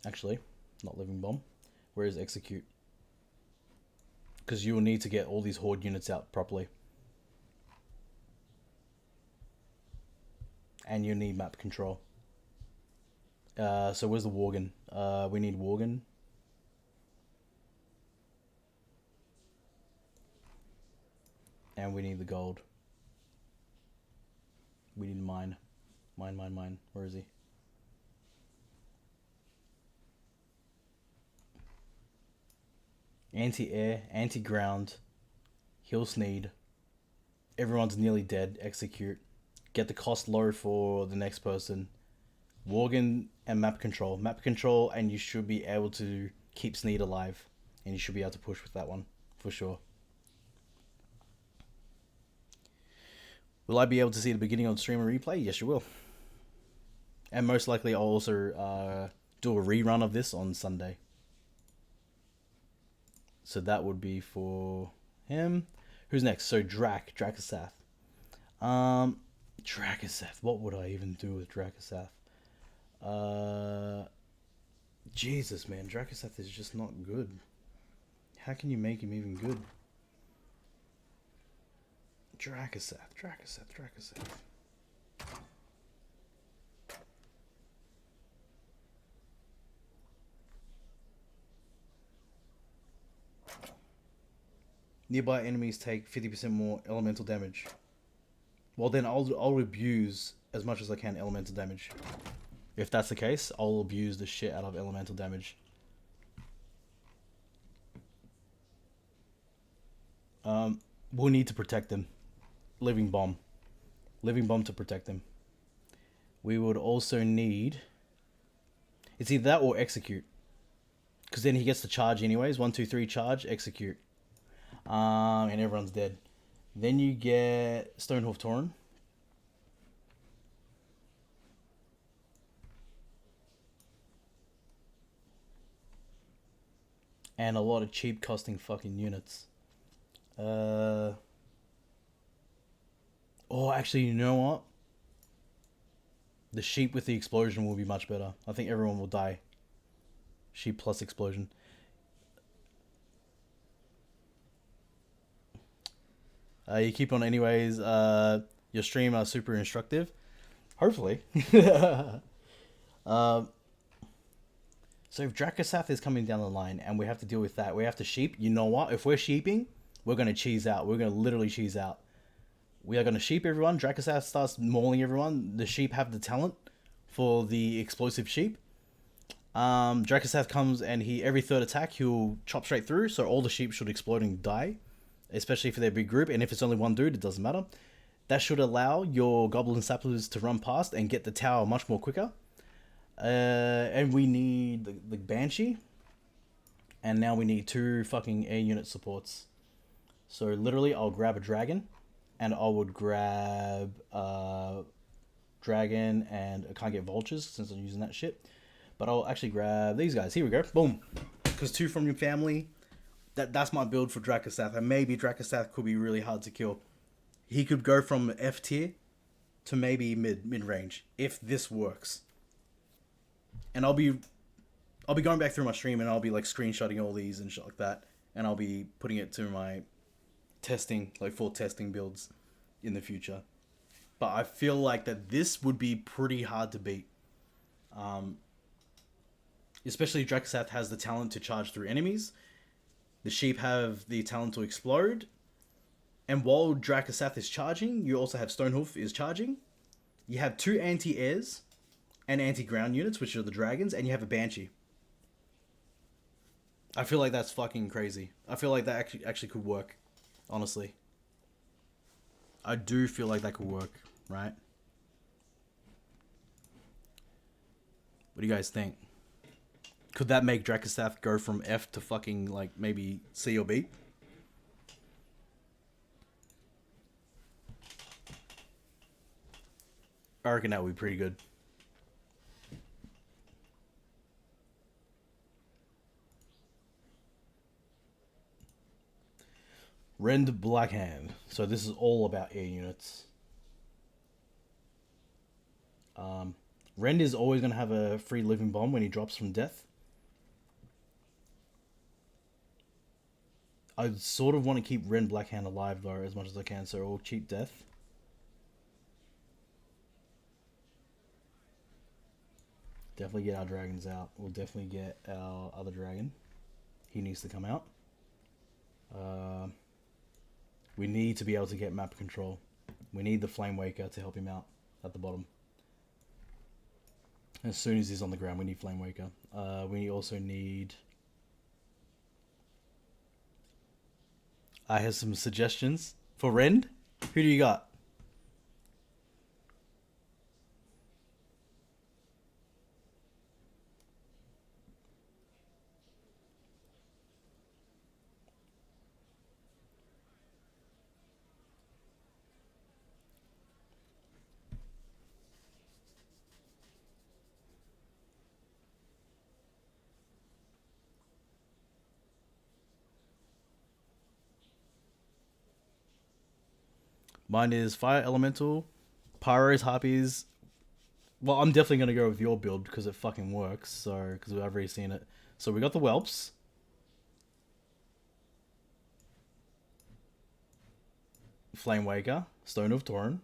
Actually, not living bomb. Where is execute? Because you will need to get all these horde units out properly. And you need map control. So where's the Worgen? We need Worgen. And we need the gold. We need mine. Mine. Where is he? Anti-air, anti-ground, heal Sneed. Everyone's nearly dead. Execute. Get the cost low for the next person. Worgen and map control. Map control, and you should be able to keep Sneed alive. And you should be able to push with that one, for sure. Will I be able to see the beginning of the stream and replay? Yes, you will. And most likely I'll also do a rerun of this on Sunday. So that would be for him. Who's next? So Dracasath. Dracasath. What would I even do with Dracasath? Jesus, man. Dracasath is just not good. How can you make him even good? Dracasath. Nearby enemies take 50% more elemental damage. Well, then I'll abuse as much as I can elemental damage. If that's the case, I'll abuse the shit out of elemental damage. We'll need to protect them. Living bomb to protect them. We would also need... It's either that or execute. Because then he gets to charge anyways. 1, 2, 3, charge, execute. And everyone's dead. Then you get Stonehoof Tauren. And a lot of cheap costing fucking units. Oh, actually, you know what? The sheep with the explosion will be much better. I think everyone will die. Sheep plus explosion. You keep on anyways. Your stream are super instructive. Hopefully. So if Dracasath is coming down the line and we have to deal with that, we have to sheep. You know what? If we're sheeping, we're going to cheese out. We're going to literally cheese out. We are going to sheep everyone. Dracasath starts mauling everyone. The sheep have the talent for the explosive sheep. Dracasath comes and every third attack, he'll chop straight through. So all the sheep should explode and die. Especially for their big group. And if it's only one dude, it doesn't matter. That should allow your goblin sapplers to run past and get the tower much more quicker. And we need the Banshee. And now we need 2 fucking air unit supports. So literally, I'll grab a dragon. And I would grab dragon, and I can't get vultures since I'm using that shit. But I'll actually grab these guys. Here we go. Boom. Because 2 from your family. That's my build for Dracasath. And maybe Dracasath could be really hard to kill. He could go from F tier to maybe mid range if this works. And I'll be going back through my stream and I'll be like screenshotting all these and shit like that. And I'll be putting it to my testing, like full testing builds in the future. But I feel like that this would be pretty hard to beat. Especially if Dracasath has the talent to charge through enemies. The sheep have the talent to explode. And while Dracasath is charging, you also have Stonehoof is charging. You have 2 anti-airs and anti-ground units, which are the dragons, and you have a Banshee. I feel like that's fucking crazy. I feel like that actually could work, honestly. I do feel like that could work, right? What do you guys think? Could that make Dracasath go from F to fucking, like, maybe C or B? I reckon that would be pretty good. Rend Blackhand. So this is all about air units. Rend is always going to have a free living bomb when he drops from death. I sort of want to keep Rend Blackhand alive though as much as I can, so all cheap death. Definitely get our dragons out. We'll definitely get our other dragon. He needs to come out. We need to be able to get map control. We need the Flame Waker to help him out at the bottom. As soon as he's on the ground, we need Flame Waker. We also need... I have some suggestions for Rend. Who do you got? Mine is Fire Elemental, Pyros, Harpies. Well, I'm definitely going to go with your build because it fucking works. So, because I've already seen it. So we got the Whelps. Flame Waker, Stone of Torrent,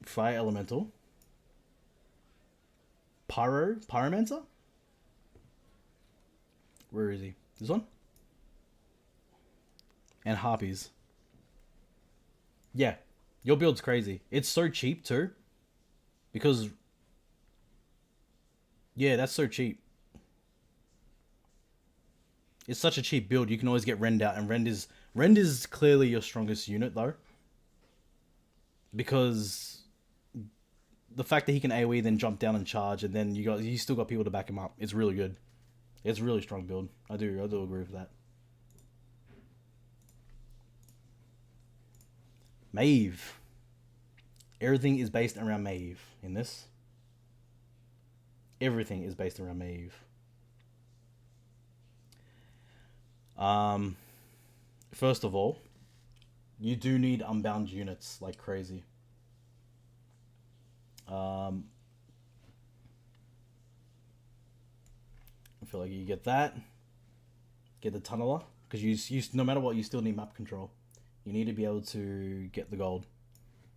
Fire Elemental, Pyromancer? Where is he? This one? And Harpies. Yeah, your build's crazy. It's so cheap too. Because... yeah, that's so cheap. It's such a cheap build, you can always get Rend out, and Rend is clearly your strongest unit though. Because the fact that he can AoE then jump down and charge, and then you still got people to back him up. It's really good. It's a really strong build. I do agree with that. Maeve. Everything is based around Maeve in this. Everything is based around Maeve. First of all, you do need unbound units like crazy. I feel like you get that. Get the tunneler, because you no matter what, you still need map control. You need to be able to get the gold.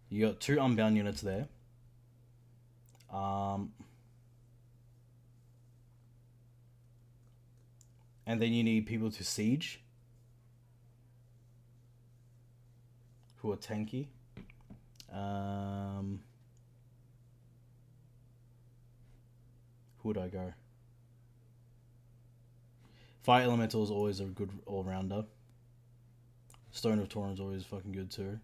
You got 2 unbound units there. And then you need people to siege, who are tanky. Who would I go? Fire Elemental is always a good all-rounder. Stone of Torrent is always fucking good too.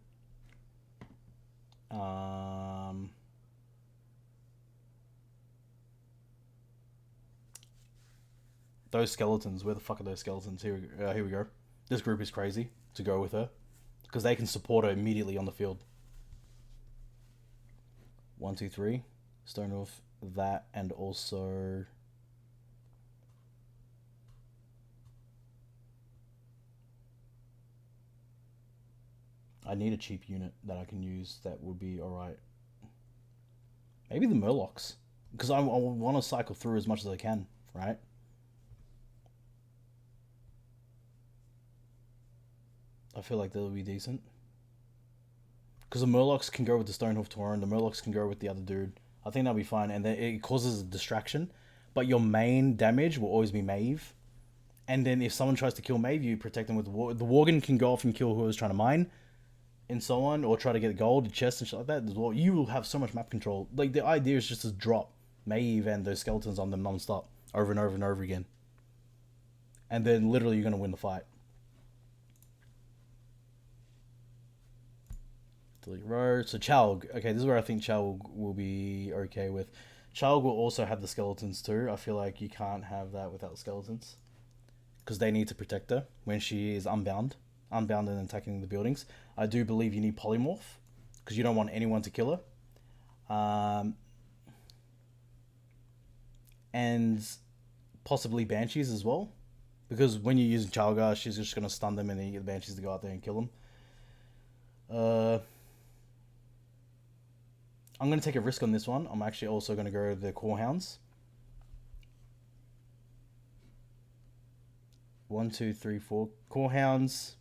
Those skeletons, where the fuck are those skeletons? Here we go. This group is crazy to go with her, because they can support her immediately on the field. 1, 2, 3. Stone of that, and also... I need a cheap unit that I can use that would be alright. Maybe the Murlocs, because I want to cycle through as much as I can, right? I feel like that'll be decent. Because the Murlocs can go with the Stonehoof Tauren, the Murlocs can go with the other dude. I think that'll be fine, and then it causes a distraction. But your main damage will always be Maeve. And then if someone tries to kill Maeve, you protect them with the Worgen can go off and kill whoever's trying to mine, and so on, or try to get gold, the chest and shit like that as well. You will have so much map control. Like, the idea is just to drop Maeve and those skeletons on them non-stop, over and over and over again. And then literally you're going to win the fight. Delete row. So Chalg. Okay, this is where I think Chalg will be okay with. Chalg will also have the skeletons too. I feel like you can't have that without skeletons, because they need to protect her when she is unbound and attacking the buildings. I do believe you need polymorph, because you don't want anyone to kill her. And possibly banshees as well, because when you're using Chalga, she's just going to stun them, and then you get the banshees to go out there and kill them. I'm going to take a risk on this one. I'm actually also going to go the Core Hounds. 1, 2, 3, 4 Core Hounds.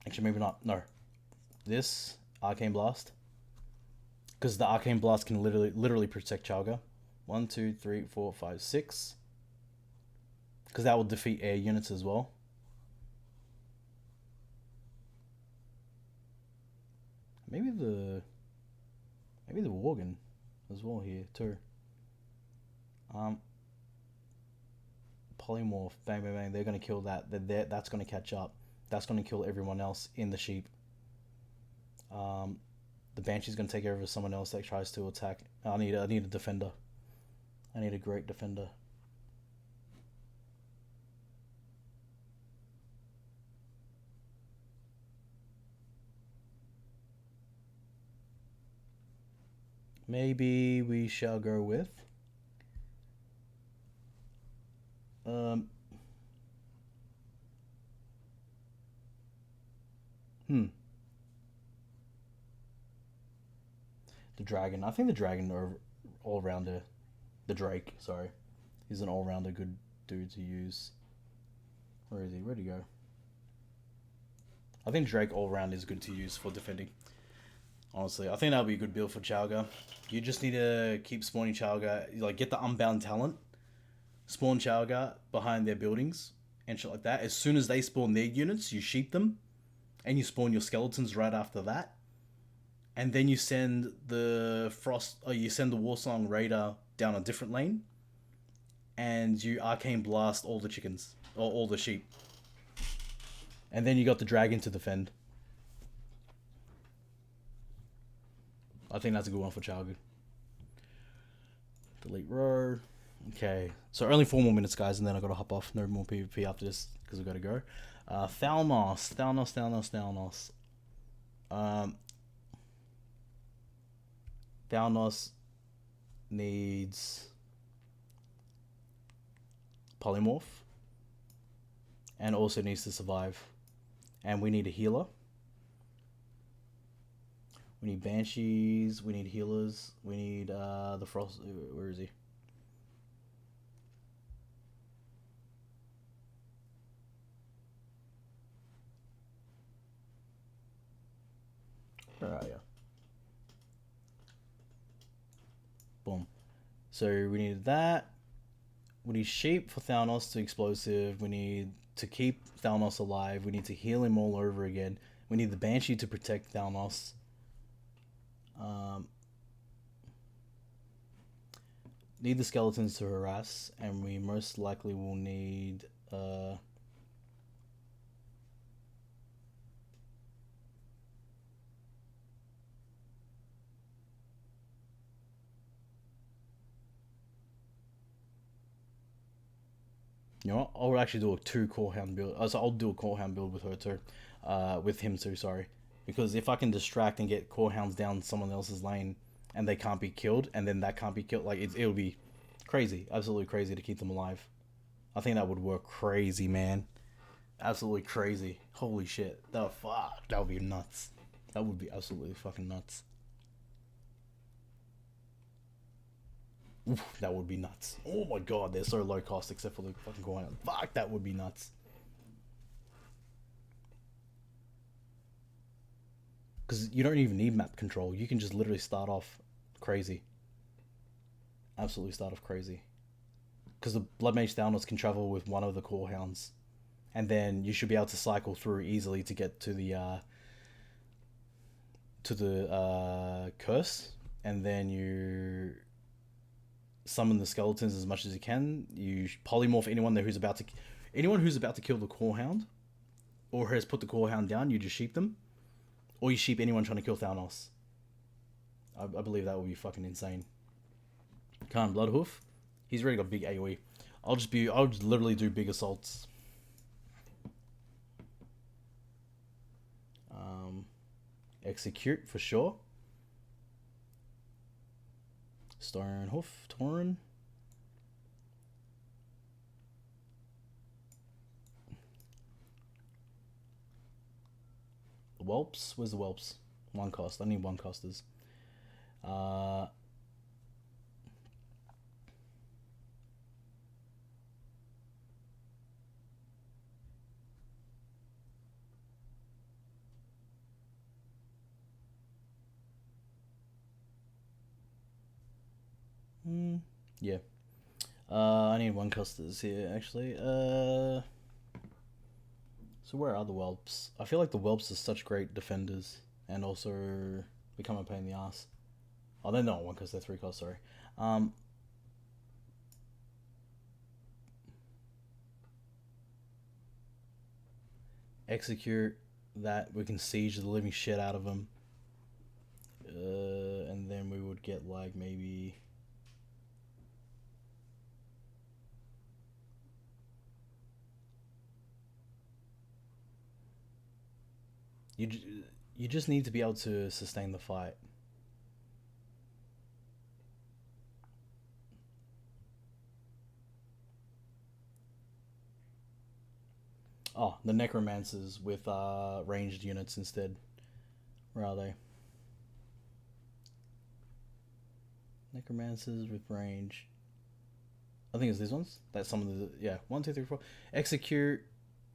Actually, maybe not. No. This Arcane Blast, because the Arcane Blast can literally protect Chalga. 1, 2, 3, 4, 5, 6. Because that will defeat air units as well. Maybe the Worgen as well here too. Polymorph, bang bang bang. They're gonna kill that. That's gonna catch up. That's gonna kill everyone else in the sheep. The Banshee's gonna take over someone else that tries to attack. I need a defender. I need a great defender. maybe we shall go with the dragon. I think the dragon are all-rounder. The Drake, sorry. He's an all-rounder good dude to use. Where is he? Where'd he go? I think Drake all-round is good to use for defending. Honestly, I think that'll be a good build for Chalga. You just need to keep spawning Chalga, like get the unbound talent, spawn Chalga behind their buildings and shit like that. As soon as they spawn their units, you sheep them, and you spawn your skeletons right after that. And then you send the Warsong Raider down a different lane, and you Arcane Blast all the chickens, or all the sheep. And then you got the dragon to defend. I think that's a good one for Chalga. Delete row. Okay, so only 4 more minutes, guys, and then I gotta hop off. No more PvP after this, because we gotta go. Thalnos. Thalnos needs polymorph, and also needs to survive. And we need a healer. We need banshees. We need healers. We need the frost. Where is he? Where are you? Boom. So we need that. We need sheep for Thalnos to explosive. We need to keep Thalnos alive. We need to heal him all over again. We need the banshee to protect Thalnos. Need the skeletons to harass, and we most likely will need you know what? I'll actually do a 2 core hound build. So I'll do a core hound build with her too, with him too. Sorry, because if I can distract and get core hounds down someone else's lane, and they can't be killed, and then that can't be killed, like it'll be crazy, absolutely crazy to keep them alive. I think that would work crazy, man. Absolutely crazy. Holy shit. That would be nuts. That would be absolutely fucking nuts. Oof, that would be nuts. Oh my god, they're so low cost except for the fucking core hound. Fuck, that would be nuts. Because you don't even need map control. You can just literally start off crazy. Absolutely start off crazy. Because the Blood Mage Thalnos can travel with one of the core hounds. And then you should be able to cycle through easily to get to the curse. And then you summon the skeletons as much as you can. You polymorph anyone who's about to kill the core hound, or has put the core hound down. You just sheep them. Or you sheep anyone trying to kill Thalnos. I believe that would be fucking insane. Khan Bloodhoof. He's already got big AoE. I'll just literally do big assaults. Execute for sure. Stonehoof, Tauren. The Whelps? Where's the Whelps? 1 cost. I need 1 costers. Yeah. I need 1 costers here, actually. So where are the Whelps? I feel like the Whelps are such great defenders, and also become a pain in the ass. Oh, they're not 1 cost, they're 3 cost, sorry. Execute that, we can siege the living shit out of them. And then we would get like maybe... You just need to be able to sustain the fight. Oh, the necromancers with ranged units instead. Where are they? Necromancers with range. I think it's these ones. That's some of the, yeah. 1, 2, 3, 4. Execute,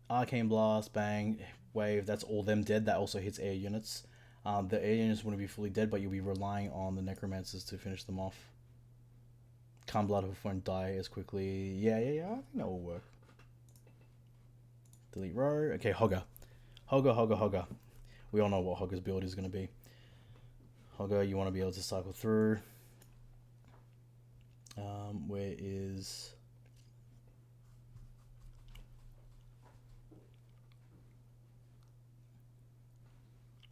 arcane blast, bang, wave. That's all them dead. That also hits air units. The air units wouldn't be fully dead, but you'll be relying on the necromancers to finish them off. Calm blood won't die as quickly. Yeah. I think that will work. Delete row. Okay, Hogger. Hogger. We all know what Hogger's build is going to be. Hogger, you want to be able to cycle through. Where is...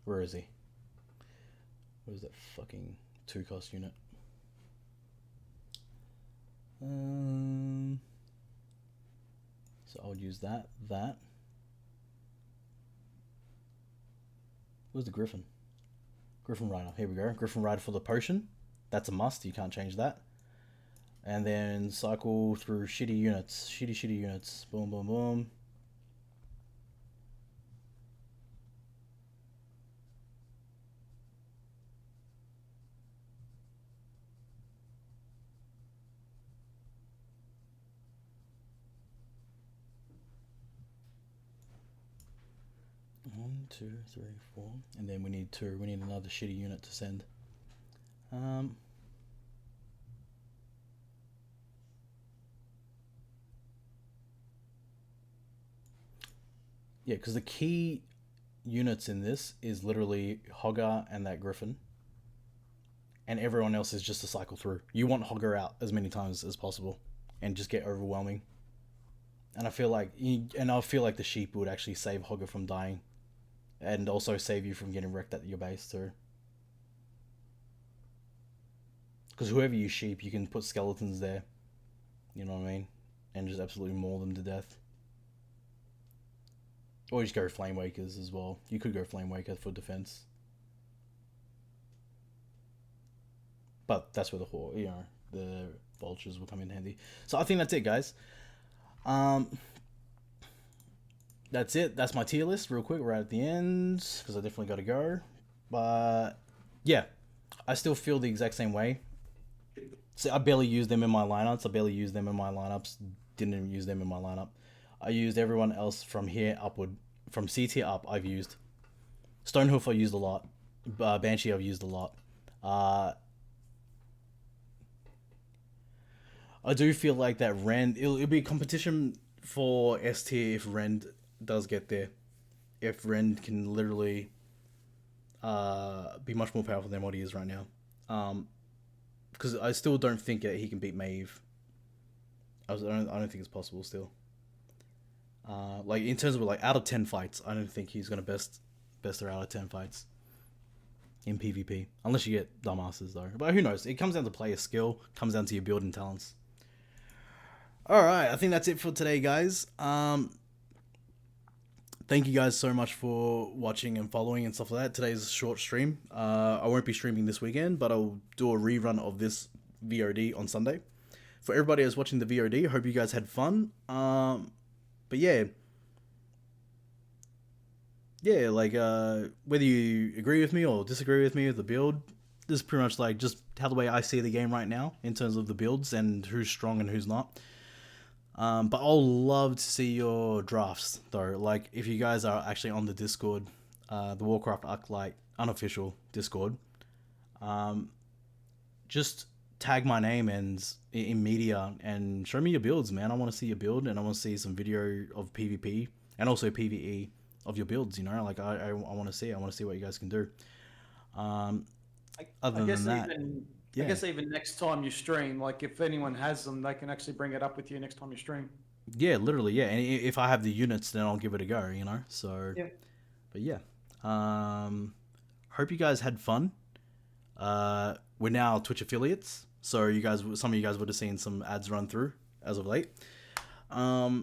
Where is he? Where's that fucking 2-cost unit? So I'll use that. Where's the Griffin? Griffin Rider. Here we go. Griffin Rider for the potion. That's a must. You can't change that. And then cycle through shitty units. Shitty units. Boom, boom, boom. One, 2, 3, 4. And then we need 2. We need another shitty unit to send. Yeah, because the key units in this is literally Hogger and that Griffin. And everyone else is just to cycle through. You want Hogger out as many times as possible and just get overwhelming. And I feel like the sheep would actually save Hogger from dying. And also save you from getting wrecked at your base too. Because whoever you sheep, you can put skeletons there. You know what I mean? And just absolutely maul them to death. Or you just go Flame Wakers as well. You could go Flame Waker for defense. But that's where the vultures will come in handy. So I think that's it, guys. That's it. That's my tier list real quick. We're at the end because I definitely got to go. But yeah, I still feel the exact same way. See, I barely use them in my lineups. Didn't even use them in my lineup. I used everyone else from here upward. From C tier up, I've used. Stonehoof I used a lot. Banshee I've used a lot. I do feel like that Rend... It'll be a competition for S tier if Rend does get there. If Rend can literally be much more powerful than what he is right now. Because I still don't think that he can beat Maeve. I don't think it's possible still. Like in terms of like out of 10 fights, I don't think he's gonna best her out of 10 fights in PvP, unless you get dumbasses though. But who knows? It comes down to player skill, comes down to your building talents. All right, I think that's it for today, guys. Thank you guys so much for watching and following and stuff like that. Today's a short stream. I won't be streaming this weekend, but I'll do a rerun of this VOD on Sunday. For everybody who's watching the VOD, I hope you guys had fun. But yeah, like whether you agree with me or disagree with me with the build, this is pretty much like just how the way I see the game right now in terms of the builds and who's strong and who's not. But I'll love to see your drafts though. Like if you guys are actually on the Discord, the Warcraft Arclight unofficial Discord, just tag my name and in media and show me your builds, man. I want to see your build and I want to see some video of PvP and also PvE of your builds. You know, like I want to see. I want to see what you guys can do. Other than that. I guess even next time you stream, like if anyone has them, they can actually bring it up with you next time you stream. Yeah, literally, yeah. And if I have the units, then I'll give it a go, you know? So, yeah. But yeah. Hope you guys had fun. We're now Twitch affiliates. So some of you guys would have seen some ads run through as of late. But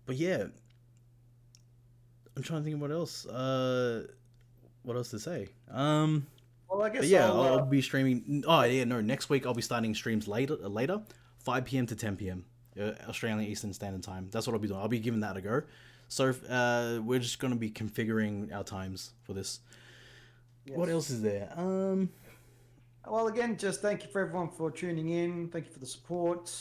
yeah. I'm trying to think of what else. What else to say? Well, I guess I'll be streaming. Oh yeah, no. Next week I'll be starting streams later, 5 p.m. to 10 p.m. Australian Eastern Standard Time. That's what I'll be doing. I'll be giving that a go. So we're just going to be configuring our times for this. Yes. What else is there? Well, again, just thank you for everyone for tuning in. Thank you for the support.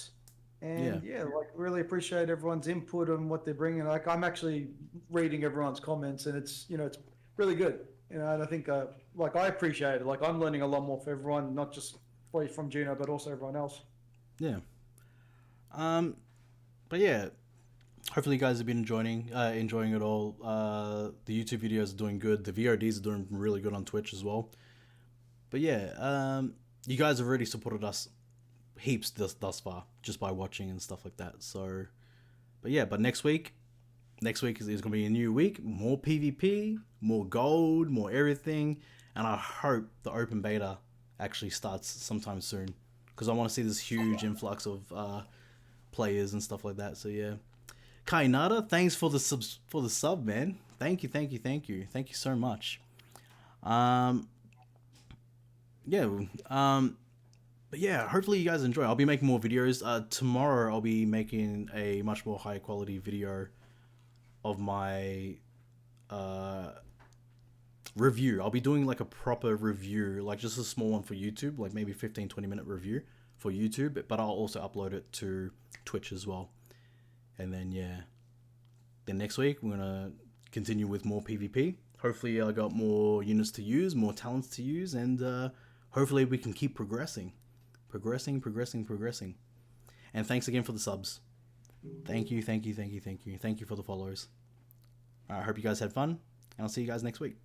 And yeah, like really appreciate everyone's input on what they're bringing. Like I'm actually reading everyone's comments, and it's it's really good. And I think like I appreciate it. Like I'm learning a lot more for everyone, not just from Juno, but also everyone else. Yeah. But yeah, hopefully you guys have been enjoying it all. The YouTube videos are doing good. The VODs are doing really good on Twitch as well. But yeah, you guys have already supported us heaps thus far just by watching and stuff like that. So, but yeah, but next week is going to be a new week. More PvP, more gold, more everything. And I hope the open beta actually starts sometime soon, because I want to see this huge influx of players and stuff like that. So yeah, Kainata, thanks for the sub, man. Thank you so much. But yeah, hopefully you guys enjoy. I'll be making more videos. Tomorrow I'll be making a much more high quality video of my review. I'll be doing like a proper review, like just a small one for YouTube, like maybe 15-20 minute review for YouTube, but I'll also upload it to Twitch as well. And then yeah, then next week we're gonna continue with more PvP. Hopefully I got more units to use, more talents to use, and hopefully we can keep progressing. And thanks again for the subs. Thank you for the follows. I hope you guys had fun, and I'll see you guys next week.